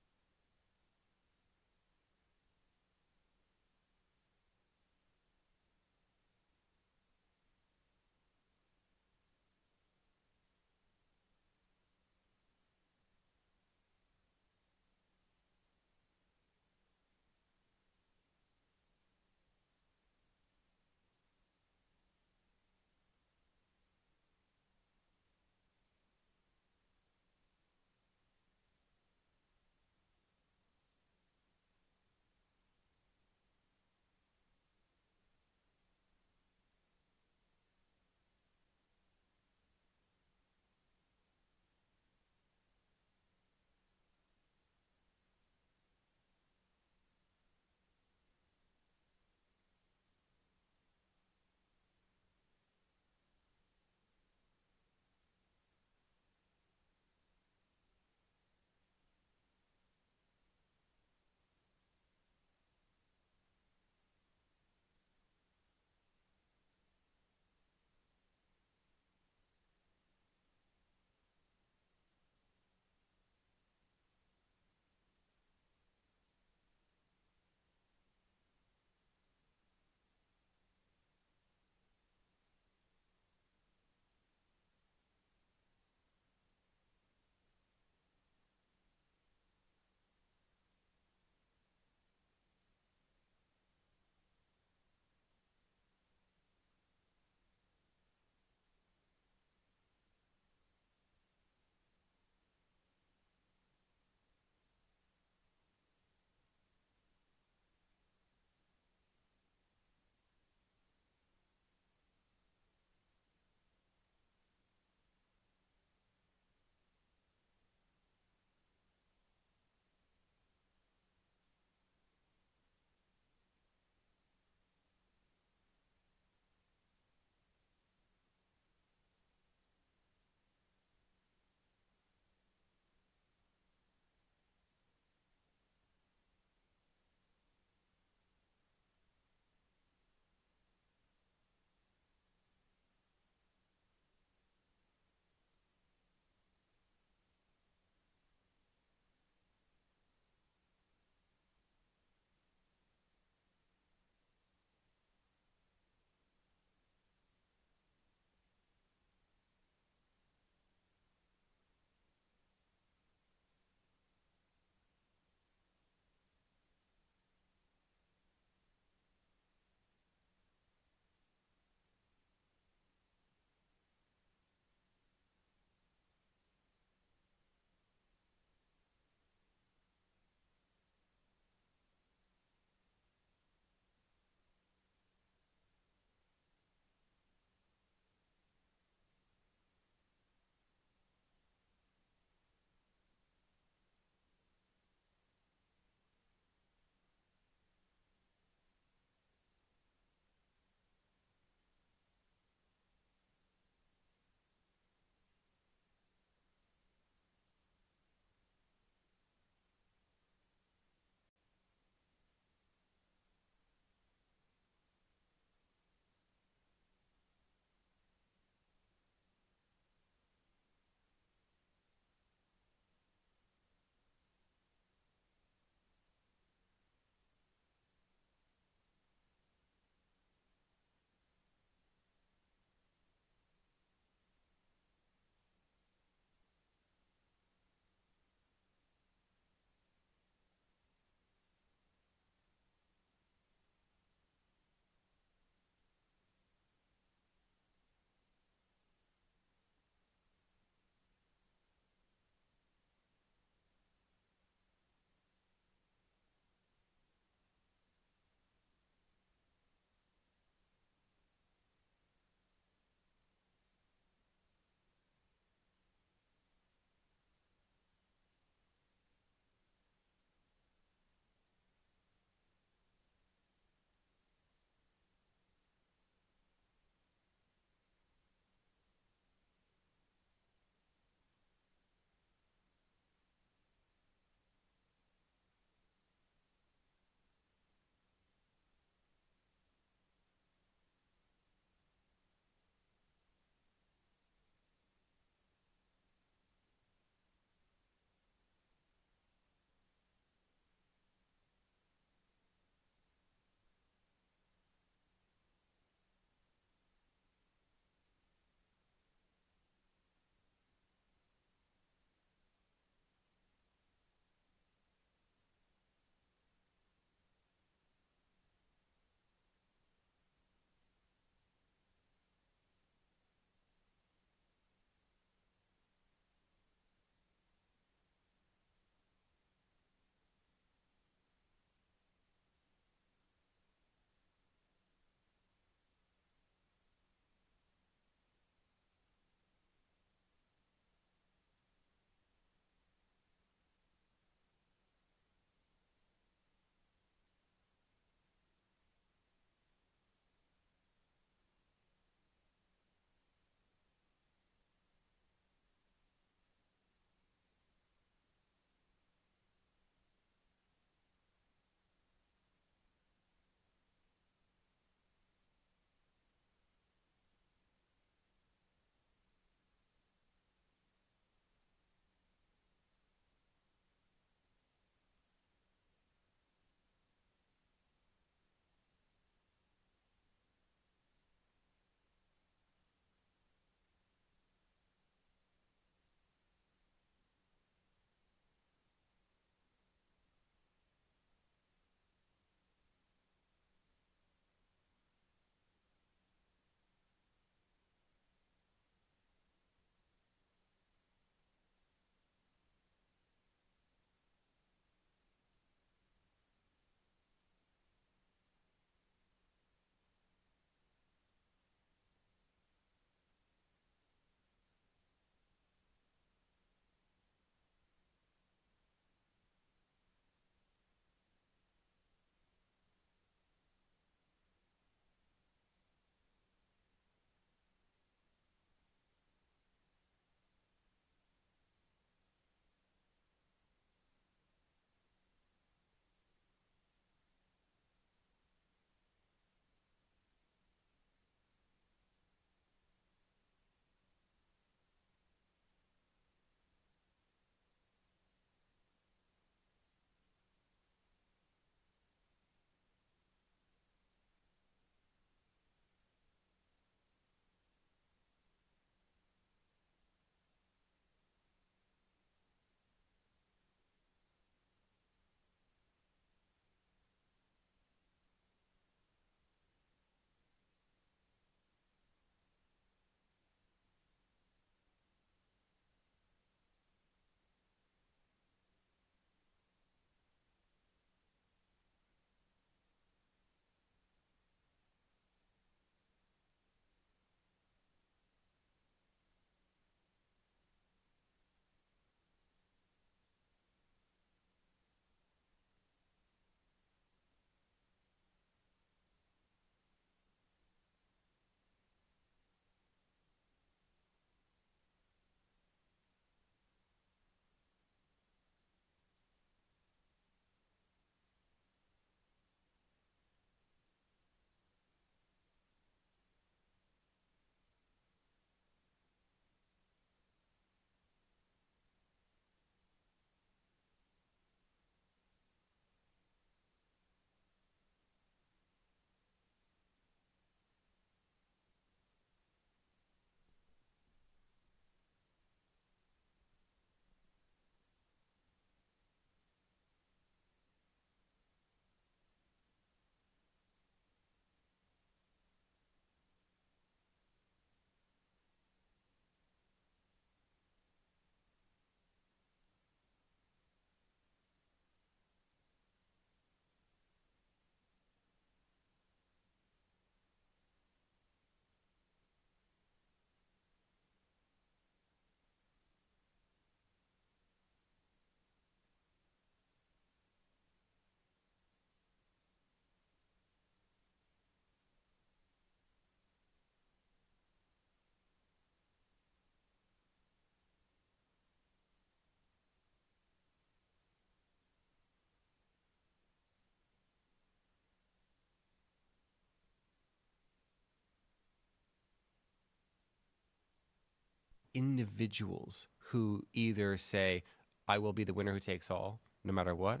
individuals who either say, I will be the winner who takes all, no matter what,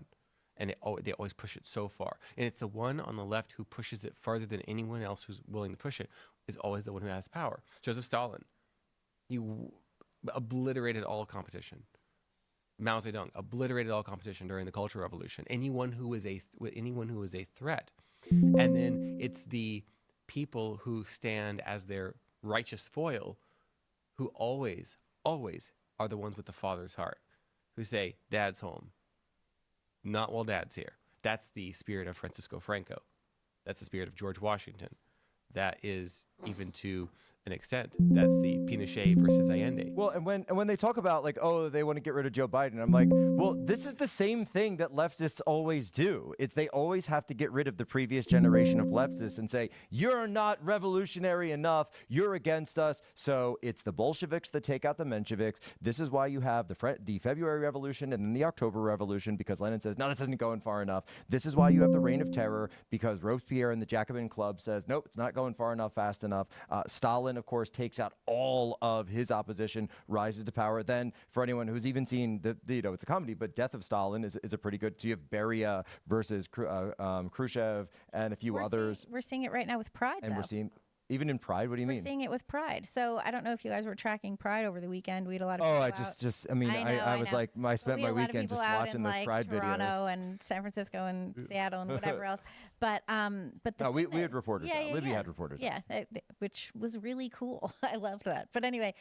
and they always push it so far. And it's the one on the left who pushes it farther than anyone else who's willing to push it is always the one who has power. Joseph Stalin, he obliterated all competition. Mao Zedong obliterated all competition during the Cultural Revolution. Anyone who was a threat, and then it's the people who stand as their righteous foil, who always are the ones with the father's heart, who say, "Dad's home," not while Dad's here. That's the spirit of Francisco Franco. That's the spirit of George Washington. That is, even to an extent, that's the Pinochet versus Allende. Well, and when they talk about like, oh, they want to get rid of Joe Biden, I'm like, well, this is the same thing that leftists always do. It's they always have to get rid of the previous generation of leftists and say, you're not revolutionary enough, you're against us. So it's the Bolsheviks that take out the Mensheviks. This is why you have the February Revolution and then the October Revolution, because Lenin says, no, this isn't going far enough. This is why you have the Reign of Terror, because Robespierre and the Jacobin Club says, nope, it's not going far enough, fast enough. Stalin, of course, takes out all of his opposition, rises to power. Then, for anyone who's even seen it's a comedy, but Death of Stalin is a pretty good. So you have Beria versus Khrushchev and a few others. We're seeing it right now with Pride, and though. we're seeing. Even in Pride, what do you We're mean? seeing it with Pride. So I don't know if you guys were tracking Pride over the weekend. We had a lot of Oh, people I out. just I mean, I was know. like, I spent We had my a lot of weekend people just out watching in, those like, Pride Toronto videos. and San Francisco and Seattle and whatever else. But No, we had reporters out. Libby had reporters out. Yeah, which was really cool. I loved that. But anyway,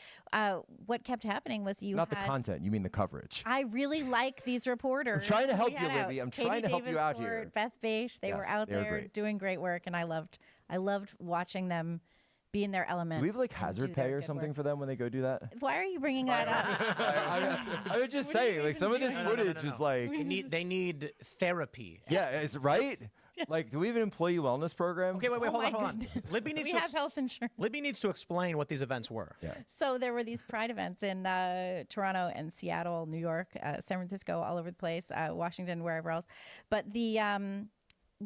what kept happening was Not the content, you mean the coverage. I really like these reporters. trying to help We you, had out Libby. I'm Katie trying to help you out Davis-Ford, here. Beth Beisch, they were Yes, out they were there great. doing great work, and I loved watching them be in their element. Do we have like and hazard do their pay or good something work. for them when they go do that? Why are you bringing that up? I was just saying, like some of this footage is like, They need therapy. yeah, is right. Like, do we have an employee wellness program? Okay, wait, Oh hold my on, hold on. goodness. Libby needs We to have health insurance. Libby needs to explain what these events were. Yeah. So there were these Pride events in Toronto and Seattle, New York, San Francisco, all over the place, Washington, wherever else. But the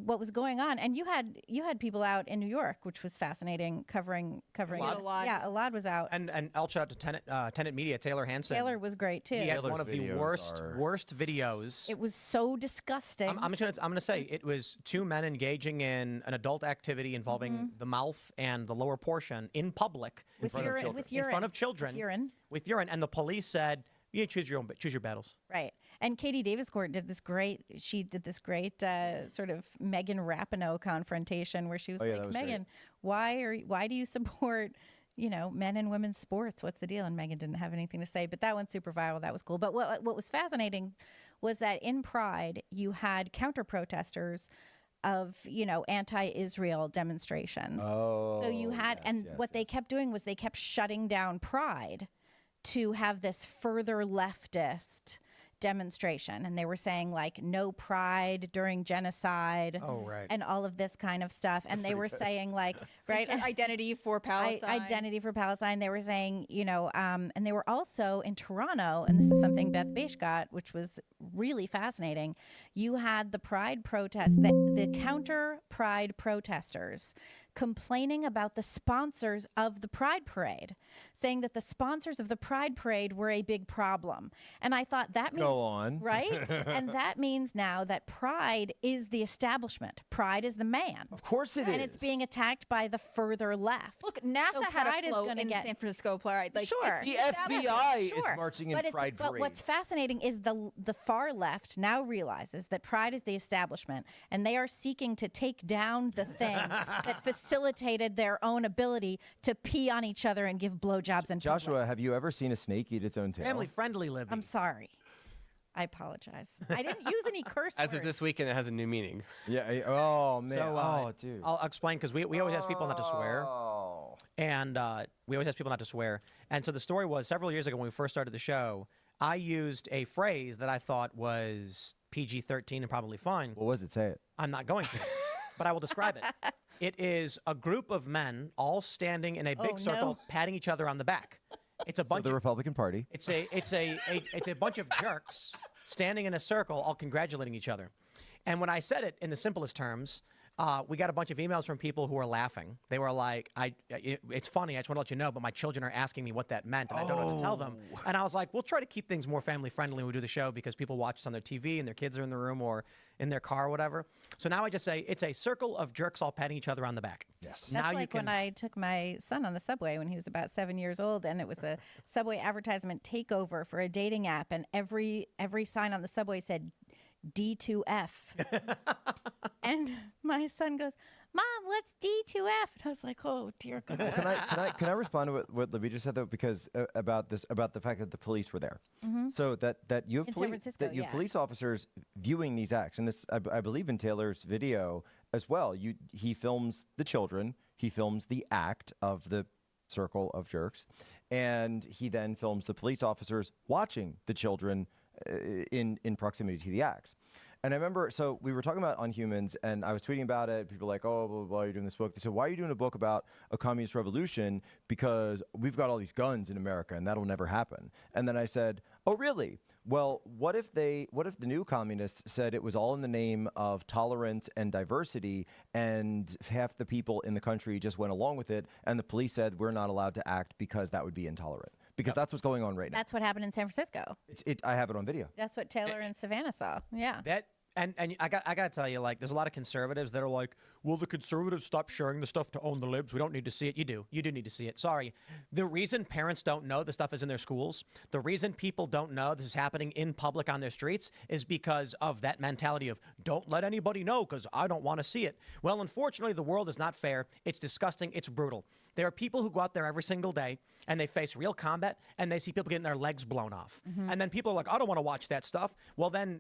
what was going on, and you had people out in New York, which was fascinating, covering. Alad. Yeah, Alad was out. And I'll shout out to Tenet Media, Taylor Hansen. Taylor was great too. He had Taylor's one of the videos worst videos. It was so disgusting. I'm gonna say it was two men engaging in an adult activity involving the mouth and the lower portion in public with urine, in front of children, with urine. and the police said, "You choose your battles." Right. And Katie Davis-Ford did this great sort of Megan Rapinoe confrontation where she was Oh, yeah, that like, was Megan, why do you support, men and women's sports? What's the deal? And Megan didn't have anything to say, but that went super viral. That was cool. But what was fascinating was that in Pride, you had counter protesters of, anti-Israel demonstrations. Oh. So you had, what they kept doing was they kept shutting down Pride to have this further leftist demonstration, and they were saying like no pride during genocide and all of this kind of stuff, and they were saying like identity for Palestine. Identity for Palestine. They were saying, and they were also in Toronto, and this is something Beth Beisch got, which was really fascinating. You had the Pride protest, the counter Pride protesters complaining about the sponsors of the Pride Parade, saying that the sponsors of the Pride Parade were a big problem. And I thought that means, Go on. right? And that means now that Pride is the establishment. Pride is the man. Of course it is. And it's being attacked by the further left. Look, NASA So had Pride a is float gonna in get- San Francisco Pride. Like, Sure. it's The established. FBI is Sure. marching in But Pride But what's parades. fascinating is the far left now realizes that Pride is the establishment, and they are seeking to take down the thing that facilitated their own ability to pee on each other and give blowjobs in public. Joshua, have you ever seen a snake eat its own tail? Family friendly, Libby. I'm sorry. I apologize. I didn't use any curse As words. of this weekend, it has a new meaning. Yeah. Oh man. So, dude. I'll explain because we always ask people not to swear. Oh. And we always ask people not to swear. And so the story was several years ago when we first started the show, I used a phrase that I thought was PG-13 and probably fine. What was it? Say it. I'm not going to, but I will describe it. It is a group of men all standing in a big Oh, circle, no. patting each other on the back. It's a So bunch the of Republican Party. it's a bunch of jerks standing in a circle, all congratulating each other. And when I said it in the simplest terms, We got a bunch of emails from people who are laughing. They were like, it's funny, I just want to let you know, but my children are asking me what that meant, and I don't know what to tell them. And I was like, we'll try to keep things more family friendly when we do the show because people watch us on their TV and their kids are in the room or in their car or whatever. So now I just say it's a circle of jerks all patting each other on the back. Yes. That's Now like you can. when I took my son on the subway when he was about 7 years old, and it was a subway advertisement takeover for a dating app, and every sign on the subway said D2F. And my son goes, "Mom, what's D2F?" And I was like, "Oh dear God." Can I respond to what Libby just said though? Because about the fact that the police were there. So that you have In San police Francisco, that you have yeah. police officers viewing these acts, and this I believe in Taylor's video as well. He films the children, he films the act of the circle of jerks, and he then films the police officers watching the children in proximity to the acts. And I remember, so we were talking about Unhumans, and I was tweeting about it. People were like, oh, blah, blah, blah, you're doing this book. They said, why are you doing a book about a communist revolution? Because we've got all these guns in America, and that'll never happen. And then I said, oh, really? Well, what if the new communists said it was all in the name of tolerance and diversity, and half the people in the country just went along with it, and the police said we're not allowed to act because that would be intolerant? Because that's what's going on right now. That's what happened in San Francisco. I have it on video. That's what Taylor and Savannah saw. Yeah. That and I got to tell you, like, there's a lot of conservatives that are like, will the conservatives stop sharing the stuff to own the libs? We don't need to see it. You do need to see it. Sorry. The reason parents don't know the stuff is in their schools, the reason people don't know this is happening in public on their streets is because of that mentality of don't let anybody know because I don't want to see it. Well, unfortunately, the world is not fair. It's disgusting. It's brutal. There are people who go out there every single day and they face real combat and they see people getting their legs blown off. And then people are like, I don't want to watch that stuff. Well, then,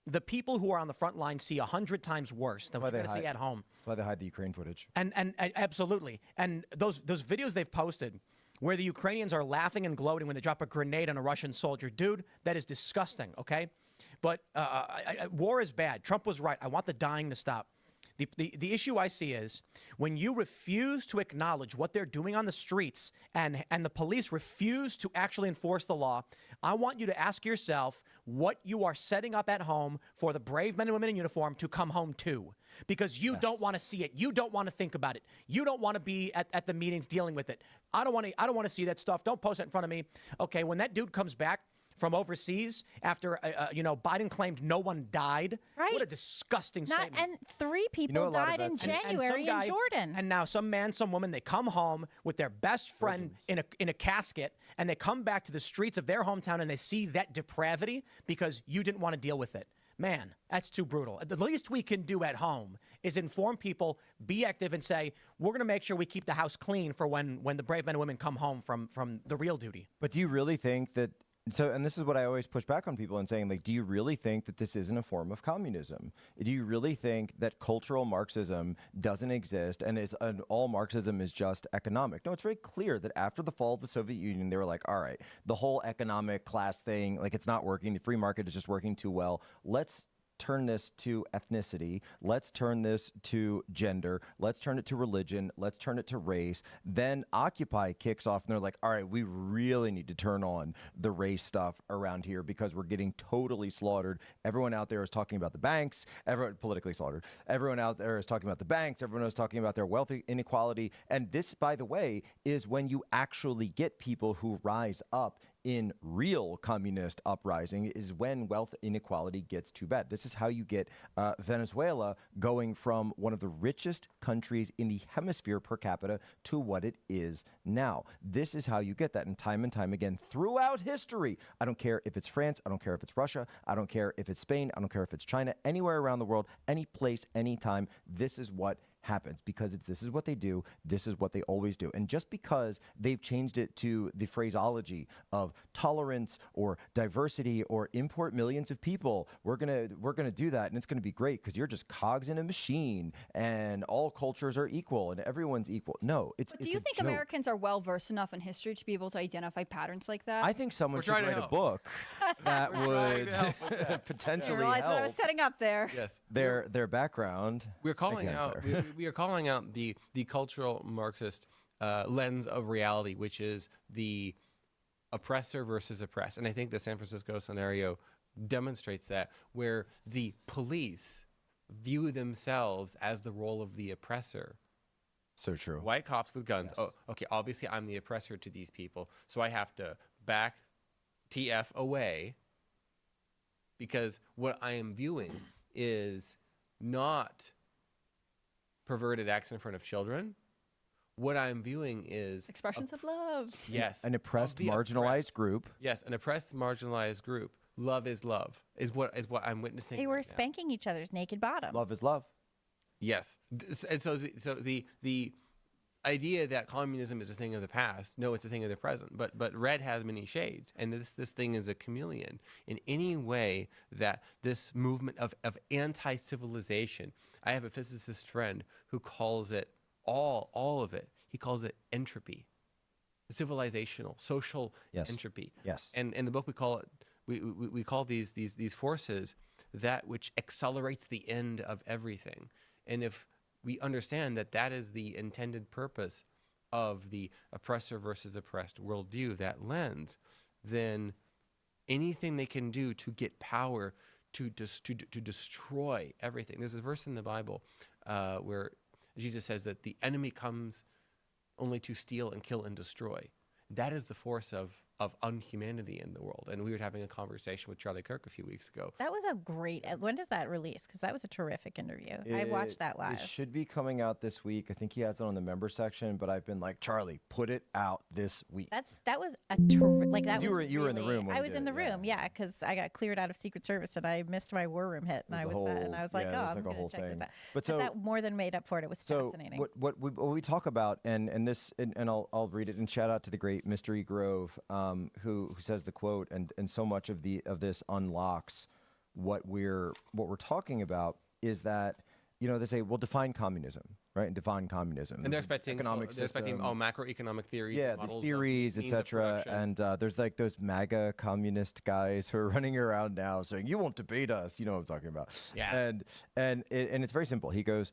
the people who are on the front line see 100 times worse than what you're going to see at home. That's why they hide the Ukraine footage. And absolutely. And those videos they've posted where the Ukrainians are laughing and gloating when they drop a grenade on a Russian soldier. Dude, that is disgusting, okay? But war is bad. Trump was right. I want the dying to stop. The issue I see is when you refuse to acknowledge what they're doing on the streets and the police refuse to actually enforce the law, I want you to ask yourself what you are setting up at home for the brave men and women in uniform to come home to. Because you don't want to see it. You don't want to think about it. You don't want to be at the meetings dealing with it. I don't want to see that stuff. Don't post it in front of me. Okay, when that dude comes back from overseas after, Biden claimed no one died. Right. What a disgusting statement. And 3 people know, a lot of died in that's- January in Jordan. And now some man, some woman, they come home with their best friend in a casket, and they come back to the streets of their hometown and they see that depravity because you didn't want to deal with it. Man, that's too brutal. The least we can do at home is inform people, be active, and say, we're going to make sure we keep the house clean for when the brave men and women come home from the real duty. But do you really think that and this is what I always push back on people and saying, like, do you really think that this isn't a form of communism? Do you really think that cultural Marxism doesn't exist and all Marxism is just economic? No, it's very clear that after the fall of the Soviet Union, they were like, all right, the whole economic class thing, like, it's not working. The free market is just working too well. Let's turn this to ethnicity. Let's turn this to gender. Let's turn it to religion. Let's turn it to race. Then Occupy kicks off and they're like, all right, we really need to turn on the race stuff around here because we're getting totally slaughtered. Everyone out there is talking about the banks. Everyone politically slaughtered. Everyone out there is talking about the banks. Everyone is talking about their wealth inequality. And this, by the way, is when you actually get people who rise up in real communist uprising is when wealth inequality gets too bad. This is how you get Venezuela going from one of the richest countries in the hemisphere per capita to what it is now. This is how you get that. And time again throughout history, I don't care if it's France, I don't care if it's Russia, I don't care if it's Spain, I don't care if it's China, anywhere around the world, any place, anytime, this is what happens because this is what they do. This is what they always do. And just because they've changed it to the phraseology of tolerance or diversity or import millions of people, we're gonna do that, and it's gonna be great because you're just cogs in a machine, and all cultures are equal and everyone's equal. No, it's. Do you think Americans are well versed enough in history to be able to identify patterns like that? I think someone should trying to write a help. book that trying to help would with that. potentially I realized what I was help setting up there. Yes. their background. We're calling Again, out. Claire. We are calling out the cultural Marxist lens of reality, which is the oppressor versus oppressed. And I think the San Francisco scenario demonstrates that, where the police view themselves as the role of the oppressor. So true. White cops with guns. Oh, okay. Obviously, I'm the oppressor to these people, so I have to back TF away because what I am viewing is not perverted acts in front of children. What I'm viewing is Expressions of love. yes, An oppressed, of the marginalized group. Yes, an oppressed, marginalized group. Love is love. Is what I'm witnessing. They were right now. spanking each other's naked bottom. Love is love. Yes, and so the idea that communism is a thing of the past, no, it's a thing of the present. But red has many shades, and this thing is a chameleon. In any way that this movement of anti-civilization, I have a physicist friend who calls it all of it. He calls it entropy, civilizational, social entropy. Yes. And in the book we call it we call these forces that which accelerates the end of everything. And if we understand that that is the intended purpose of the oppressor versus oppressed worldview, that lens, then anything they can do to get power to destroy everything. There's a verse in the Bible where Jesus says that the enemy comes only to steal and kill and destroy. That is the force of unhumanity in the world. And we were having a conversation with Charlie Kirk a few weeks ago. That was a great. When does that release? Because that was a terrific interview. I watched that live. It should be coming out this week. I think he has it on the member section, but I've been like, Charlie, put it out this week. That was a like that. You was were in the really- room when I he was did in the it, yeah. room, yeah, because I got cleared out of Secret Service and I missed my war room hit, and I was like, yeah, oh, there's I'm like a gonna whole check thing. this out. But But so- that more than made up for it. It was So fascinating. what we talk about, and I'll read it, and shout out to the great Mystery Grove, who says the quote, and so much of this unlocks what we're talking about is that, you know, they say, well, define communism, right? And define communism. And they're expecting system. macroeconomic theories. Yeah, and these models of theories, means of etc. production. And there's like those MAGA communist guys who are running around now saying, "You won't debate us." You know what I'm talking about? Yeah. And it's very simple. He goes,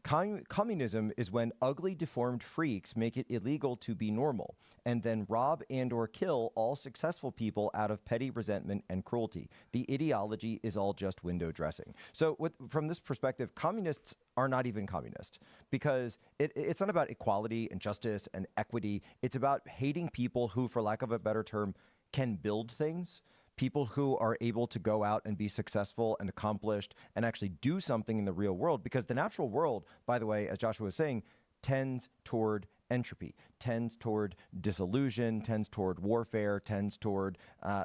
communism is when ugly, deformed freaks make it illegal to be normal, and then rob and/or kill all successful people out of petty resentment and cruelty. The ideology is all just window dressing. So, from this perspective, communists are not even communist because it's not about equality and justice and equity. It's about hating people who, for lack of a better term, can build things. People who are able to go out and be successful and accomplished and actually do something in the real world. Because the natural world, by the way, as Joshua was saying, tends toward entropy, tends toward disillusion, tends toward warfare, tends toward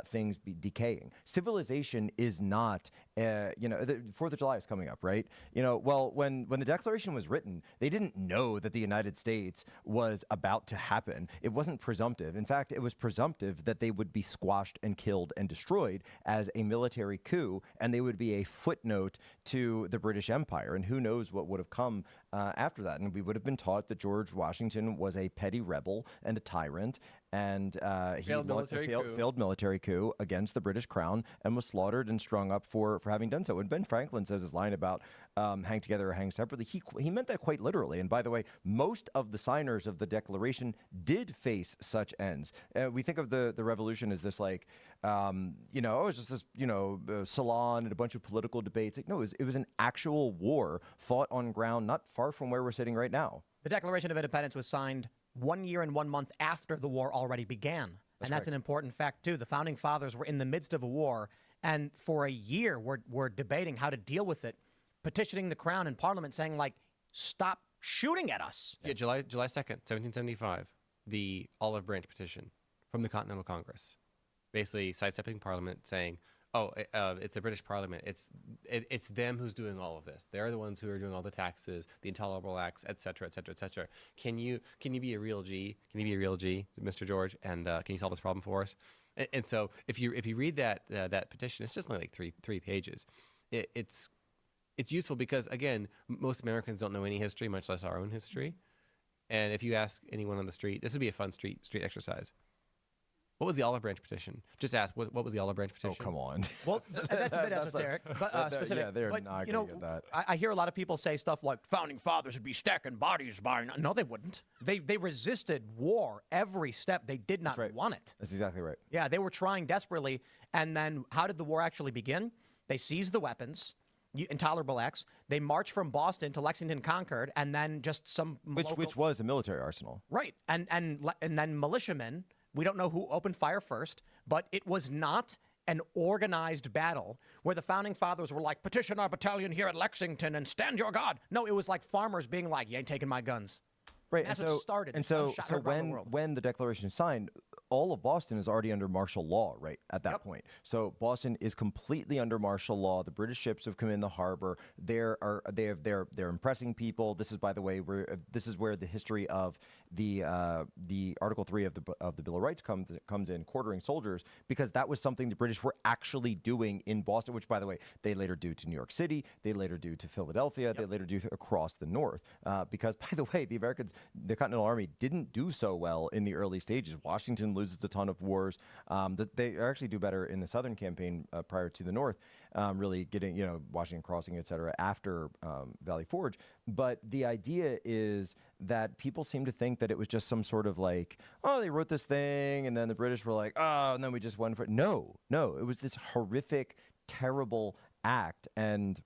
things decaying. Civilization is not, the 4th of July is coming up, right? You know, well, when the Declaration was written, they didn't know that the United States was about to happen. It wasn't presumptive. In fact, it was presumptive that they would be squashed and killed and destroyed as a military coup, and they would be a footnote to the British Empire. And who knows what would have come after that. And we would have been taught that George Washington was a petty rebel and a tyrant, and he Failed military coup against the British crown and was slaughtered and strung up for having done so. And Ben Franklin says his line about hang together or hang separately, he meant that quite literally. And by the way, most of the signers of the Declaration did face such ends. We think of the revolution as this like, it was just this, salon and a bunch of political debates. Like, no, it was an actual war fought on ground not far from where we're sitting right now. The Declaration of Independence was signed 1 year and 1 month after the war already began. And that's an important fact, too. The Founding Fathers were in the midst of a war, and for a year we're debating how to deal with it, petitioning the Crown and Parliament saying, like, stop shooting at us. Yeah, July 2nd, 1775, the Olive Branch Petition from the Continental Congress, basically sidestepping Parliament, saying, it's the British Parliament. It's them who's doing all of this. They're the ones who are doing all the taxes, the intolerable acts, et cetera, et cetera, et cetera. Can you be a real G? Can you be a real G, Mr. George? And can you solve this problem for us? And so if you read that petition, it's just only like three pages. It's useful because, again, most Americans don't know any history, much less our own history. And if you ask anyone on the street, this would be a fun street exercise. What was the Olive Branch Petition? Just ask, what was the Olive Branch Petition? Oh, come on. Well, that's a bit esoteric, but specific. Yeah, they're but, not you going know, to get that. I hear a lot of people say stuff like, Founding Fathers would be stacking bodies by... No, they wouldn't. They resisted war every step. They did not want it. That's exactly right. Yeah, they were trying desperately. And then how did the war actually begin? They seized the weapons. Intolerable Acts. They march from Boston to Lexington, Concord, and then just some Which was a military arsenal. right, and then militiamen. We don't know who opened fire first, but it was not an organized battle where the founding fathers were like, petition our battalion here at Lexington and stand your God. No, it was like farmers being like, you ain't taking my guns. Right, That's what started And this so, gunshot heard around the world. when the Declaration is signed, all of Boston is already under martial law, right at that point. So Boston is completely under martial law. The British ships have come in the harbor. They're impressing people. This is, by the way, where the history of the Article 3 of the Bill of Rights comes in, quartering soldiers, because that was something the British were actually doing in Boston, which, by the way, they later do to New York City. They later do to Philadelphia. They later do across the North. Because, by the way, the Americans, the Continental Army, didn't do so well in the early stages. Washington loses a ton of wars. They actually do better in the Southern campaign prior to the North, really getting, Washington Crossing, et cetera, after Valley Forge. But the idea is that people seem to think that it was just some sort of like, oh, they wrote this thing, and then the British were like, oh, and then we just went for it. No, it was this horrific, terrible act, and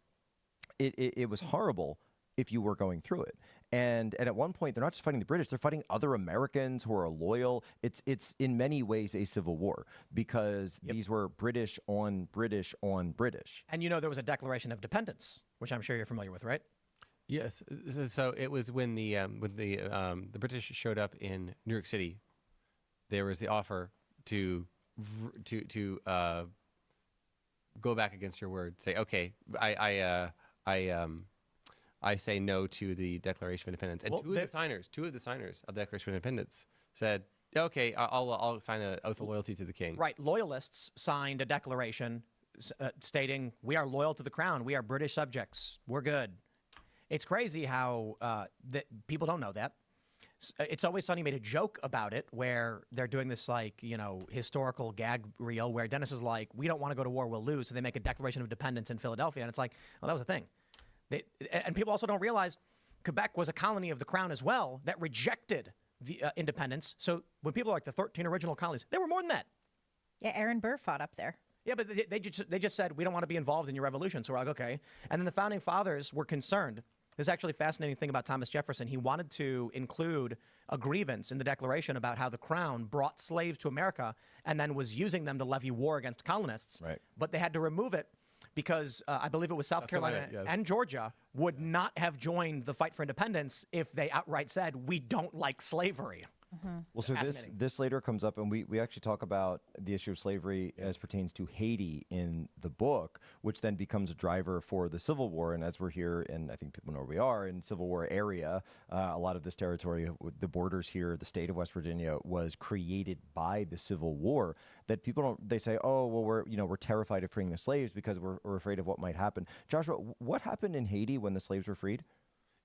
it was horrible if you were going through it. And at one point, they're not just fighting the British; they're fighting other Americans who are loyal. It's in many ways a civil war because these were British on British on British. And there was a Declaration of Independence, which I'm sure you're familiar with, right? Yes. So it was when the British showed up in New York City, there was the offer to go back against your word. Say, okay, I say no to the Declaration of Independence. And two of the signers of the Declaration of Independence said, okay, I'll sign an oath of loyalty to the king. Right. Loyalists signed a declaration stating, we are loyal to the crown. We are British subjects. We're good. It's crazy how that people don't know that. It's Always Sunny made a joke about it where they're doing this historical gag reel where Dennis is like, we don't want to go to war, we'll lose. So they make a Declaration of Independence in Philadelphia. And it's like, well, that was a thing. And people also don't realize Quebec was a colony of the crown as well that rejected the independence. So when people are like the 13 original colonies, there were more than that. Yeah, Aaron Burr fought up there. Yeah, but they just said, we don't want to be involved in your revolution. So we're like, okay. And then the founding fathers were concerned. There's actually a fascinating thing about Thomas Jefferson. He wanted to include a grievance in the Declaration about how the crown brought slaves to America and then was using them to levy war against colonists. Right. But they had to remove it because I believe it was South Carolina yes. and Georgia would not have joined the fight for independence if they outright said, we don't like slavery. Well, so this later comes up, and we actually talk about the issue of slavery as pertains to Haiti in the book, which then becomes a driver for the Civil War. And as we're here, and I think people know where we are, in Civil War area, a lot of this territory, the borders here, the state of West Virginia, was created by the Civil War. That people don't, they say, oh, well, we're terrified of freeing the slaves because we're afraid of what might happen. Joshua, what happened in Haiti when the slaves were freed?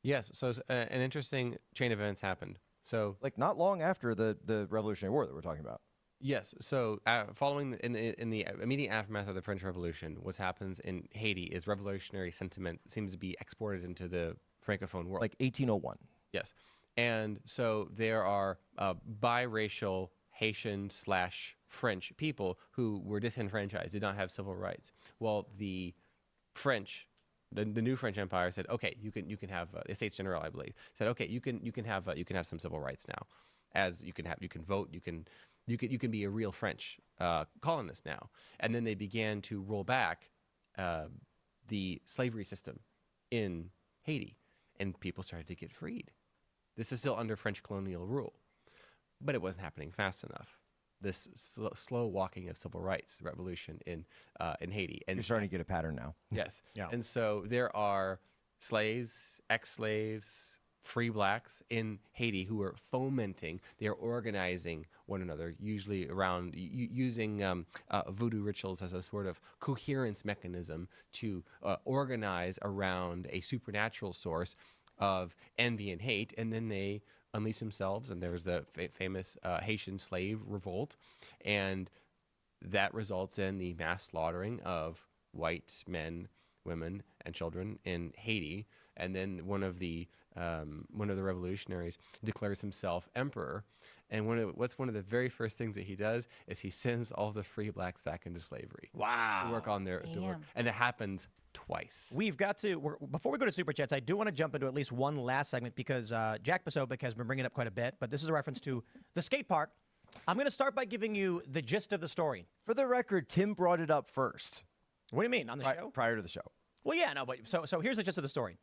Yes. So an interesting chain of events happened. So, like not long after the Revolutionary War that we're talking about. Yes. So, following in the immediate aftermath of the French Revolution, what happens in Haiti is revolutionary sentiment seems to be exported into the Francophone world. Like 1801. Yes. And so there are biracial Haitian/French people who were disenfranchised, did not have civil rights. Well, the French. The new French Empire said, okay, you can have the States General, I believe, said, okay, you can have some civil rights now, as you can vote, you can be a real French colonist now, and then they began to roll back the slavery system in Haiti, and people started to get freed. This is still under French colonial rule, but it wasn't happening fast enough. This slow walking of civil rights revolution in Haiti. And you're starting to get a pattern now. Yes. Yeah. And so there are slaves, ex-slaves, free blacks in Haiti who are fomenting, they are organizing one another, usually around using voodoo rituals as a sort of coherence mechanism to organize around a supernatural source of envy and hate, and then they unleash themselves, and there was the famous Haitian slave revolt, and that results in the mass slaughtering of white men, women, and children in Haiti. And then one of the revolutionaries declares himself emperor, and one of the very first things that he does is he sends all the free blacks back into slavery. Wow! To work on to work, and it happens twice. We've got to, before we go to Super Chats, I do want to jump into at least one last segment because Jack Posobiec has been bringing it up quite a bit, but this is a reference to the skate park. I'm going to start by giving you the gist of the story. For the record, Tim brought it up first. What do you mean, on the show? Prior to the show. Well, yeah, no, but so here's the gist of the story.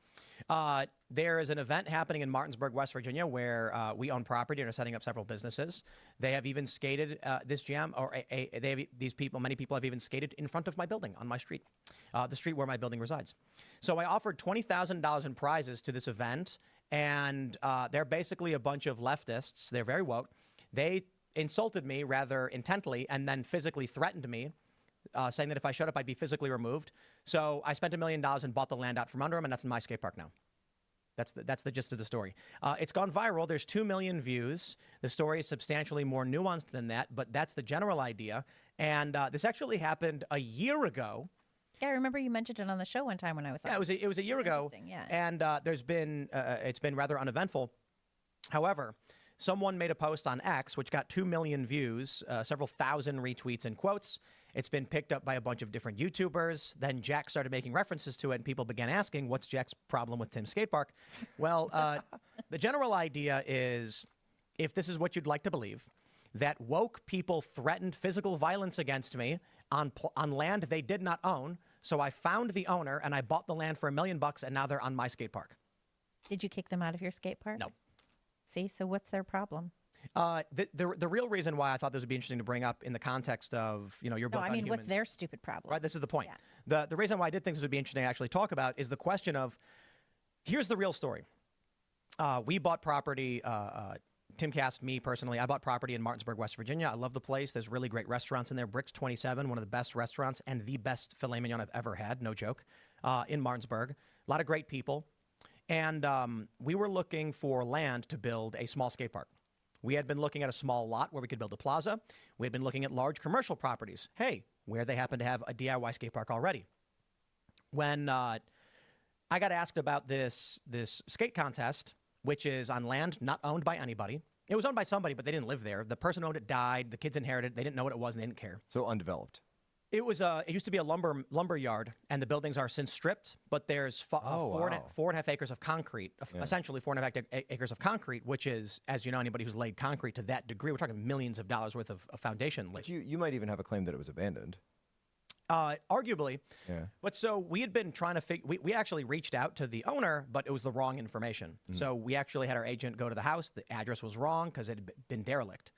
There is an event happening in Martinsburg, West Virginia, where we own property and are setting up several businesses. They have even skated this jam, or many people have even skated in front of my building on my street, the street where my building resides. So I offered $20,000 in prizes to this event, and they're basically a bunch of leftists. They're very woke. They insulted me rather intently and then physically threatened me, saying that if I showed up, I'd be physically removed. So I spent $1 million and bought the land out from under them, and that's in my skate park now. That's the gist of the story. It's gone viral. There's 2 million views. The story is substantially more nuanced than that, but that's the general idea. And this actually happened a year ago. Yeah, I remember you mentioned it on the show one time when I was on. Yeah, it was a year ago. Yeah. And it's been rather uneventful. However, someone made a post on X, which got 2 million views, several thousand retweets and quotes. It's been picked up by a bunch of different YouTubers. Then Jack started making references to it, and people began asking, what's Jack's problem with Tim's skate park? Well, the general idea is, if this is what you'd like to believe, that woke people threatened physical violence against me on land they did not own. So I found the owner, and I bought the land for $1 million, and now they're on my skate park. Did you kick them out of your skate park? No. See, so what's their problem? The real reason why I thought this would be interesting to bring up in the context of, you're both No, I mean, on what's humans. their stupid problem? Right, this is the point. Yeah. The reason why I did think this would be interesting to actually talk about is the question of, here's the real story. We bought property, Tim Cast, me personally, I bought property in Martinsburg, West Virginia. I love the place. There's really great restaurants in there. Bricks 27, one of the best restaurants and the best filet mignon I've ever had, no joke, in Martinsburg. A lot of great people. And we were looking for land to build a small skate park. We had been looking at a small lot where we could build a plaza. We had been looking at large commercial properties. Hey, where they happen to have a DIY skate park already. When I got asked about this skate contest, which is on land not owned by anybody. It was owned by somebody, but they didn't live there. The person who owned it died. The kids inherited it. They didn't know what it was, and they didn't care. So undeveloped. It used to be a lumber yard, and the buildings are since stripped. But there's 4.5 acres of concrete, essentially 4.5 acres of concrete, which is, as you know, anybody who's laid concrete to that degree, we're talking millions of dollars worth of foundation. But you might even have a claim that it was abandoned. Arguably. Yeah. But so we had been trying to figure, we actually reached out to the owner, but it was the wrong information. So we actually had our agent go to the house. The address was wrong because it had been derelict.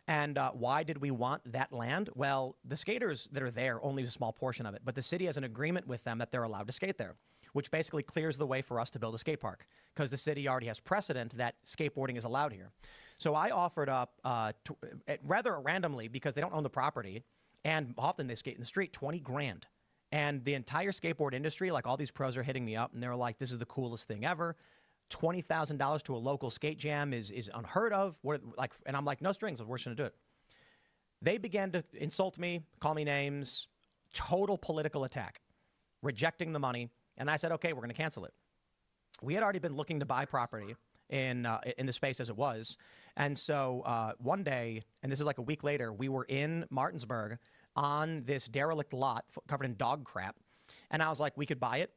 And why did we want that land? Well, the skaters that are there only use a small portion of it, but the city has an agreement with them that they're allowed to skate there, which basically clears the way for us to build a skate park because the city already has precedent that skateboarding is allowed here. So I offered up, rather randomly, because they don't own the property, and often they skate in the street, 20 grand. And the entire skateboard industry, like all these pros are hitting me up, and they're like, this is the coolest thing ever. $20,000 to a local skate jam is unheard of. And I'm like, no strings, we're just going to do it. They began to insult me, call me names, total political attack, rejecting the money. And I said, okay, we're going to cancel it. We had already been looking to buy property in the space as it was. And so one day, and this is like a week later, we were in Martinsburg on this derelict lot covered in dog crap. And I was like, we could buy it,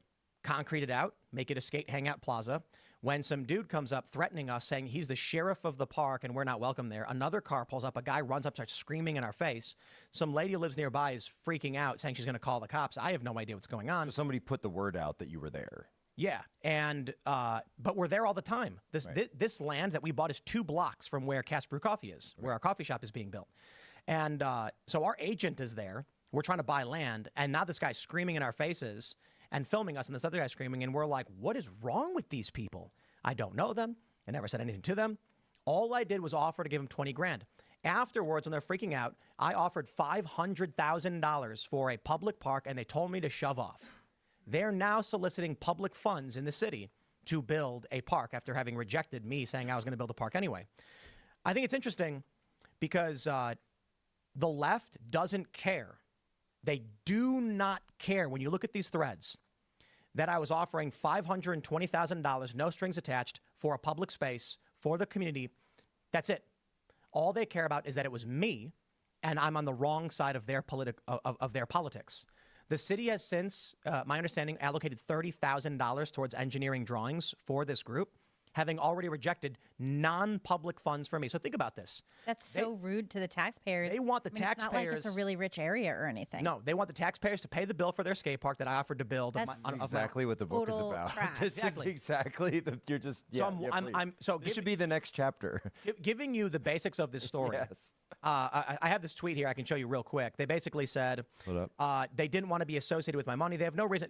concrete it out, make it a skate hangout plaza. When some dude comes up threatening us, saying he's the sheriff of the park and we're not welcome there, another car pulls up, a guy runs up, starts screaming in our face. Some lady who lives nearby is freaking out, saying she's going to call the cops. I have no idea what's going on. So somebody put the word out that you were there. Yeah, and but we're there all the time. This land that we bought is 2 blocks from where Cass Brew Coffee is, where our coffee shop is being built. And so our agent is there. We're trying to buy land, and now this guy's screaming in our faces and filming us, and this other guy's screaming, and we're like, what is wrong with these people? I don't know them. I never said anything to them. All I did was offer to give them 20 grand. Afterwards, when they're freaking out, I offered $500,000 for a public park, and they told me to shove off. They're now soliciting public funds in the city to build a park after having rejected me saying I was going to build a park anyway. I think it's interesting because the left doesn't care. They do not care. When you look at these threads, that I was offering $520,000, no strings attached, for a public space for the community. That's it. All they care about is that it was me, and I'm on the wrong side of their politics. The city has since, my understanding, allocated $30,000 towards engineering drawings for this group, having already rejected non-public funds for me. So think about this. That's so rude to the taxpayers. They want the I mean, It's not like taxpayers. it's a really rich area or anything. No, they want the taxpayers to pay the bill for their skate park that I offered to build. That's Exactly what the book is total about. trash. This Exactly. is exactly the, you're just. So Yeah, so this should be the next chapter. giving you the basics of this story. Yes. I have this tweet here I can show you real quick. They basically said Hold up. they didn't want to be associated with my money. They have no reason.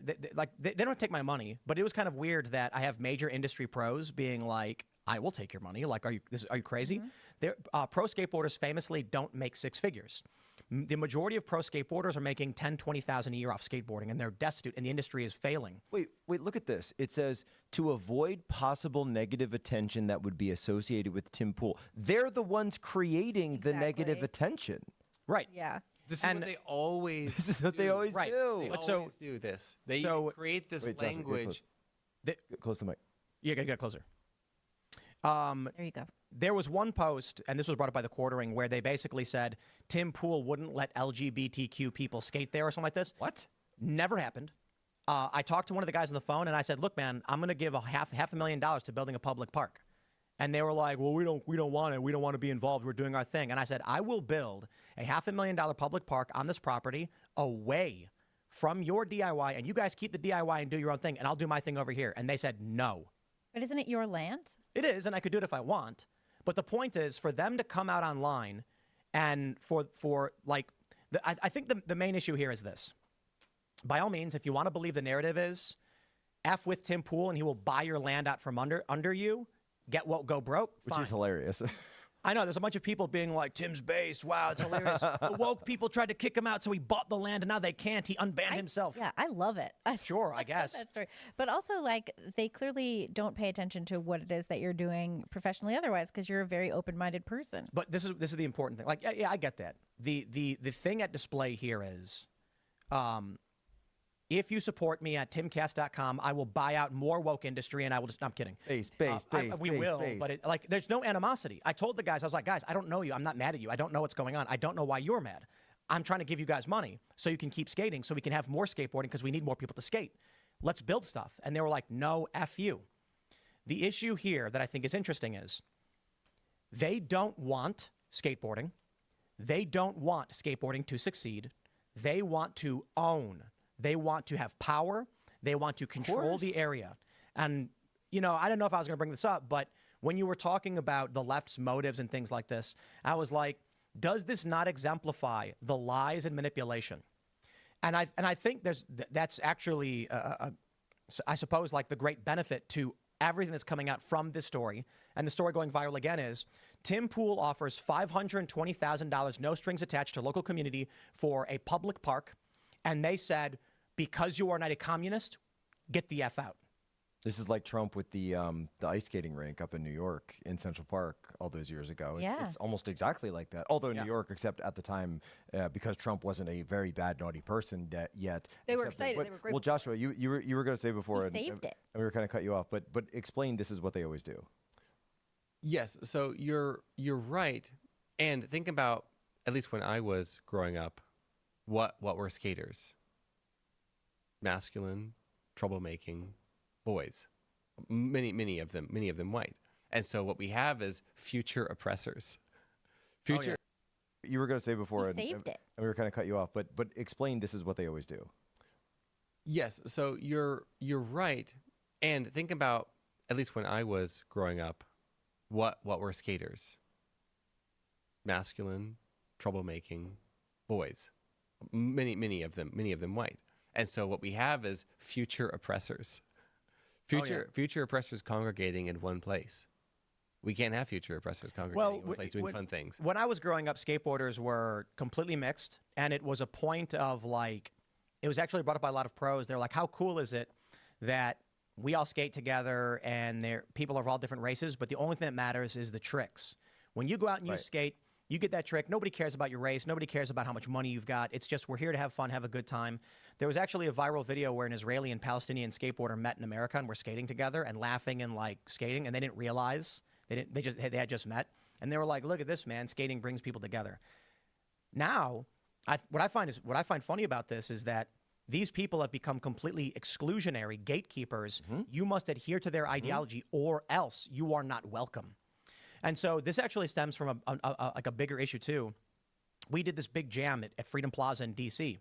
They don't take my money, but it was kind of weird that I have major industry pros being like, "I will take your money." Like, are you crazy? Pro skateboarders famously don't make six figures. The majority of pro skateboarders are making $10,000-$20,000 a year off skateboarding, and they're destitute, and the industry is failing. Wait, look at this. It says, to avoid possible negative attention that would be associated with Tim Pool. They're the ones creating the negative Exactly. attention. Right. Yeah. This is And- what they always This is what they do. always Right. do. They But so- always do this. They so- create this Wait, Joshua, get language. Get close to the mic. You gotta get closer. There you go. There was one post, and this was brought up by the Quartering, where they basically said Tim Pool wouldn't let LGBTQ people skate there or something like this. What? Never happened. I talked to one of the guys on the phone, and I said, "Look, man, I'm going to give half $500,000 to building a public park." And they were like, "Well, we don't want it. We don't want to be involved. We're doing our thing." And I said, "I will build a $500,000 public park on this property away from your DIY, and you guys keep the DIY and do your own thing, and I'll do my thing over here." And they said, "No." But isn't it your land? It is, and I could do it if I want. But the point is, for them to come out online, and for like, I think the main issue here is this. By all means, if you want to believe the narrative is, F with Tim Pool, and he will buy your land out from under you, get woke, go broke. Which fine. is hilarious. I know there's a bunch of people being like, Tim's based. Wow, it's hilarious. The woke people tried to kick him out, so he bought the land, and now they can't. He unbanned himself. Yeah, I love it. Sure, I guess. That story. But also, like, they clearly don't pay attention to what it is that you're doing professionally otherwise, because you're a very open-minded person. But this is the important thing. Like, yeah, I get that. The thing at display here is, if you support me at timcast.com, I will buy out more woke industry, and I will just. I'm kidding. Base. We will, but there's no animosity. I told the guys, I was like, guys, I don't know you. I'm not mad at you. I don't know what's going on. I don't know why you're mad. I'm trying to give you guys money so you can keep skating, so we can have more skateboarding because we need more people to skate. Let's build stuff. And they were like, no, F you. The issue here that I think is interesting is they don't want skateboarding. They don't want skateboarding to succeed. They want to own. They want to have power. They want to control the area. And, you know, I don't know if I was going to bring this up, but when you were talking about the left's motives and things like this, I was like, does this not exemplify the lies and manipulation? And I think that's actually, I suppose, like the great benefit to everything that's coming out from this story. And the story going viral again is Tim Pool offers $520,000, no strings attached, to local community for a public park. And they said, because you are not a communist, get the F out. This is like Trump with the ice skating rink up in New York in Central Park all those years ago. It's almost exactly like that. Although New York, except at the time, because Trump wasn't a very bad, naughty person yet. They were except that- excited. but- They were grateful. Well, Joshua, you were going to say before, He saved it. and we were kind of cut you off. But explain. This is what they always do. Yes, so you're right. And think about, at least when I was growing up, what were skaters? Masculine, troublemaking boys. Many of them white. And so what we have is future oppressors. Future You were going to say before, He saved it. and we were kind of cut you off. But explain. This is what they always do. Yes, so you're right. And think about, at least when I was growing up, what were skaters? Masculine, troublemaking boys. Many of them white. And so what we have is future oppressors. Future oppressors congregating in one place. We can't have future oppressors congregating in one place doing fun things. When I was growing up, skateboarders were completely mixed, and it was a point of like, it was actually brought up by a lot of pros. They're like, how cool is it that we all skate together and people are of all different races, but the only thing that matters is the tricks. When you go out and you skate, you get that trick. Nobody cares about your race. Nobody cares about how much money you've got. It's just we're here to have fun, have a good time. There was actually a viral video where an Israeli and Palestinian skateboarder met in America and were skating together and laughing and like skating, and they didn't realize they had just met, and they were like, "Look at this, man! Skating brings people together." Now, what I find funny about this is that these people have become completely exclusionary gatekeepers. You must adhere to their ideology or else you are not welcome. And so this actually stems from like a bigger issue too. We did this big jam at Freedom Plaza in DC.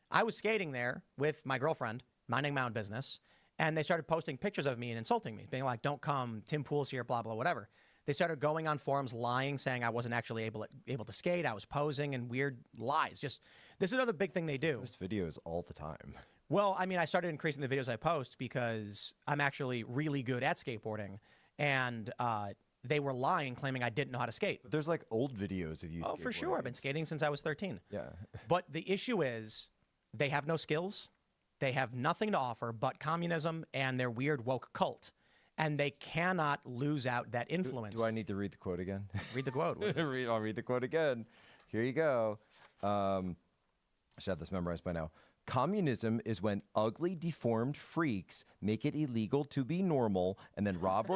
I was skating there with my girlfriend, minding my own business, and they started posting pictures of me and insulting me, being like, don't come, Tim Pool's here, blah, blah, whatever. They started going on forums lying, saying I wasn't actually able to skate, I was posing, and weird lies. Just, this is another big thing they do. Post videos all the time. Well, I mean, I started increasing the videos I post because I'm actually really good at skateboarding, and they were lying, claiming I didn't know how to skate. But there's like old videos of you. Oh, for sure. I've been skating since I was 13. Yeah. But the issue is they have no skills. They have nothing to offer but communism and their weird woke cult. And they cannot lose out that influence. Do I need to read the quote again? Read the quote. I'll read the quote again. Here you go. I should have this memorized by now. Communism is when ugly, deformed freaks make it illegal to be normal and then rob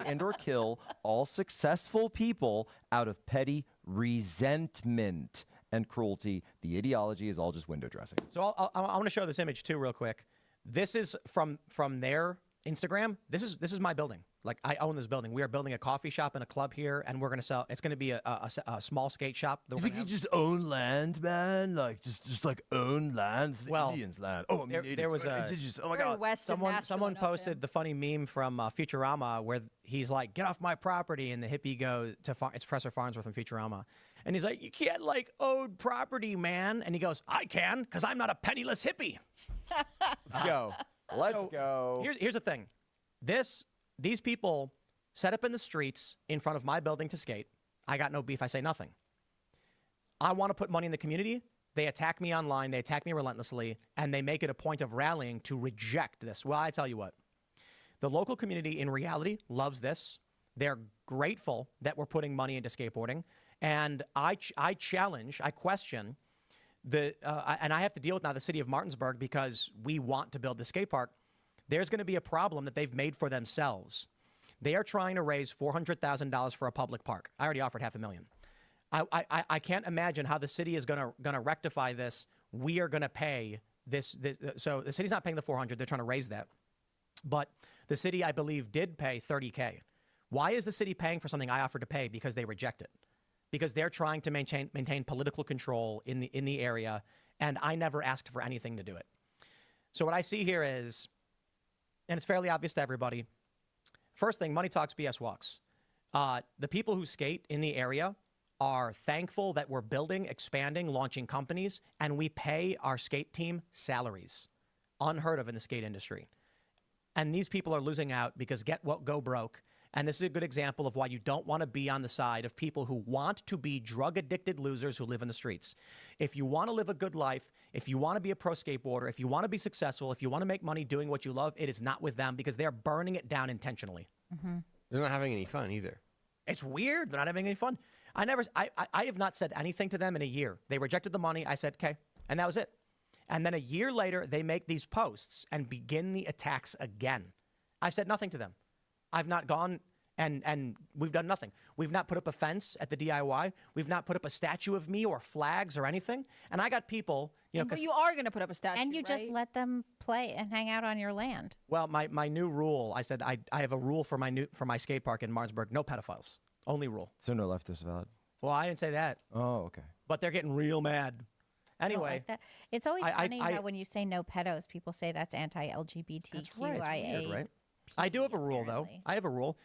and or kill all successful people out of petty resentment and cruelty. The ideology is all just window dressing. So I want to show this image too real quick. This is from their Instagram. This is my building. Like, I own this building. We are building a coffee shop and a club here, and we're going to sell. It's going to be a small skate shop. You think you just own land, man? Like just like own land? It's the Well, Indians' land. Oh, I mean, there was indigenous. Oh my Very God. Western Someone masculine of posted him. the funny meme from Futurama where he's like, "Get off my property," and the hippie goes to it's Professor Farnsworth from Futurama, and he's like, "You can't like own property, man," and he goes, "I can, because I'm not a penniless hippie." Let's go. Let's go. Here's the thing. These people set up in the streets in front of my building to skate. I got no beef. I say nothing. I want to put money in the community. They attack me online. They attack me relentlessly, and they make it a point of rallying to reject this. Well, I tell you what, the local community in reality loves this. They're grateful that we're putting money into skateboarding, and I question and I have to deal with now the city of Martinsburg because we want to build the skate park. There's going to be a problem that they've made for themselves. They are trying to raise $400,000 for a public park. I already offered $500,000. I can't imagine how the city is going to rectify this. We are going to pay this. So the city's not paying the $400,000. They're trying to raise that. But the city, I believe, did pay $30,000. Why is the city paying for something I offered to pay? Because they reject it. Because they're trying to maintain political control in the area, and I never asked for anything to do it. So what I see here is, and it's fairly obvious to everybody, first thing, money talks, BS walks. The people who skate in the area are thankful that we're building, expanding, launching companies, and we pay our skate team salaries. Unheard of in the skate industry. And these people are losing out because go broke. And this is a good example of why you don't want to be on the side of people who want to be drug-addicted losers who live in the streets. If you want to live a good life, if you want to be a pro skateboarder, if you want to be successful, if you want to make money doing what you love, it is not with them because they're burning it down intentionally. Mm-hmm. They're not having any fun either. It's weird. They're not having any fun. I have not said anything to them in a year. They rejected the money. I said, okay. And that was it. And then a year later, they make these posts and begin the attacks again. I've said nothing to them. I've not gone and we've done nothing. We've not put up a fence at the DIY. We've not put up a statue of me or flags or anything. And I got people, But you are going to put up a statue, And you just right? let them play and hang out on your land. Well, my new rule, I said I have a rule for my skate park in Martinsburg, no pedophiles. Only rule. So no leftist valid. Well, I didn't say that. Oh, okay. But they're getting real mad. I don't Anyway, like that. It's always funny I- how when you say no pedos, people say that's anti-LGBTQIA. That's right. It's weird, right? I do have a rule, though. apparently. I have a rule.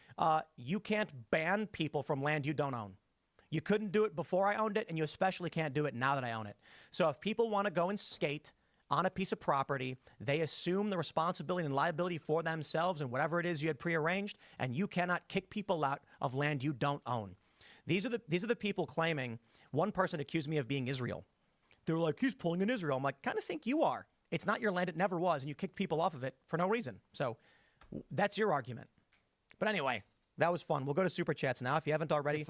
You can't ban people from land you don't own. You couldn't do it before I owned it, and you especially can't do it now that I own it. So if people want to go and skate on a piece of property, they assume the responsibility and liability for themselves and whatever it is you had prearranged, and you cannot kick people out of land you don't own. These are the people claiming. One person accused me of being Israel. They were like, he's pulling in Israel. I'm like, kind of think you are. It's not your land. It never was, and you kicked people off of it for no reason. So that's your argument. But anyway, that was fun. We'll go to Super Chats now if you haven't already.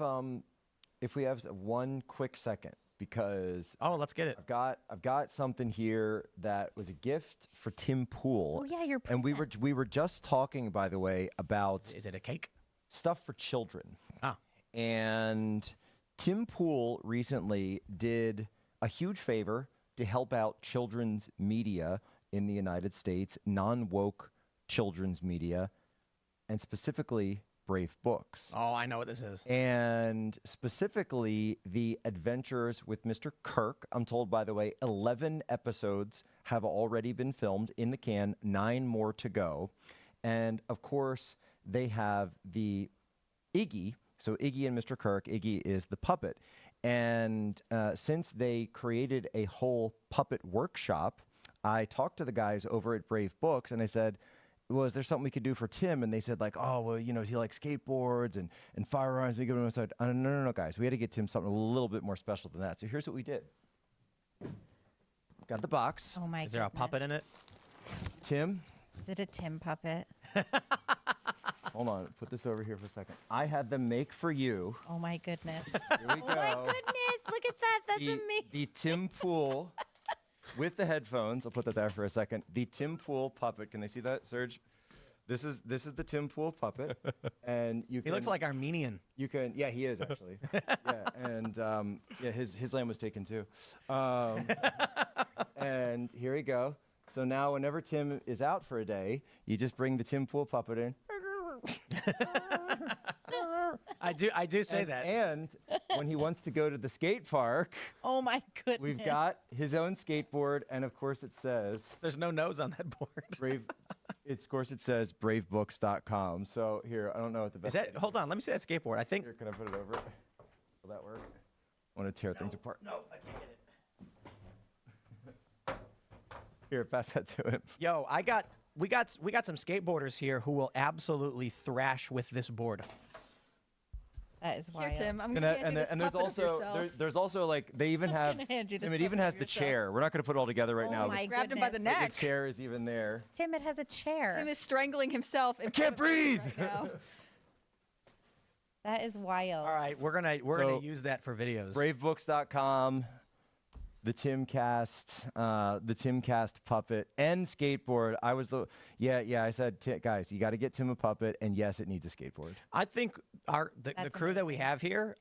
If we have one quick second, because let's get it. I've got something here that was a gift for Tim Pool. Oh yeah, you're. And we were just talking, by the way, about Is it a cake? stuff for children. Ah. And Tim Pool recently did a huge favor to help out children's media in the United States, non-woke children's media, and specifically Brave Books. Oh, I know what this is. And specifically, the adventures with Mr. Kirk. I'm told, by the way, 11 episodes have already been filmed in the can, 9 more to go. And of course, they have the Iggy. So Iggy and Mr. Kirk, Iggy is the puppet. And since they created a whole puppet workshop, I talked to the guys over at Brave Books and I said, well, is there something we could do for Tim? And they said, like, oh, well, you know, he likes skateboards and firearms. We give him a side. No, guys. We had to get Tim something a little bit more special than that. So here's what we did. Got the box. Oh, my Is there a puppet in it? Tim. Is it a Tim puppet? Hold on. Put this over here for a second. I had them make for you. Oh, my goodness. Here we go. Oh, my goodness. Look at that. That's amazing. The Tim Pool with the headphones. I'll put that there for a second. The Tim Pool puppet. Can they see that, Serge? This is the Tim Pool puppet, and you can. He looks like Armenian. You can. Yeah, he is actually. Yeah, and yeah, his lamb was taken too. And here we go. So now, whenever Tim is out for a day, you just bring the Tim Pool puppet in. I do say that. And when he wants to go to the skate park, Oh, my goodness. we've got his own skateboard, and of course it says There's no nose on that board. Brave. Of course it says bravebooks.com. So here, I don't know what the Is best. that? Hold on. Let me see that skateboard. I think. Here, can I put it over? Will that work? I want to tear things apart. No, I can't get it. Here, pass that to him. Yo, we got some skateboarders here who will absolutely thrash with this board. That is Here, wild. Tim, I'm gonna hand you this there's puppet of also yourself. there's also like they even have. gonna hand you this Tim, it even puppet has of the yourself. chair. We're not going to put it all together right Oh now. my Grabbed him by the goodness. The neck. chair is even there. Tim, it has a chair. Tim is strangling himself. I can't breathe. Right now. That is wild. All right, we're gonna So, use that for videos. Bravebooks.com, the Timcast puppet and skateboard. I said, guys, you got to get Tim a puppet, and yes, it needs a skateboard. I think the That's crew that we amazing. have here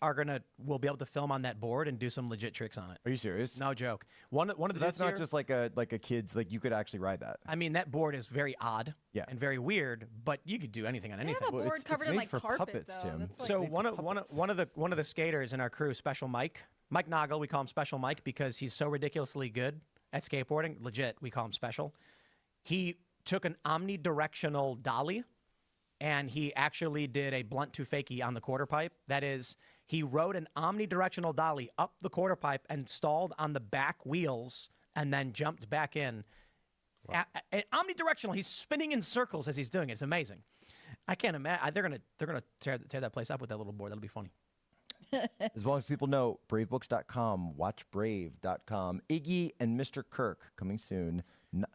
will be able to film on that board and do some legit tricks on it. Are you serious? No joke. One of the That's dudes not here- just like a kid's. Like you could actually ride that. I mean, that board is very odd Yeah. and very weird, but you could do anything on They have anything. a Well, board it's covered in made like for carpet, puppets, though. Tim. That's like So made for one of the skaters in our crew, Special Mike Noggle, we call him Special Mike because he's so ridiculously good at skateboarding. Legit, we call him Special. He took an omnidirectional dolly, and he actually did a blunt to fakie on the quarter pipe. That is, he rode an omnidirectional dolly up the quarter pipe and stalled on the back wheels, and then jumped back in. And omnidirectional, he's spinning in circles as he's doing it. It's amazing. I can't imagine. They're gonna tear that place up with that little board. That'll be funny. As long as people know, bravebooks.com, watchbrave.com. Iggy and Mr. Kirk coming soon.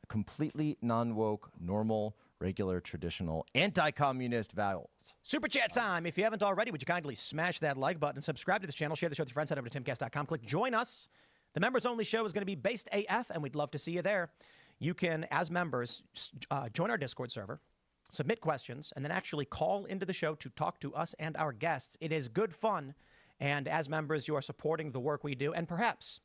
Completely non-woke, normal, regular, traditional, anti-communist vowels. Super chat time. If you haven't already, would you kindly smash that like button, subscribe to this channel, share the show with your friends, head over to timcast.com, click join us. The members only show is going to be based AF, and we'd love to see you there. You can, as members, join our Discord server, submit questions, and then actually call into the show to talk to us and our guests. It is good fun. And as members, you are supporting the work we do. And perhaps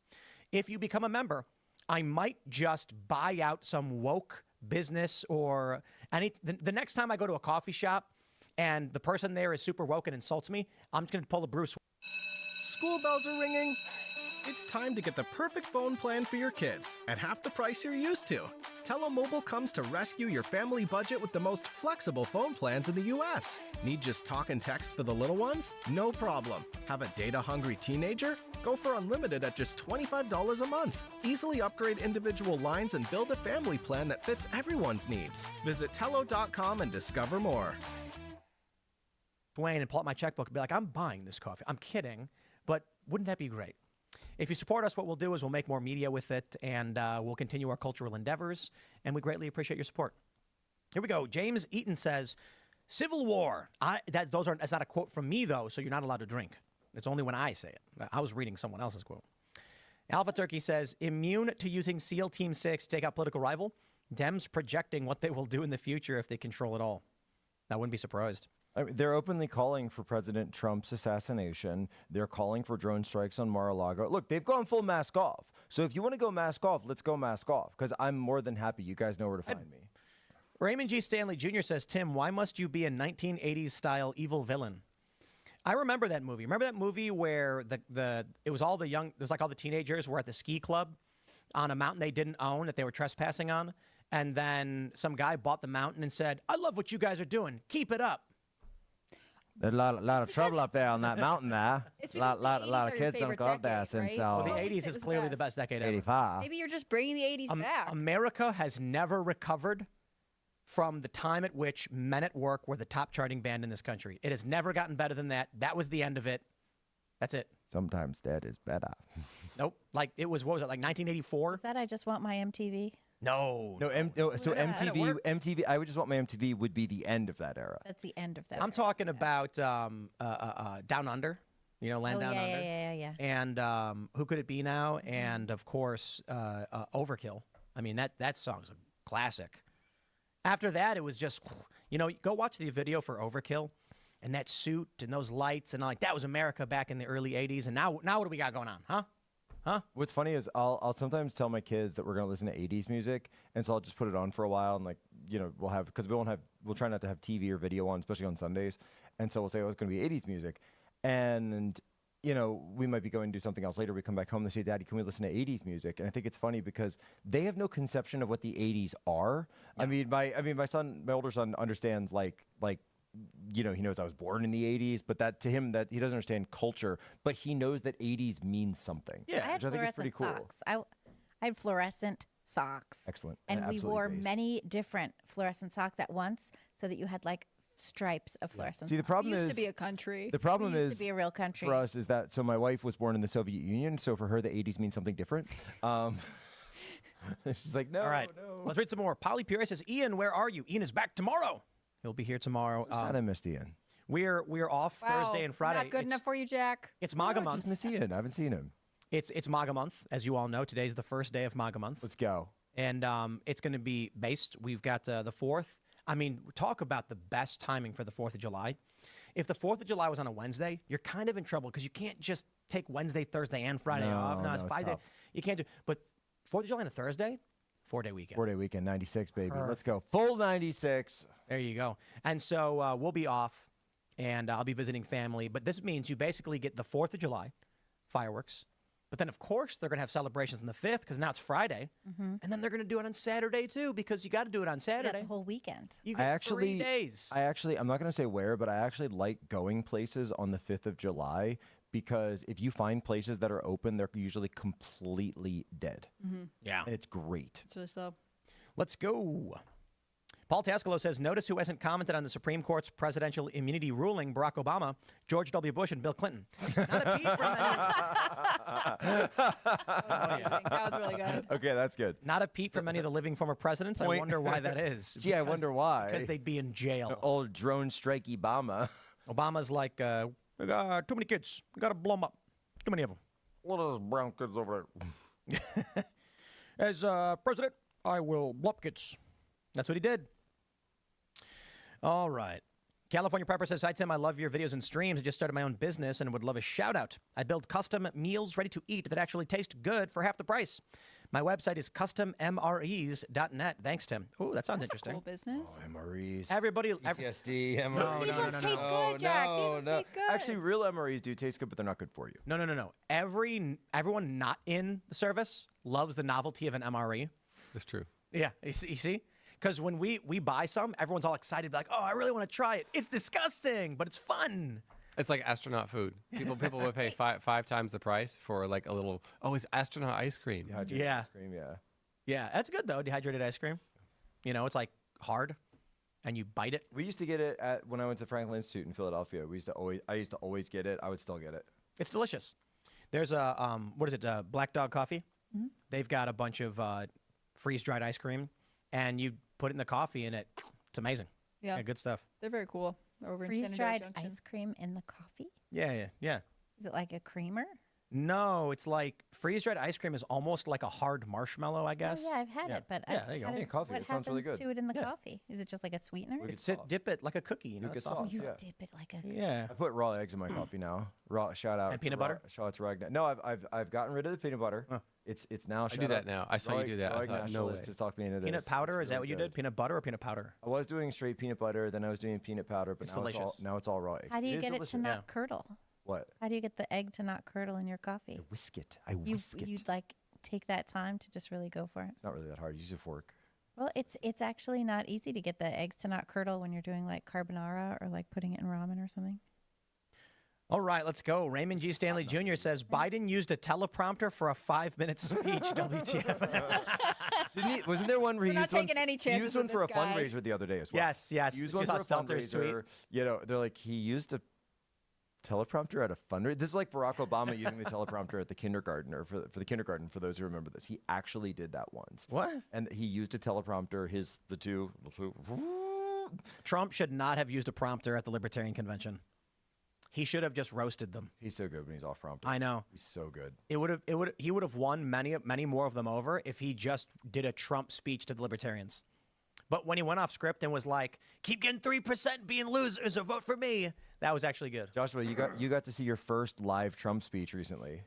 if you become a member, I might just buy out some woke business or the next time I go to a coffee shop and the person there is super woke and insults me, I'm just going to pull a Bruce. School bells are ringing. It's time to get the perfect phone plan for your kids at half the price you're used to. Telomobile comes to rescue your family budget with the most flexible phone plans in the U.S. Need just talk and text for the little ones? No problem. Have a data-hungry teenager? Go for unlimited at just $25 a month. Easily upgrade individual lines and build a family plan that fits everyone's needs. Visit Tello.com and discover more. Dwayne and pull out my checkbook and be like, I'm buying this coffee. I'm kidding, but wouldn't that be great? If you support us, what we'll do is we'll make more media with it, and we'll continue our cultural endeavors, and we greatly appreciate your support. Here we go. James Eaton says, Civil War. That's not a quote from me, though, so you're not allowed to drink. It's only when I say it. I was reading someone else's quote. Alpha Turkey says, immune to using SEAL Team 6 to take out political rival. Dems projecting what they will do in the future if they control it all. I wouldn't be surprised. I mean, they're openly calling for President Trump's assassination. They're calling for drone strikes on Mar-a-Lago. Look, they've gone full mask off. So if you want to go mask off, let's go mask off. Because I'm more than happy. You guys know where to find me. Raymond G. Stanley Jr. says, Tim, why must you be a 1980s style evil villain? I remember that movie. Remember that movie where it was all the teenagers were at the ski club on a mountain they didn't own that they were trespassing on, and then some guy bought the mountain and said, "I love what you guys are doing. Keep it up." There's a lot of trouble up there on that mountain there. It's A lot because the 80s of are your kids don't favorite go up there decade, since right? Well, the Always 80s say it is was clearly the best. best decade ever. 85. Maybe you're just bringing the 80s back. America has never recovered from the time at which Men at Work were the top charting band in this country. It has never gotten better than that. That was the end of it. That's it. Sometimes that is better. Nope. Like it was, what was it, like 1984? Is that I Just Want My MTV? No. So Men at Work. MTV, I Would Just Want My MTV would be the end of that era. That's the end of that. I'm talking about Down Under, Land Down Under. Yeah. And Who Could It Be Now? And, of course, Overkill. I mean, that song's a classic. After that, it was just, go watch the video for Overkill and that suit and those lights. And that was America back in the early 80s. And now what do we got going on, huh? What's funny is I'll sometimes tell my kids that we're going to listen to 80s music. And so I'll just put it on for a while. And because we'll try not to have TV or video on, especially on Sundays. And so we'll say, it's going to be 80s music. And we might be going to do something else later. We come back home and they say, Daddy, can we listen to 80s music? And I think it's funny because they have no conception of what the 80s are. Yeah. My older son understands he knows I was born in the 80s, but that to him that he doesn't understand culture, but he knows that 80s means something. Yeah, which I think is pretty cool. Socks. I had fluorescent socks. Excellent. And we absolutely wore based. many different fluorescent socks at once so that you had stripes of fluorescent. See, the problem We is used to be a country. The problem We used is to be a real country. for us is that my wife was born in the Soviet Union, so for her the 80s means something different. She's like, no, All right. no. Let's read some more. Polly Pierre says, Ian, where are you? Ian is back tomorrow. He'll be here tomorrow. So sad I missed Ian. We're off Wow, Thursday and Friday. Not good enough for you, Jack. It's MAGA I month. just miss Ian. I haven't seen him. It's MAGA month, as you all know. Today's the first day of MAGA month. Let's go. And it's going to be based. We've got the 4th. I mean, talk about the best timing for the 4th of July. If the 4th of July was on a Wednesday, you're kind of in trouble because you can't just take Wednesday, Thursday, and Friday off. No, it's 5 days. tough. You can't do. But 4th of July on a Thursday, 4-day weekend. 4-day weekend, 96, baby. Perfect. Let's go. Full 96. There you go. And so we'll be off, and I'll be visiting family. But this means you basically get the 4th of July fireworks. But then, of course, they're going to have celebrations on the 5th because now it's Friday. And then they're going to do it on Saturday, too, because you got to do it on You got Saturday. the whole weekend. You get 3 days. I'm not going to say where, but I actually like going places on the 5th of July because if you find places that are open, they're usually completely dead. Yeah. And it's great. It's really slow. Let's go. Paul Tascalo says, notice who hasn't commented on the Supreme Court's presidential immunity ruling, Barack Obama, George W. Bush, and Bill Clinton. Not a peep That was really good. Okay, that's good. Not a peep from any of the living former presidents. I wonder why that is. Gee, I wonder why. Because they'd be in jail. Old drone strike Obama. Obama's like, we got too many kids. We got to blow them up. Too many of them. What are those brown kids over there? As president, I will blow up kids. That's what he did. All right. California Prepper says, hi, Tim. I love your videos and streams. I just started my own business and would love a shout out. I build custom meals ready to eat that actually taste good for half the price. My website is custommres.net. Thanks, Tim. Ooh, that sounds interesting. Cool business. MREs. Everybody. PTSD, MREs. These ones taste good, Jack. These ones taste good. Actually, real MREs do taste good, but they're not good for you. No. Everyone not in the service loves the novelty of an MRE. That's true. Yeah, you see? Because when we buy some, everyone's all excited, like, oh, I really want to try it. It's disgusting, but it's fun. It's like astronaut food. People would pay five times the price for like a little. Oh, it's astronaut ice cream. Dehydrated Yeah. ice cream, yeah. Yeah, that's good, though, dehydrated ice cream. It's like hard, and you bite it. We used to get it when I went to Franklin Institute in Philadelphia. I used to always get it. I would still get it. It's delicious. There's a, Black Dog Coffee. Mm-hmm. They've got a bunch of freeze-dried ice cream, and you put it in the coffee, and it's amazing. Yeah. Good stuff. They're very cool. Over in Shenandoah Freeze-dried Junction. ice cream in the coffee? Yeah. Is it like a creamer? No, it's like freeze-dried ice cream is almost like a hard marshmallow, I guess. Oh, yeah, I've had it, but Yeah, there you go. how Yeah, does- coffee, what it sounds really happens good. to it in the Yeah. coffee? Is it just like a sweetener? We It's dip it like a cookie, you know? Good it's awful. sauce, You yeah. dip it like a Yeah. I put raw eggs in my coffee now. Raw shout out And to peanut raw- butter? Shout out to Ragnar. No, I've gotten rid of the peanut butter. Huh. It's now. I shout do that out- now. I saw you Rag- do that. I Ragnar thought, no Schultz way. to talk me into this. Peanut powder, It's is that really what you good. did? Peanut butter or peanut powder? I was doing straight peanut butter, then I was doing peanut powder, but It's now delicious. now it's all raw eggs. How do you is get it delicious. to not Yeah. curdle? What? How do you get the egg to not curdle in your coffee? I whisk it. I You whisk it. you'd like take that time to just really go for it. It's not really that hard. Use a fork. Well, it's actually not easy to get the eggs to not curdle when you're doing like carbonara or like putting it in ramen or something. All right, let's go. Raymond G. Stanley Jr. says Biden used a teleprompter for a 5-minute speech. WTF? Didn't he? Wasn't there one where We're he not used one? taking any He chances used one with for a this guy. fundraiser the other day as well. Yes, yes. He used You one saw for a Stelter's tweet? fundraiser. You know, they're like he used a teleprompter at a fundraiser. This is like Barack Obama using the teleprompter at the kindergarten, or for the kindergarten. For those who remember this, he actually did that once. What? And he used a teleprompter. The two. Trump should not have used a prompter at the Libertarian Convention. He should have just roasted them. He's so good when he's off prompter. I know. He's so good. He would have won many more of them over if he just did a Trump speech to the Libertarians. But when he went off script and was like, "Keep getting 3%, being losers, or vote for me," that was actually good. Joshua, you got to see your first live Trump speech recently.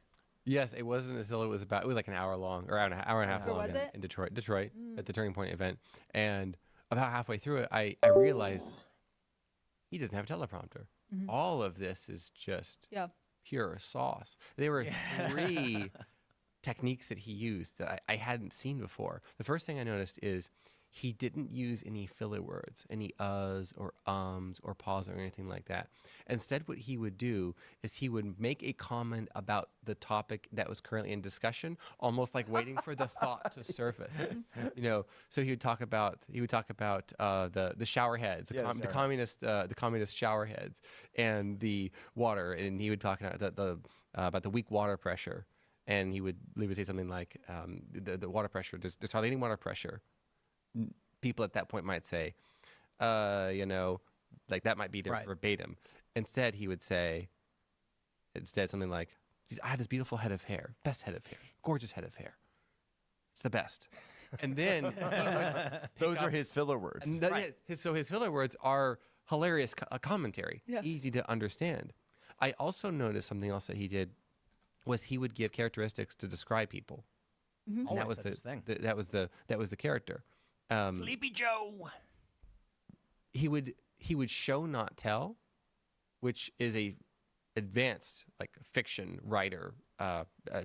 Yes, it wasn't until it was like an hour long, or hour and a half Where long was it? in Detroit at the Turning Point event. And about halfway through it, I realized he doesn't have a teleprompter. All of this is just Yeah. pure sauce. There were 3 techniques that he used that I hadn't seen before. The first thing I noticed is he didn't use any filler words, any uhs or ums or pause or anything like that. Instead, what he would do is he would make a comment about the topic that was currently in discussion, almost like waiting for the thought to surface. You know, so he would talk about the shower heads, the communist shower heads, and the water, and he would talk about the weak water pressure, and he would say something like the water pressure. There's hardly any water pressure. People at that point might say, you know, like that might be their verbatim. Instead, he would say, something like, "I have this beautiful head of hair, best head of hair, gorgeous head of hair. It's the best." And then he would Those are his filler words. and so his filler words are hilarious commentary, easy to understand. I also noticed something else that he did was he would give characteristics to describe people. And that was that's his thing. that was the character. Sleepy Joe. He would show not tell, which is a advanced like fiction writer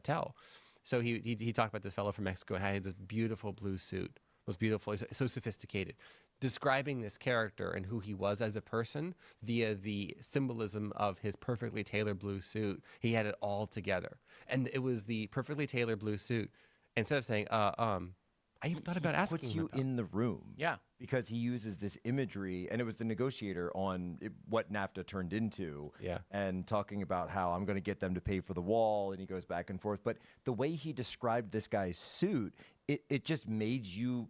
tell. So he talked about this fellow from Mexico and had this beautiful blue suit. Was beautiful, he's so sophisticated, describing this character and who he was as a person via the symbolism of his perfectly tailored blue suit. He had it all together, and it was the perfectly tailored blue suit. Instead of saying, I even thought about asking puts him you about. in the room. Yeah. Because he uses this imagery, and it was the negotiator on what NAFTA turned into. Yeah. And talking about how I'm going to get them to pay for the wall, and he goes back and forth. But the way he described this guy's suit, it just made you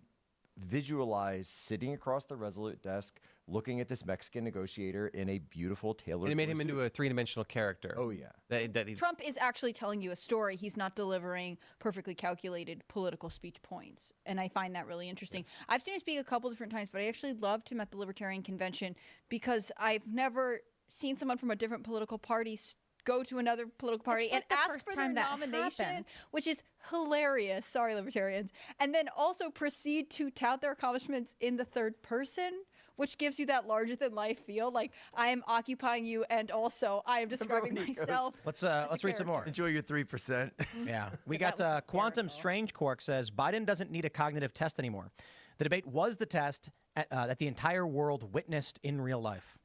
visualize sitting across the Resolute desk, looking at this Mexican negotiator in a beautiful tailored. And it made him blue into suit. a 3-dimensional character. Oh yeah. That he, Trump is actually telling you a story. He's not delivering perfectly calculated political speech points. And I find that really interesting. I've seen him speak a couple different times, but I actually loved him at the Libertarian Convention because I've never seen someone from a different political party go to another political party and like the ask first for their time that nomination, happened. which is hilarious. Sorry, Libertarians. And then also proceed to tout their accomplishments in the third person, which gives you that larger than life feel. Like I am occupying you, and also I am describing when he goes, myself. Let's read some more. Enjoy your 3%. Yeah, we got Quantum Strange Cork says Biden doesn't need a cognitive test anymore. The debate was the test that the entire world witnessed in real life.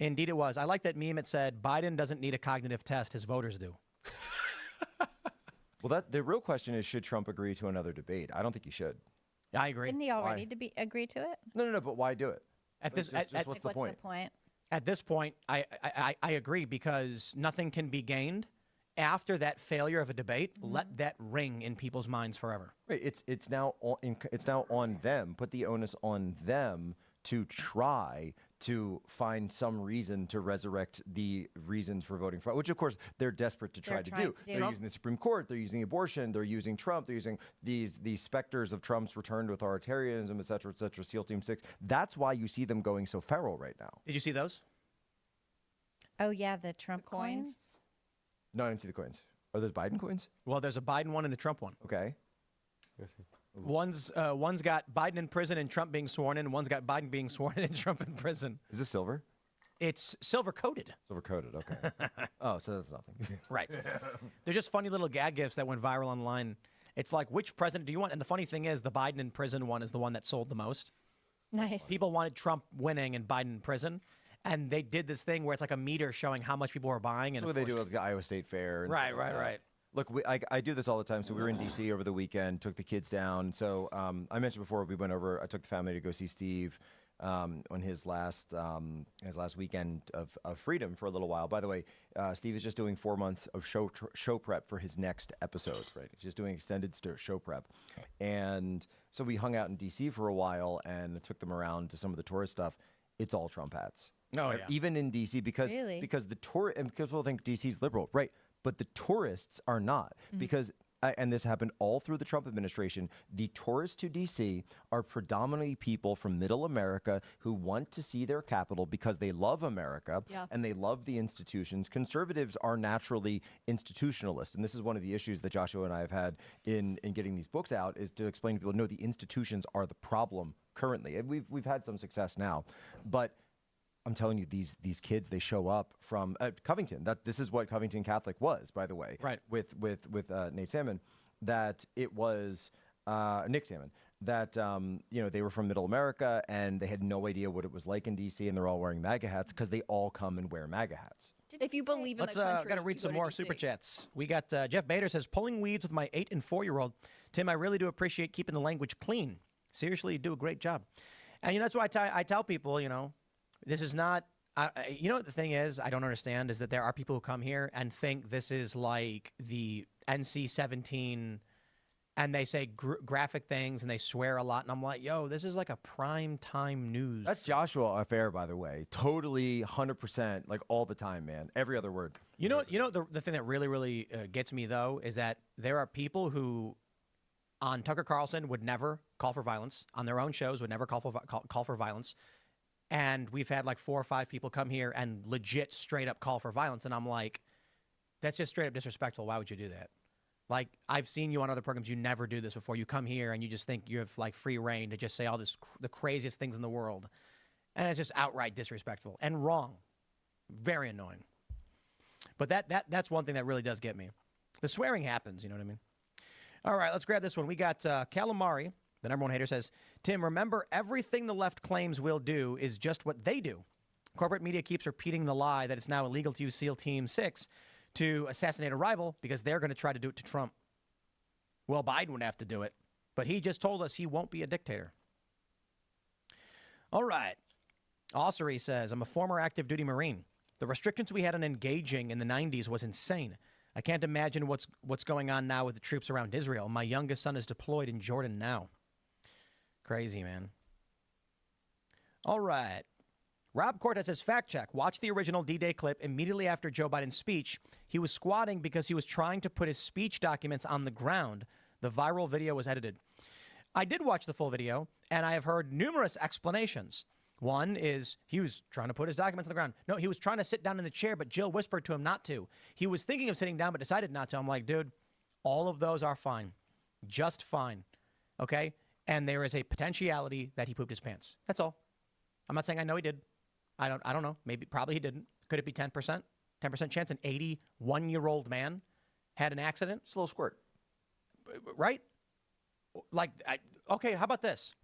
Indeed, it was. I like that meme. It said Biden doesn't need a cognitive test; his voters do. Well, the real question is, should Trump agree to another debate? I don't think he should. I agree. Didn't he already agree to it? No, but why do it? At this, Just at, what's Like, the point? At this point, I agree because nothing can be gained after that failure of a debate. Let that ring in people's minds forever. Right, it's now on them. Put the onus on them to try to find some reason to resurrect the reasons for voting fraud, which of course they're desperate to try to do. They're using the Supreme Court, they're using abortion, they're using Trump, they're using these specters of Trump's return to authoritarianism, et cetera, SEAL Team 6. That's why you see them going so feral right now. Did you see those? Oh yeah, the Trump coins. No, I didn't see the coins. Are those Biden coins? Well, there's a Biden one and a Trump one. Okay. One's got Biden in prison and Trump being sworn in, and one's got Biden being sworn in and Trump in prison. Is this silver? It's silver coated. Silver coated, okay. Oh, so that's nothing. Right. They're just funny little gag gifts that went viral online. It's like, which president do you want? And the funny thing is, the Biden in prison one is the one that sold the most. Nice. People wanted Trump winning and Biden in prison. And they did this thing where it's like a meter showing how much people were buying. And that's what they do with the Iowa State Fair. And right. Look, I do this all the time. So we were in D.C. over the weekend, took the kids down. So I mentioned before we went over, I took the family to go see Steve on his last weekend of freedom for a little while. By the way, Steve is just doing 4 months of show prep for his next episode, right? He's just doing extended show prep. And so we hung out in D.C. for a while and took them around to some of the tourist stuff. It's all Trump hats. Oh, right? yeah. Even in D.C. because Really? because people think D.C.'s liberal, right? But the tourists are not because, and this happened all through the Trump administration, the tourists to D.C. are predominantly people from middle America who want to see their capital because they love America and they love the institutions. Conservatives are naturally institutionalist. And this is one of the issues that Joshua and I have had in getting these books out is to explain to people, no, the institutions are the problem currently. And we've had some success now. But I'm telling you, these kids, they show up from Covington. This is what Covington Catholic was, by the way. Right. With Nate Salmon, that it was Nick Salmon. That they were from Middle America and they had no idea what it was like in D.C. and they're all wearing MAGA hats because they all come and wear MAGA hats. If you believe in Let's the country, gotta read you some go to more DC. super chats. We got Jeff Bader says, pulling weeds with my 8 and 4-year-old. Tim, I really do appreciate keeping the language clean. Seriously, you do a great job. And that's why I tell people, this is not, what the thing is, I don't understand, is that there are people who come here and think this is like the NC-17, and they say graphic things and they swear a lot. And I'm like, yo, this is like a prime time news. That's Joshua Affair, by the way. Totally, 100%, like all the time, man. Every other word. The thing that really, really gets me, though, is that there are people who, on Tucker Carlson, would never call for violence. On their own shows, would never call for violence. And we've had like 4 or 5 people come here and legit straight up call for violence. And I'm like, that's just straight up disrespectful. Why would you do that? Like, I've seen you on other programs. You never do this before. You come here and you just think you have like free reign to just say all the craziest things in the world. And it's just outright disrespectful and wrong. Very annoying. But that's one thing that really does get me. The swearing happens, you know what I mean? All right, let's grab this one. We got Calamari. The number one hater says, Tim, remember, everything the left claims will do is just what they do. Corporate media keeps repeating the lie that it's now illegal to use SEAL Team 6 to assassinate a rival because they're going to try to do it to Trump. Well, Biden would have to do it, but he just told us he won't be a dictator. All right. Ossery says, I'm a former active duty Marine. The restrictions we had on engaging in the 90s was insane. I can't imagine what's going on now with the troops around Israel. My youngest son is deployed in Jordan now. Crazy, man. All right. Rob Cortez says, fact check. Watch the original D-Day clip immediately after Joe Biden's speech. He was squatting because he was trying to put his speech documents on the ground. The viral video was edited. I did watch the full video, and I have heard numerous explanations. One is he was trying to put his documents on the ground. No, he was trying to sit down in the chair, but Jill whispered to him not to. He was thinking of sitting down, but decided not to. I'm like, dude, all of those are fine. Just fine. Okay? And there is a potentiality that he pooped his pants. That's all. I'm not saying I know he did. I don't know. Probably he didn't. Could it be 10%? 10% chance an 81-year-old man had an accident? Just a little squirt. Right? Like, okay, how about this?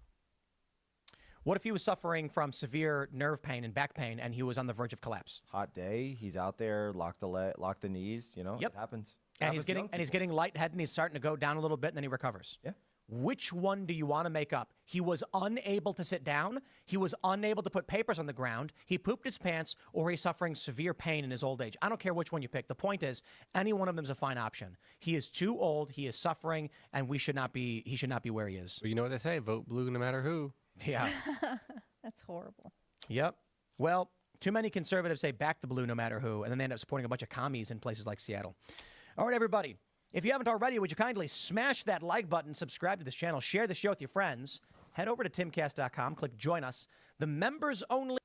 What if he was suffering from severe nerve pain and back pain and he was on the verge of collapse? Hot day, he's out there, lock the knees, Yep. It happens. And he's getting lightheaded and he's starting to go down a little bit and then he recovers. Yeah. Which one do you want to make up? He was unable to sit down, he was unable to put papers on the ground, he pooped his pants, or he's suffering severe pain in his old age. I don't care which one you pick. The point is, any one of them is a fine option. He is too old, he is suffering, and he should not be where he is. Well, you know what they say, vote blue no matter who. Yeah. That's horrible. Yep. Well, too many conservatives say back the blue no matter who, and then they end up supporting a bunch of commies in places like Seattle. All right, everybody. If you haven't already, would you kindly smash that like button, subscribe to this channel, share the show with your friends, head over to timcast.com, click join us. The members only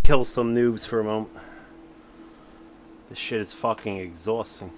kill some noobs for a moment. This shit is fucking exhausting.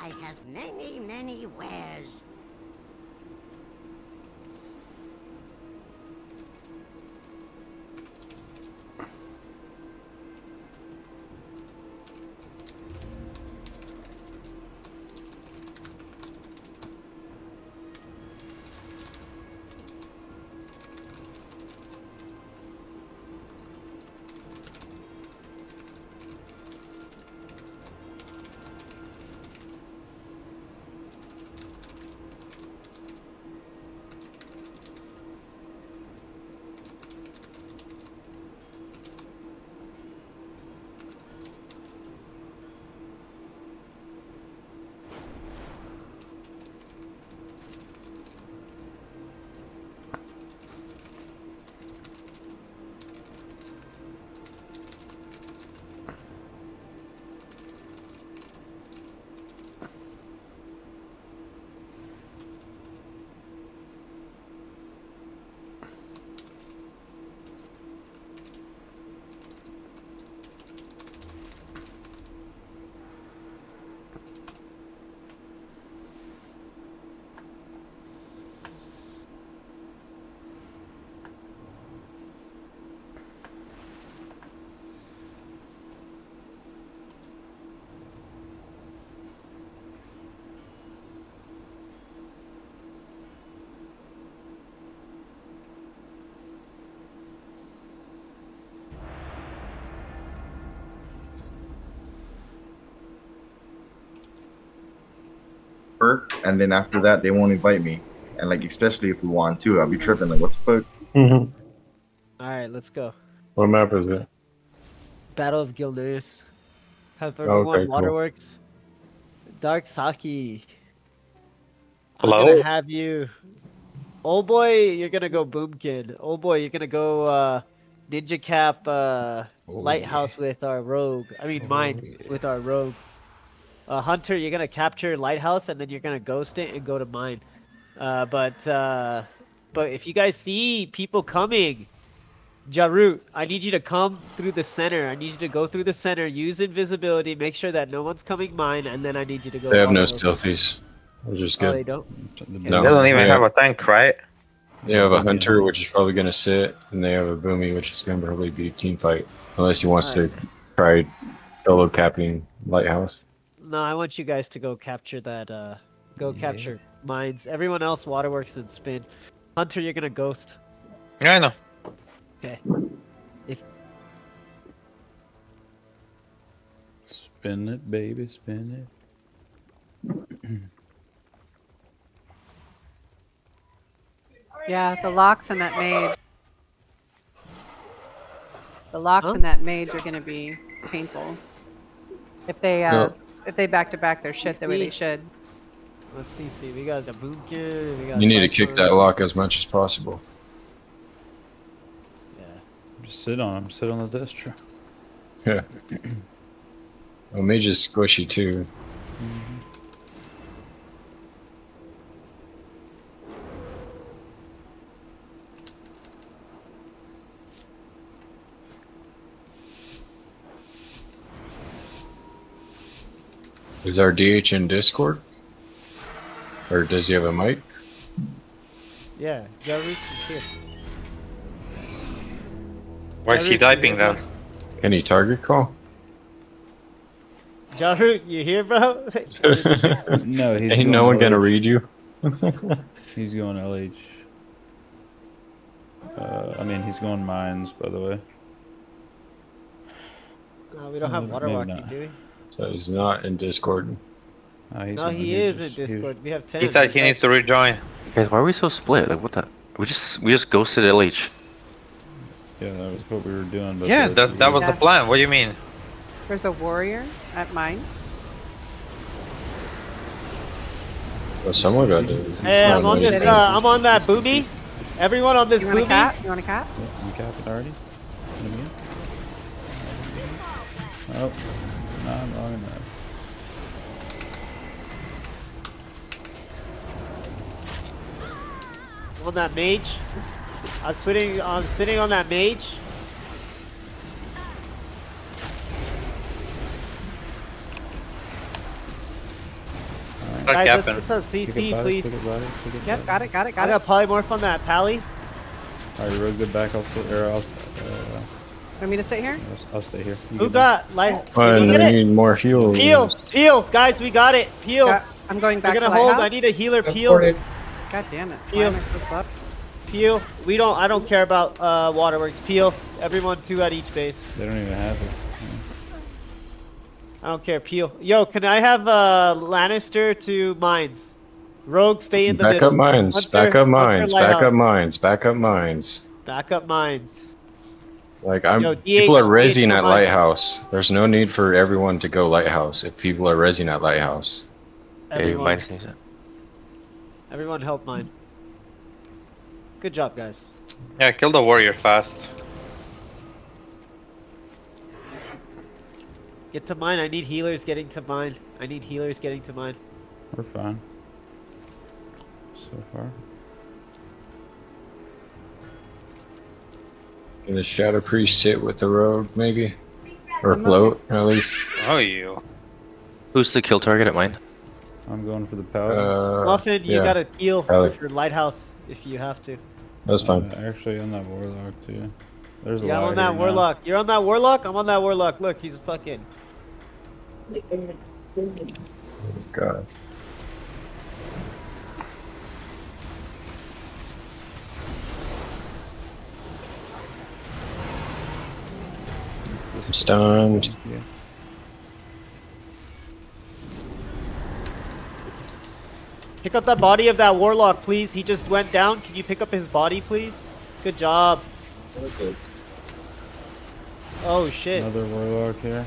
I have many, many wares. And then after that, they won't invite me. And like, especially if we want to, I'll be tripping. Like, what the fuck? All right, let's go. What map is it? Battle of Gilneas. Have Okay, everyone cool. Waterworks. Dark Saki. Hello? I'm gonna have you. Old boy, you're gonna go Boom Kid. Old boy, you're gonna go Ninja Cap Lighthouse with our rogue. I mean, mine with our rogue. Hunter, you're gonna capture Lighthouse and then you're gonna ghost it and go to mine. But if you guys see people coming, Jarut, I need you to come through the center. I need you to go through the center, use invisibility, make sure that no one's coming mine, and then I need you to go. They have no Waterworks. stealthies. Which is Oh, good. they don't? No, They don't even yeah. have a tank, right? They have a hunter, which is probably going to sit, and they have a boomy, which is going to probably be a team fight, unless he wants to try solo capping Lighthouse. No, I want you guys to go capture that, capture mines. Everyone else, Waterworks and Spin. Hunter, you're gonna ghost. Yeah, I know. Okay. Spin it, baby, spin it. Yeah, the locks in that mage. The locks in that mage are gonna be painful. If they back to back their shit the way they should. Let's see. We got the Boomkin. We got. You need to kick Cypher. that lock as much as possible. Just sit on him. Sit on the Destra. Yeah. Well, mage is squishy too. Is our DH in Discord? Or does he have a mic? Yeah, Jarut is here. Why is he typing then? Can he target call? Jarut, you here, bro? No, he's Ain't no going one gonna LH. read you. He's going LH. I mean, he's going mines, by the way. No, we don't have Maybe Waterwalking, not. do we? So he's not in Discord. No, he is in Discord. We have 10. He said he needs to rejoin. Guys, why are we so split? Like, what the? We just ghosted LH. Yeah, that was what we were doing. But Yeah, that was the Yeah. plan. What do you mean? There's a warrior at mine. Well, someone got to. Hey, I'm on this. I'm on that boomy. Everyone on this You want a boomy. cap? You want a cap? You cap it already? Oh, no, I'm wrong enough. On that mage. I'm sitting on that mage. Guys, capping. let's have Pick CC, it, buddy, please. pick it, buddy, pick it, Yep, buddy. got it. I got polymorph on that pally. Alright, Rogue, get back. I'll sit, or Want me to sit here? I'll stay here. You Who get back. got light? Fine, Did we we get it? need more heals. Peel, guys, we got it. Peel. I'm going back We're to gonna hold. lighthouse. I need a healer. Peel. God damn it. Peel. Why am I so slow? Peel. I don't care about waterworks. Peel. Everyone 2 at each base. They don't even have it. I don't care. Peel. Yo, can I have Lannister to mines? Rogue, stay in the Back middle. up mines. Hunter- Back up Hunter mines. Back Lighthouse. up mines. Back up mines. Back up mines. Like Yo, people are DH, resing DH, at come on. Lighthouse. There's no need for everyone to go Lighthouse if people are resing at Lighthouse. Everyone, everyone help mine. Good job, guys. Yeah, kill the warrior fast. Get to mine. I need healers getting to mine. I need healers getting to mine. We're fine. So far. Can the Shadow Priest sit with the Rogue, maybe? Or float, at least? Oh, you. Who's the kill target at mine? I'm going for the paladin. Muffin, you yeah. gotta heal Pally. with your lighthouse if you have to. That's fine. Actually, on that warlock too. There's a Yeah, I'm lot on that here now. warlock. You're on that warlock? I'm on that warlock. Look, he's fucking. God. I'm stunned. Yeah. Pick up that body of that warlock, please. He just went down. Can you pick up his body, please? Good job. Oh shit. Another warlock here.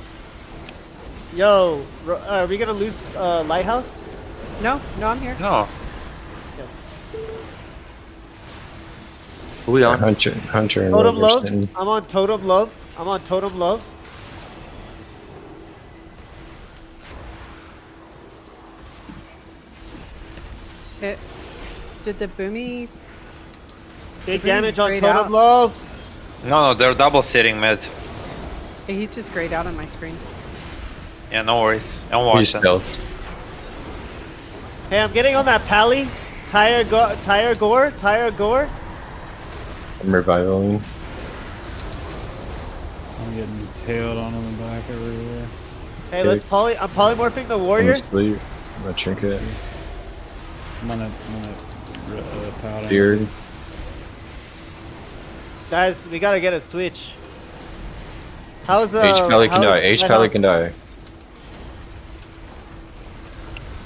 Yo, are we gonna lose lighthouse? No, I'm here. No. Who we on? Hunter and Totem love. Robertson. I'm on totem love. I'm on totem love. Did the boomy? Big The boomy's damage on grayed totem out. love. No, they're double sitting mid. He's just grayed out on my screen. Yeah, no worries. Don't watch He's them. stealth. Hey, I'm getting on that pally. Tire gore. I'm revivaling. I'm getting tailed on in the back everywhere. Hey, let's I'm polymorphing the warrior. I'm asleep. My trinket. I'm on a paladin. Beard. Guys, we gotta get a switch. How's H Pally can die. how's H Lighthouse? Pally can die.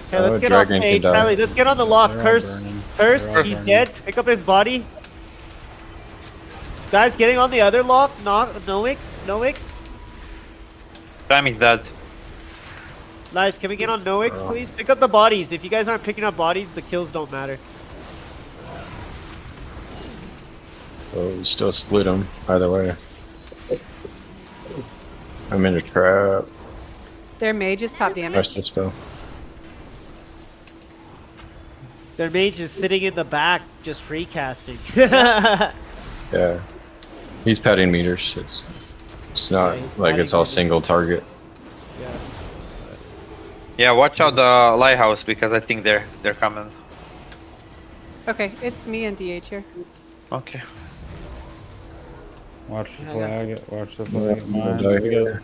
Okay, let's Oh, get off Dragon the can H die. Pally. Let's get on the lock. They're all Curse. burning. Cursed. They're all He's burning. dead. Pick up his body. Guys, getting on the other lock. Noix. Sammy's dead. Nice. Can we get on Noix, please? Pick up the bodies. If you guys aren't picking up bodies, the kills don't matter. Oh, we still split them. Either way. I'm in a trap. Their mage is top damage. Watch this spell. Their mage is sitting in the back, just free casting. Yeah. He's padding meters. It's not he's like it's all padding single target. Yeah, watch out the lighthouse because I think they're coming. Okay, it's me and DH here. Okay. Watch the flag. Watch the flag. at I'm gonna mine. die We got- here.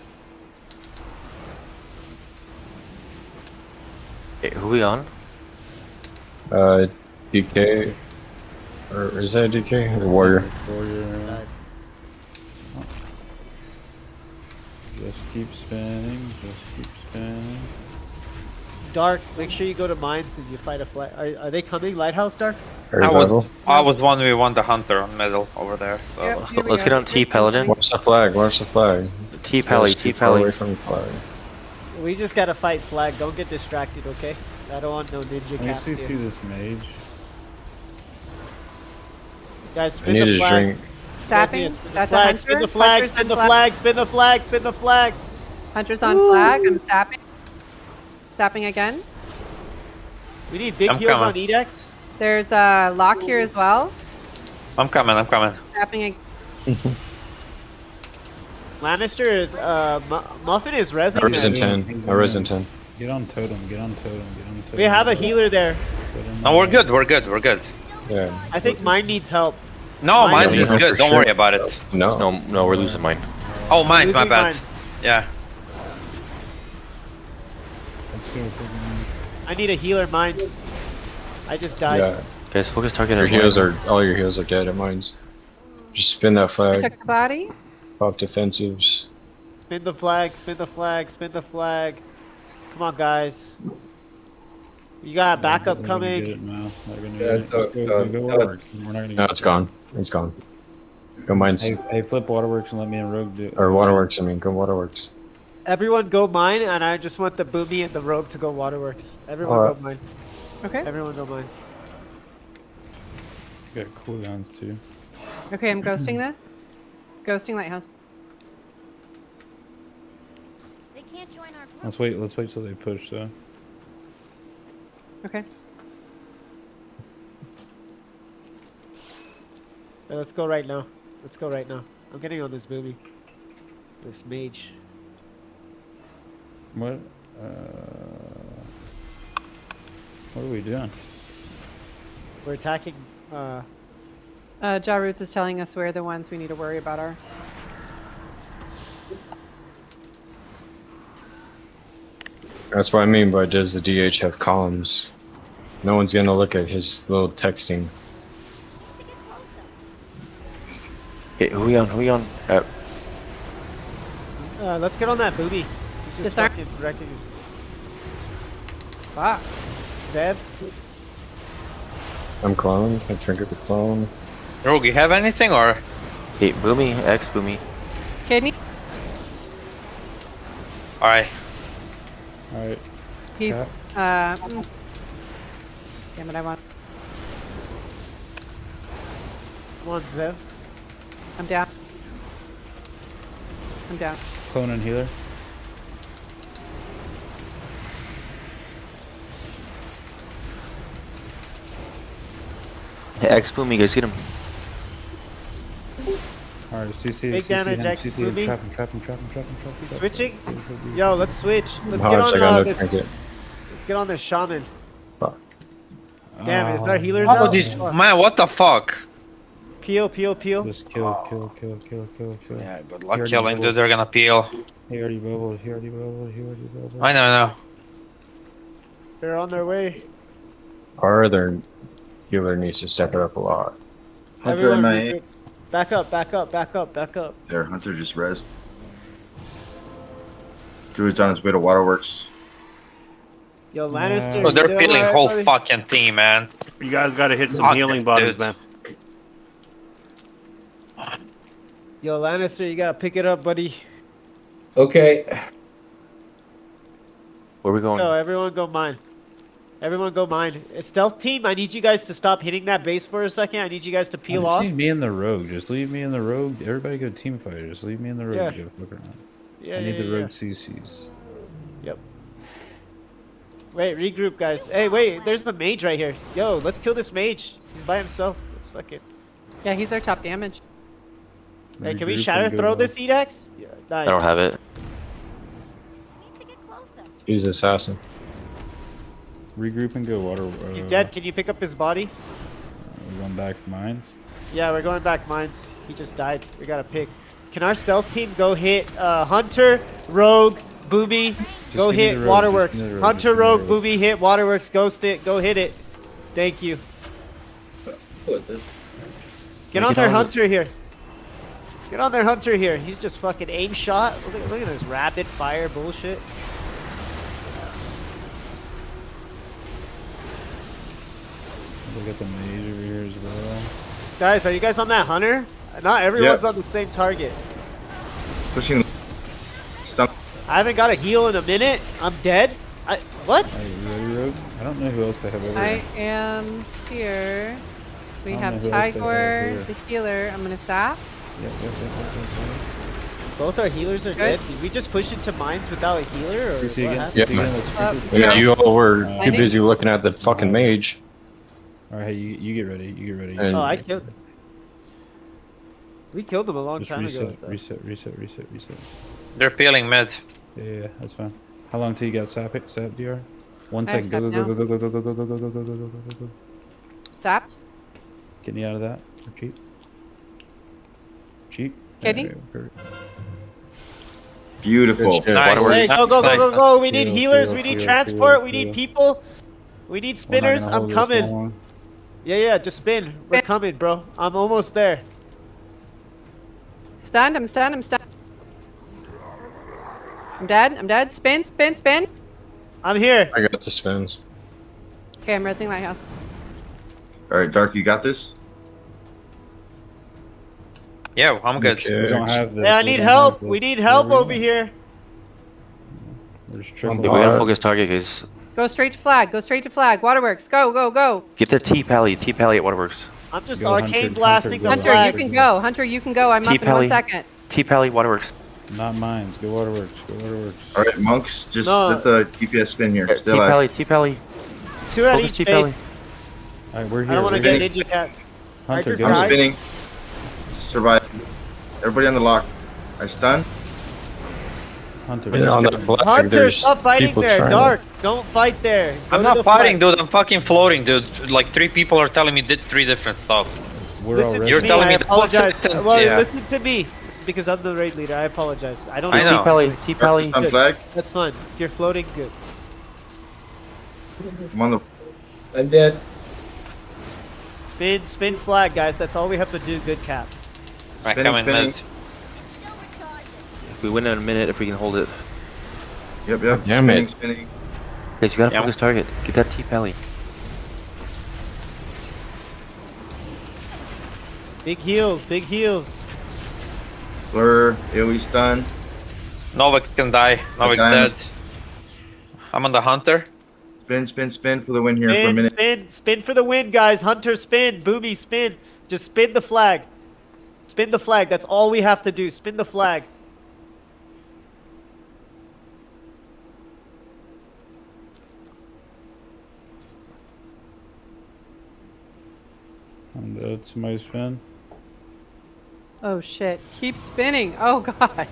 Hey, who we on? DK. Or is that DK? Or Warrior? Warrior. Just keep spinning. Just keep spinning. Dark, make sure you go to mines and you fight a flag. Are they coming? Lighthouse, Dark? I was 1v1 the hunter on middle over there. So. Yep, Let's get on T Paladin. Watch the flag. Watch the flag. T Pally. Just T keep far away Pally. from the flag. We just gotta fight flag. Don't get distracted, okay? I don't want no ninja Let me caps see here. this mage. Guys, I spin need the a flag. drink. Sapping. Spin the That's flag. a hunter. Spin the flag. Hunter's Spin on the flag. Spin the flag. Spin the flag. Hunter's on flag. I'm sapping. Sapping again. We need big I'm heals coming. on Edex. There's a lock here as well. I'm coming. Sapping again. Lannister is Muffin is resing. I risen that. 10. I risen 10. Get on totem. Get on totem. Get on totem. We have a healer there. No, we're good. We're good. We're good. Yeah. I think mine needs help. No, mine Yeah, is for good. Don't sure. worry about it. No, we're losing mine. Oh, mine. My Losing bad. mine. Yeah. Let's go. I need a healer. Mine's. I just died. Yeah. Guys, focus target. Your at heals mine. are all your heals are dead at mines. Just spin that I flag. took the body. Pop defensives. Spin the flag. Spin the flag. Spin the flag. Come on, guys. You got a backup They're gonna get coming. it now. They're gonna Yeah, get it. Just go waterworks. We're not gonna No, get it's gone. It's gone. Go mines. Hey, flip waterworks and let me and Rogue do it. Or waterworks. I mean, go waterworks. Everyone go mine, and I just want the boomy and the rogue to go waterworks. Everyone Alright. go mine. Okay. Everyone go mine. Got cooldowns too. Okay, I'm ghosting this. Ghosting lighthouse. They can't join our group. Let's wait. Let's wait till they push though. Okay. Yeah, let's go right now. Let's go right now. I'm getting on this boomy. This mage. What? What are we doing? We're attacking. Ja Roots is telling us where the ones we need to worry about are. That's what I mean by does the DH have columns? No one's gonna look at his little texting. Okay, who we on? Who we on? Let's get on that boomy. He's just Disarm. fucking wrecking. Fuck. Dead. I'm clone. I trinket the clone. Rogue, you have anything or? Hey, Boomy, X Boomy. Kidney. Alright. Alright. He's. Cat. Damn it! I want. Come on, Zev. I'm down. I'm down. Clone and healer. Hey, X Boomy, you guys see him? Alright, CC. Big CC damage, him, X CC him. Boomy. Trap him. Trap him. Trap him. Trap him. Trap him. He's trap him. switching. Yo, let's switch. Let's How get much? on I got no this. trinket. Let's get on this shaman. Fuck. Damn, is our Oh, healers Oh, out? did, Fuck. man, what the fuck? Peel, peel, peel. Just kill. Kill. Yeah, good He luck already killing, dude. bubbled. They're gonna peel. He already bubbled. He already bubbled. He already bubbled. I know. They're on their way. Our other healer needs to step it up a lot. Hunter Everyone, MIA. regroup. Back up, back up, back up, back up. There, Hunter just rezzed. Druid's on his way to waterworks. Yo, Lannister. Oh, you they're doing peeling alright, whole buddy? fucking team, man. You guys gotta hit some Fuck healing it, buttons, dude. man. Yo, Lannister, you gotta pick it up, buddy. Okay. Where we going? Yo, everyone go mine. Everyone go mine. Stealth team, I need you guys to stop hitting that base for a second. I need you guys to peel just off. need me and the rogue. Just leave me and the rogue. Everybody go team fight. Just leave me and the rogue. Yeah. Go fuck around. Yeah, I need yeah, the yeah. rogue CCs. Yep. Wait, regroup, guys. Hey, wait, there's the mage right here. Yo, let's kill this mage. He's by himself. Let's fuck it. Yeah, he's our top damage. Hey, can we Regroup shatter and go throw low. this Edax? Yeah, nice. I don't have it. He's an assassin. Regroup and go water. He's dead. Can you pick up his body? We're going back mines. Yeah, we're going back mines. He just died. We gotta pick. Can our stealth team go hit Hunter, Rogue, Boomy, go give me hit the rogue, Waterworks. just give me the rogue, Hunter, just give me the Rogue, rogue. Boomy, hit Waterworks, ghost it, go hit it. Thank you. Get on there, Hunter here. Get on there, Hunter here. He's just fucking aim shot. Look at this rapid fire bullshit. Look at the mage over here as well. Guys, are you guys on that Hunter? Not everyone's on the same target. Pushing. Stun. I haven't got a heal in a minute. I'm dead. What? Are you ready, Rogue? I don't know who else they have over I there. am here. We I don't have know who else they have Tigor, here. the healer. I'm gonna sap. Yep. Both our healers are dead. Did we just push into mines without a healer, or CC what again. happened? CC again. Let's Up. sprinkle. Yeah, you all were too Lightning? busy looking at the fucking mage. Alright, hey, you get ready. You get ready. And- Oh, I killed. We killed him a long Just time reset, ago. So. reset. They're peeling mid. Yeah, that's fine. How long till you got sap, DR? 1 I have second. Go, sap go, now. go, go, go, go, go, go, go, go, go, go, go, go, go, go. Sapped? Get me out of that. Cheap. Cheap. Kitty? Beautiful. Hey, go, go, go, go, go. We need Heal, healers. heal, We need heal, transport. heal, We need heal. people. We need We're not gonna spinners. I'm hold this coming. long. Yeah, yeah, just spin. We're coming, bro. I'm almost there. Stunned, I'm stunned, I'm stunned. I'm dead, I'm dead. Spin, spin, spin. I'm here. I got the spins. Okay, I'm resing Lighthouse. All right, Dark, you got this. Yeah, I'm good. We don't have this. Yeah, I we need don't help. have this. We need help Where we over at? here. We're just Yeah, triple we gotta R. focus target, guys. Go straight to flag, go straight to flag. Waterworks, go, go, go. Get the T-Pally at Waterworks. I'm just Go, arcane Hunter, blasting the Hunter, Hunter, you flag. can go. Hunter, you can go. I'm up in 1 T-Pally. second. T-Pally Waterworks. Not mines. Go Waterworks. Go Waterworks. All right, monks, just No. let the DPS spin here. Stay alive. T-Pally, T-Pally. 2 at Focus each T-Pally. base. All right, we're I here. don't want to we're get here. ninja cat. Hunter, just go. I'm died. spinning. Survive. Everybody on the lock. I stun. Hunter, Yeah, on the flag, Hunter, there's stop fighting people there. trying to- Dark, don't fight there. Go I'm to not the fighting, flag. dude. I'm fucking floating, dude. Like 3 people are telling me 3 different stuff. We're Listen already. to You're me, telling I me the apologize. consistent- Well, yeah. listen to me. It's because I'm the raid leader. I apologize. I don't I know. know. T-Pally, Dark, T-Pally. stun Good. flag. That's fine. If you're floating, good. I'm on the. I'm dead. Spin flag, guys. That's all we have to do. Good cap. Right, Spinning, come in spinning. mid. We win in a minute if we can hold it. Yep, yep. Damn spinning, it. spinning. Guys, you gotta Yeah. focus target. Get that T-Pally. Big heals. Big heals. Blur. AoE stun. Novak can die. Novak's dead. diamonds. I'm on the hunter. Spin, spin, spin for the win here for a Spin, minute. spin for the win, guys. Hunter, spin. Boomy, spin. Just spin the flag. Spin the flag. That's all we have to do. Spin the flag. And somebody spin. Oh shit. Keep spinning. Oh god.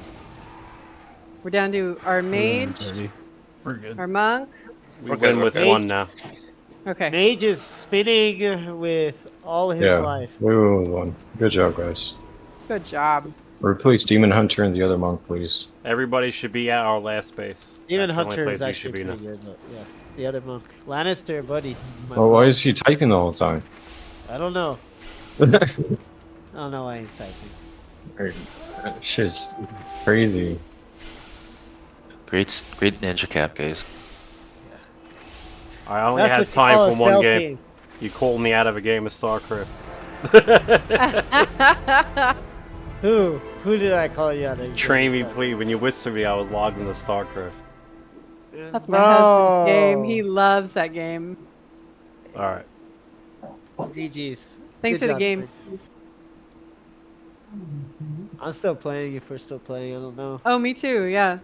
We're down to our mage, We're good. our monk. We We're good, win we're with good. 1 now. Okay. Mage is spinning with all his Yeah, life. we won. Good job, guys. Good job. Replace Demon Hunter and the other monk, please. Everybody should be at our last base. Even That's the only Hunter place is we actually should be pretty now. good. But yeah, the other monk. Lannister, buddy. My Well, why boy. is he typing the whole time? I don't know. I don't know why he's typing. That shit's crazy. Great ninja cap, guys. I only That's had what you time call for a one stealth game. team. You called me out of a game of StarCraft. Who? Who did I call you out of? Train me, please. When you whispered me, I was logged into StarCraft. That's my husband's game. He loves that game. Alright. GG's. Thanks Good for the job, game. Frank. I'm still playing. If we're still playing, I don't know. Oh, me too. Yeah.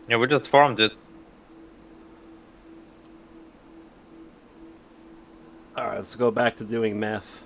Yeah, we just farmed it. Alright, let's go back to doing math.